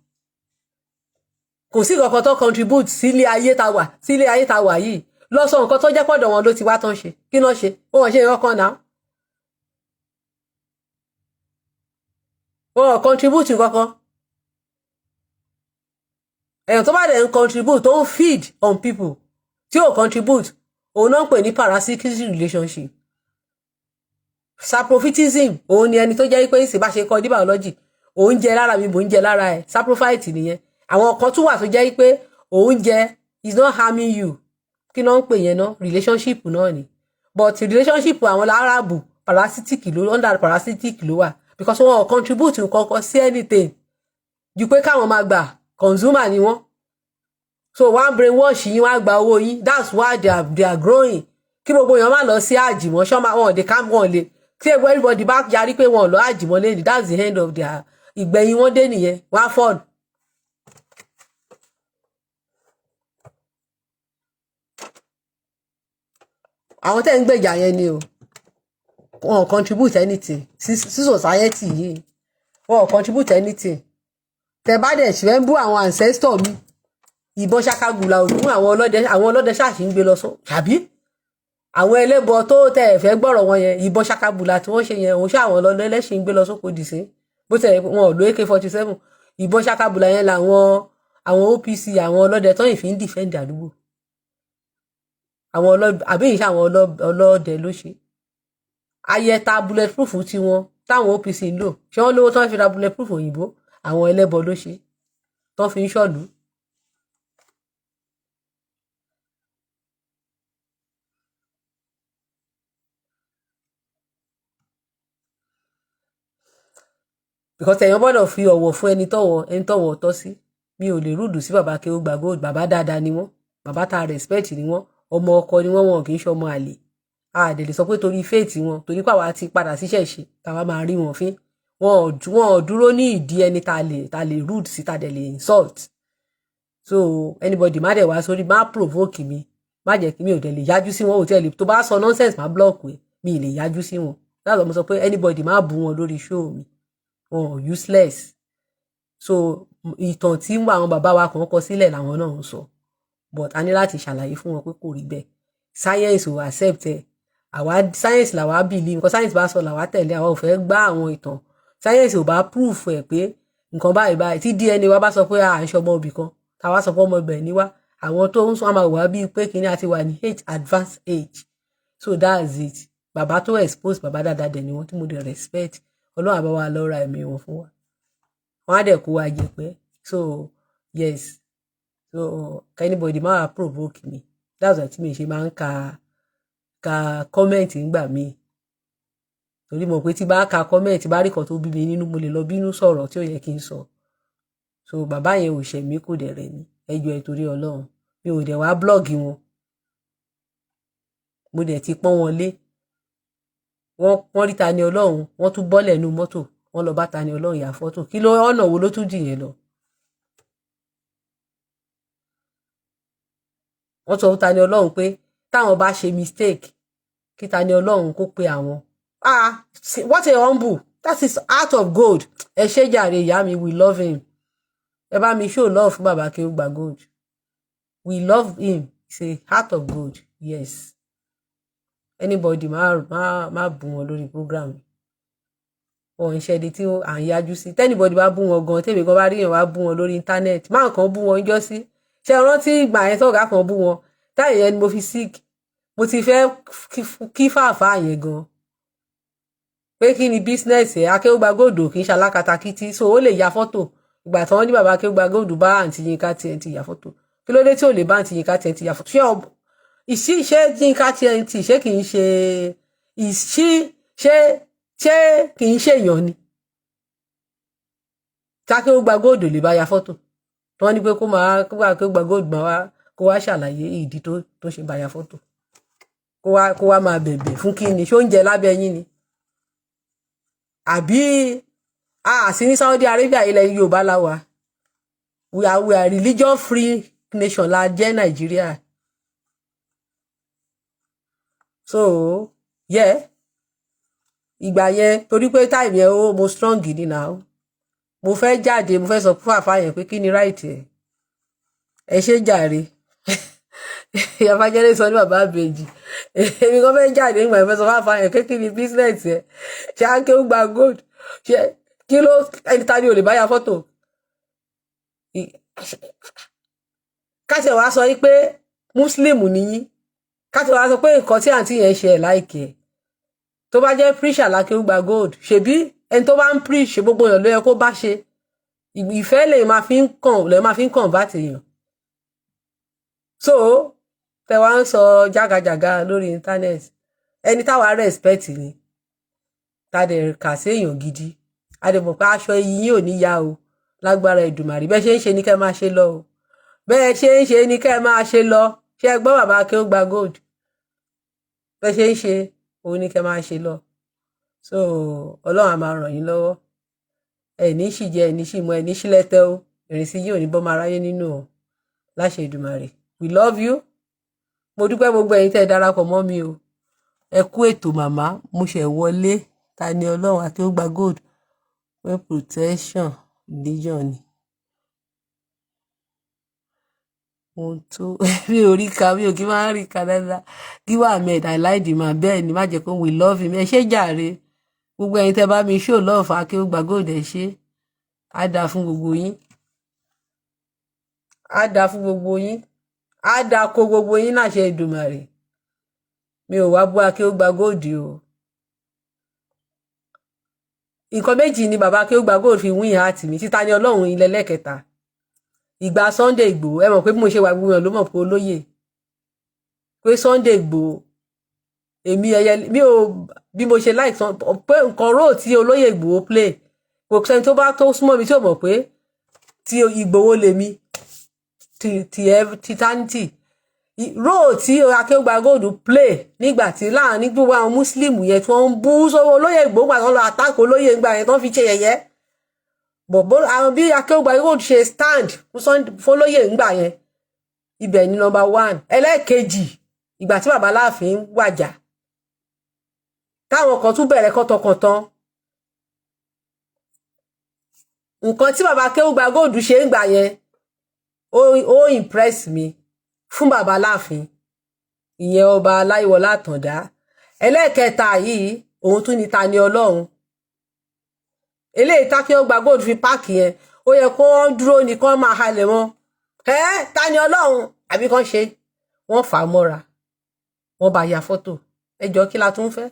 Kò sí kankan tó contribute sílé ayé ta wà yìí. Lọ sọ nǹkan tó jẹ́ pọ̀dọ̀ wọn ló ti wá tán ṣe. Kí náà ṣe? Wọ́n ṣe nǹkan náà. Wọ́n ò contribute kankan. Èèyàn tó bá dẹ̀ ń contribute tó ń feed on people tí ò contribute òun náà ń pè ní parasitic relationship. Saprophytism òun ni ẹni tó jẹ́ pé ìsìn bá ṣe kọ́ ní biology òun jẹ lára mi bò ń jẹ lára ẹ̀ saprophyte nìyẹn. Àwọn kan tún wà tó jẹ́ pé òun jẹ is not harming you kí ló ń pè yẹn náà relationship náà ni but relationship àwọn Árábù parasitic ló under parasitic ló wà because wọn ò contribute nǹkankan sí anything ju pé káwọn máa gbà consumer ni wọ́n so one brainwash yín wọ́n á gba owó yín that's why they are growing kí gbogbo èèyàn má lọ sí àjìmọ́ ṣọ́mà wọn dey calm wọn lè kí everybody bá yarí pé wọn lọ àjìmọ́ lẹ́yìn that's the end of their ìgbẹ̀yìn wọn dé nìyẹn wọ́n á fall. àwọn tẹ́ ń gbèjà yẹn ni o wọn contribute anything sí society yìí wọn contribute anything tẹ́ bá dẹ̀ ṣe ń bú àwọn ancestor mi ìbọn ṣakagùlà ògún àwọn ọlọ́dẹ ṣáàṣì ń gbé lọ sọ tàbí àwọn ẹlẹ́bọ tó tẹ́ ẹ fẹ́ gbọ́rọ̀ wọn yẹn ìbọn ṣakagùlà tí wọ́n ṣe yẹn òun ṣá àwọn ọlọ́dẹ ẹlẹ́ṣin ń gbé lọ sóko dì sí bó tẹ̀ wọn ò lo AK-47 ìbọn ṣakagùlà yẹn làwọn OPC àwọn ọlọ́dẹ tó yìí fi ń defend àdúgbò àwọn àbí ìṣe àwọn ọlọ́dẹ ló ṣe ayẹta bulletproof tí wọn táwọn OPC ń lò ṣé wọ́n lówó tó ń fi ra bulletproof òyìnbó àwọn ẹlẹ́bọ ló ṣe tó fi ń ṣọ̀lú. because èèyàn gbọ́dọ̀ fi ọ̀wọ̀ fún ẹni tọ́wọ̀ tọ́ sí mi ò lè rúdù sí bàbá Akeugba-Gold bàbá dáadáa ni wọ́n bàbá tá respect ni wọ́n ọmọ ọkọ ni wọ́n wọn kì í ṣe ọmọ àlè a dẹ̀ lè sọ pé torí faith wọn torí pàwọ́ ti padà síṣẹ́ ṣe káwa máa rí wọn fín wọn ò dúró ní ìdí ẹni tá lè rude sí tá dẹ̀ lè insult so anybody má dẹ̀ wá sórí má provoke mi má jẹ́ kí mi ò dẹ̀ lè yájú sí wọn ò tẹ́ lè tó bá sọ nonsense má block ẹ̀ mi ì lè yájú sí wọn láti ọmọ sọ pé anybody má bú wọn lórí show mi wọn useless so ìtàn tí àwọn bàbá wa kan kọ sílẹ̀ làwọn náà ń sọ but a ní láti ṣàlàyé fún wọn pé kò rí bẹ́ẹ̀ science ò accept ẹ̀ àwa science làwa believe nǹkan science bá sọ làwa tẹ̀lé àwa ò fẹ́ gbá àwọn ìtàn science ò bá proof ẹ̀ pé nǹkan báyìí tí DNA wa bá sọ pé à ń ṣọmọ ibì kan táwa sọ pé ọmọ ibẹ̀ ni wá àwọn tó ń sọ àmà wà bíi pé kíní àti wà ní advanced age so that's it bàbá tó expose bàbá dáadáa dẹ̀ ni wọ́n tí mo dẹ̀ respect ọlọ́run àbá wa lọ́ra ẹ̀mí wọn fún wa wọ́n á dẹ̀ kó wa jẹ pé so yes so anybody máa provoke me that's why tí mi ṣe máa ń ka comment ńgbà míì torí mo pé tí bá ka comment bá rí kan tó bí mi nínú mo lè lọ bínú sọ̀rọ̀ tí ò yẹ kí n sọ so bàbá yẹn ò ṣẹ̀ mí kò dẹ̀ rẹ̀ mí ẹjọ́ ẹ torí ọlọ́run mi ò dẹ̀ wá blog wọn mo dẹ̀ ti pọ́n wọn lé wọ́n rí Tani Olohun wọ́n tún bọ́lẹ̀ nínú mọ́tò wọ́n lọ bá Tani Olohun yà fọ́tò kí ló ọ̀nà wo ló tún dìyẹn lọ wọ́n sọ fún Tani Olohun pé táwọn bá ṣe mistake kí Tani Olohun kó pe àwọn what a humble that is heart of gold ẹ ṣé jàre ìyá mi we love him ẹ bá mi show love fún bàbá Akeugba-Gold we love him it's a heart of gold yes anybody má bú wọn lórí program wọn ń ṣẹ́ni tí à ń yájú sí tẹ́nibọ́dì bá bú wọn gan tèmi gan bá ríyàn wá bú wọn lórí íńtánẹ́ẹ̀tì máa kan bú wọn jọ sí ṣe rántí ìgbà yẹn tọ́gà kan bú wọn táyì yẹn ni mo fi sick mo ti fẹ́ kí fàáfà yẹn gan pé kí ni business ẹ̀ Akeugba-Gold kì í ṣalákatakítí so ó lè ya fọ́tò ìgbà tí wọ́n ní bàbá Akeugba-Gold bá àǹtí Yínká TNT ya fọ́tò kí ló dé tí ò lè bá àǹtí Yínká TNT ya fọ́tò ṣé Yínká TNT ṣé kì í ṣe èèyàn ni Akeugba-Gold lè bá ya fọ́tò tí wọ́n ní pé kó Akeugba-Gold máa wá kó wá ṣàlàyé ìdí tó ṣe bá ya fọ́tò kó wá máa bẹ̀bẹ̀ fún kí ni ṣó ń jẹ lábẹ́ yín ni àbí sí ní Saudi Arabia ilẹ̀ Yorùbá láwa we are religion free nation la jẹ́ Nàìjíríà so yeah ìgbà yẹn torí pé time yẹn ó mo strong ni now mo fẹ́ jáde mo fẹ́ sọ fún àfáà yẹn pé kí ni right ẹ ṣe jàre ìyàfàjẹ́lẹ̀ sọ ní bàbá àbèjì èmi kan fẹ́ jáde nígbà yẹn fẹ́ sọ fún àfáà yẹn pé kí ni business ẹ ṣe Akeugba-Gold ṣe kí ló ẹni tani ò lè bá ya fọ́tò káṣẹ̀ wá sọ yí pé muslim nìyí káṣẹ̀ wá sọ pé nǹkan tí àǹtí yẹn ṣe ẹ̀ láìkẹ́ tó bá jẹ́ preacher Akeugba-Gold ṣebí ẹni tó bá ń preach ṣe gbogbo èèyàn ló yẹ kó bá ṣe ìfẹ́ lè máa fi ń convert èèyàn so tẹ́ wá ń sọ jágajàga lórí internet ẹni táwa respect ni tá dẹ̀ kà sí èèyàn gidi a dẹ̀ mọ̀ pé aṣọ yín ò ní yá o lágbára Èdùmàrè bẹ́ẹ̀ ṣe ń ṣe ní kẹ́ máa ṣe lọ o bẹ́ẹ̀ ṣe ń ṣe ní kẹ́ máa ṣe lọ ṣé ẹ gbọ́ bàbá Akeugba-Gold bẹ́ẹ̀ ṣe ń ṣe òun ní kẹ́ máa ṣe lọ so Ọlọ́run á máa ràn yín lọ́wọ́ ẹ ní ṣì jẹ ẹ ní ṣì mu ẹ ní ṣì lẹ́tẹ̀ o ìrìnsí yìí ò ní bọ́ máa ráyé nínú o láṣẹ Èdùmàrè we love you mo dúpẹ́ gbogbo ẹ̀yin tẹ́ ẹ darapọ̀ mọ́ mi o ẹ kú ètò màmá mo ṣẹ̀ wọlé ta ni Ọlọ́run Akeugba-Gold pé protection religion ni ohun tó mi ò rí ka mi ò kí máa ń rí ka dáadáa give Ahmed I like the man bẹ́ẹ̀ ni má jẹ́ pé we love him ẹ ṣé jàre gbogbo ẹ̀yin tẹ́ bá mi show love Akeugba-Gold ẹ ṣé á dáa fún gbogbo yín á dáa fún gbogbo yín á dáa kó gbogbo yín náà ṣe Èdùmàrè mi ò wá bú Akeugba-Gold o nǹkan méjì ni bàbá Akeugba-Gold fi win heart mi títa ni Ọlọ́run ilẹ̀ lẹ́kẹta ìgbà Sunday Igboho ẹ mọ̀ pé bí mo ṣe wà gbogbo èèyàn ló mọ̀ pé olóyè pé Sunday Igboho èmi ẹyẹ mi ò bí mo ṣe like pé nǹkan róò tí olóyè Igboho play kò sẹ́ni tó bá tó súnmọ́ mi tí ò mọ̀ pé tí Igboho lèmi titanity róò tí Akeugba-Gold play nígbà tí láàrin gbogbo àwọn muslim yẹn tí wọ́n ń bú sọ́wọ́ olóyè Igboho gbà tán lọ àtàkì olóyè gbà yẹn tán fi ṣe yẹ̀yẹ́ bọ̀bọ̀ àwọn bí Akeugba-Gold ṣe stand fọlóyè ńgbà yẹn ibẹ̀ ni number 1 ẹlẹ́ẹ̀kejì ìgbà tí bàbá Aláàfin wàjà táwọn kan tún bẹ̀rẹ̀ kọ́tọkọ̀tàn nǹkan tí bàbá Akeugba-Gold ṣe ńgbà yẹn ó impress mi fún bàbá Aláàfin ìyẹn ọba Aláyíwọlá Àtàndá ẹlẹ́ẹ̀kẹta yìí òun tún ni ta ni Ọlọ́run eléyìí Akeugba-Gold fi páàkì yẹn ó yẹ kó wọ́n dúró ní kán máa halẹ̀ mọ́ ta ni Ọlọ́run àbí kán ṣe wọ́n fà á mọ́ra wọ́n bá ya fọ́tò ẹjọ́ kí la tún fẹ́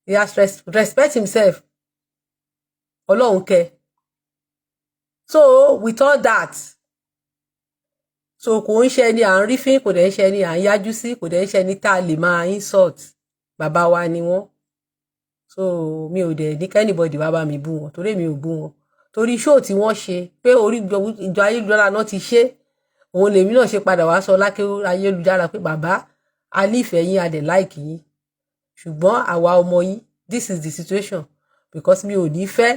he has respect himself Ọlọ́run kẹ́ so with all that so kò ń ṣe ni à ń rí fín kò dẹ̀ ń ṣe ni à ń yájú sí kò dẹ̀ ń ṣe ni tá a lè máa insult bàbá wa ni wọ́n so mi ò dẹ̀ ní kẹ́nìbọ̀dì wá bá mi bú wọn torí mi ò bú wọn torí ṣóò tí wọ́n ṣe pé orí ìjọ ayélujára náà ti ṣe òun lèmi náà ṣe padà wá sọ lákè ayélujára pé bàbá a nífẹ̀ẹ́ yín a dẹ̀ láìkì yín ṣùgbọ́n àwa ọmọ yín this is the situation because mi ò ní fẹ́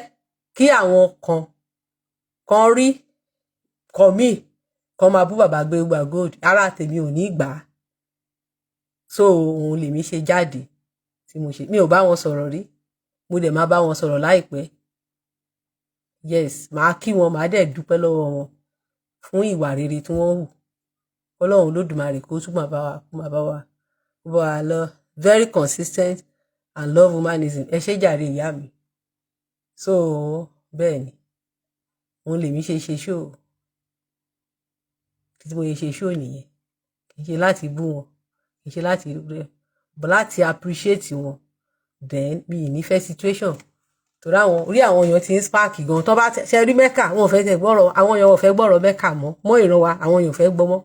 kí àwọn kan rí kan míì kan máa bú bàbá Akeugba-Gold ara tèmi ò ní gbà á so òun lèmi ṣe jáde tí mo ṣe mi ò bá wọn sọ̀rọ̀ rí mo dẹ̀ máa bá wọn sọ̀rọ̀ láìpẹ́ yes màá kí wọn màá dẹ̀ dúpẹ́ lọ́wọ́ wọn fún ìwà rere tí wọ́n hù Ọlọ́run Olódùmarè kó tún máa bá wa lọ very consistent and love humanism ẹ ṣé jàre ìyá mi so bẹ́ẹ̀ ni òun lèmi ṣe ṣó tí mo ṣe ṣó nìyẹn kì í ṣe láti bú wọn kì í ṣe láti rẹ but láti appreciate wọn then mi ì nífẹ̀ẹ́ situation torí orí àwọn èèyàn ti ń spark gan tó bá ṣe rí mẹ́kà wọn ò fẹ́ tẹ̀ gbọ́rọ̀ àwọn èèyàn ò fẹ́ gbọ́rọ̀ mẹ́kà mọ́ ìran wa àwọn èèyàn ò fẹ́ gbọ́ mọ́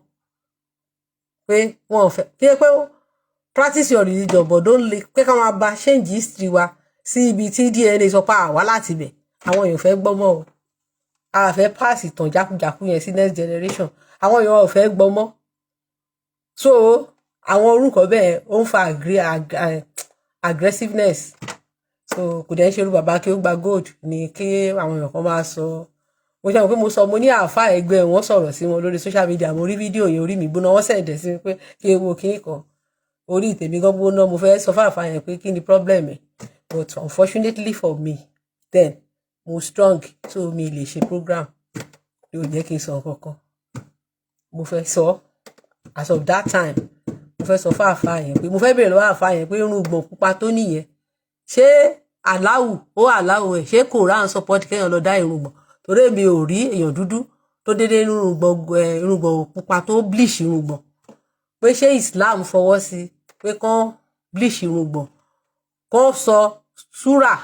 pé wọn ò fẹ́ kí ẹ pé practice your religion but don't lè pé ká máa ba change history wa sí ibi tí DNA sọ pé àwa láti bẹ̀ àwọn èèyàn ò fẹ́ gbọ́ mọ́ o a fẹ́ pass ìtàn jákujàku yẹn sí next generation àwọn èèyàn ò fẹ́ gbọ́ mọ́ so àwọn orúkọ bẹ́ẹ̀ ó ń fa aggressiveness so kò dẹ̀ ń ṣerú bàbá Akeugba-Gold ni kí àwọn èèyàn kan máa sọ mo ṣe mọ̀ pé mo sọ mo ní àáfà ẹgbẹ́ wọn sọ̀rọ̀ sí wọn lórí social media mo rí fídíò yẹn orí mi gbóná wọ́n sẹ̀dẹ̀ sí mi pé kí ewu kíní kan orí tèmi gan gbóná mo fẹ́ sọ fáàfà yẹn pé kí ni problem ẹ̀ but unfortunately for me then mo strong so mi lè ṣe program yóò jẹ́ kí n sọ nǹkan kan mo fẹ́ sọ as of that time mo fẹ́ sọ fáàfà yẹn pé mo fẹ́ bèèrè lọ́wọ́ àfà yẹn pé irun gbọ̀n pupa tó nìyẹn ṣé aláwù ẹ̀ ṣé Quran support kéèyàn lọ dá irun gbọ̀n torí mi ò rí èèyàn dúdú tó dédé irun gbọ̀n pupa tó bleach irun gbọ̀n pé ṣé Islam fọwọ́ sí pé kán bleach irun gbọ̀n kán sọ súrà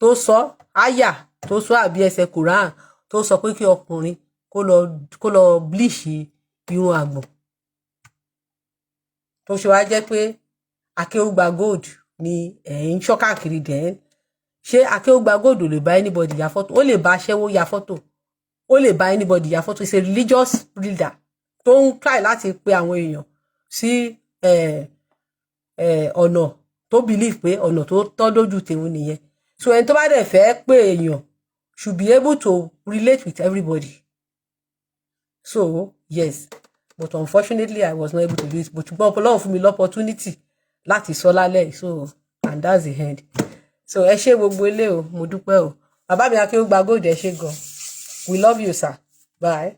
tó sọ àyà tó sọ àbí ẹsẹ̀ Quran tó sọ pé kí ọkùnrin kó lọ bleach irun àgbọ̀n tó ṣe wá jẹ́ pé Akeugba-Gold ni ẹ̀ ń ṣọ́ káàkiri dẹ̀ ṣé Akeugba-Gold ò lè bá anybody ya fọ́tò, ó lè bá aṣẹ́wó ya fọ́tò, ó lè bá anybody ya fọ́tò. It's a religious leader tó ń try láti pe àwọn èèyàn sí ọ̀nà tó believe pé ọ̀nà tó tọ́ lójú tèun nìyẹn. So ẹni tó bá dẹ̀ fẹ́ pé èèyàn should be able to relate with everybody. So yes, but unfortunately I was not able to do it. But ṣùgbọ́n Ọlọ́run fún mi l'opportunity láti sọ lálẹ́. So and that's the end. So ẹ ṣé gbogbo ilé o, mo dúpẹ́ o. Bàbá mi Akeugba-Gold ẹ ṣé gan. We love you, sir. Bye.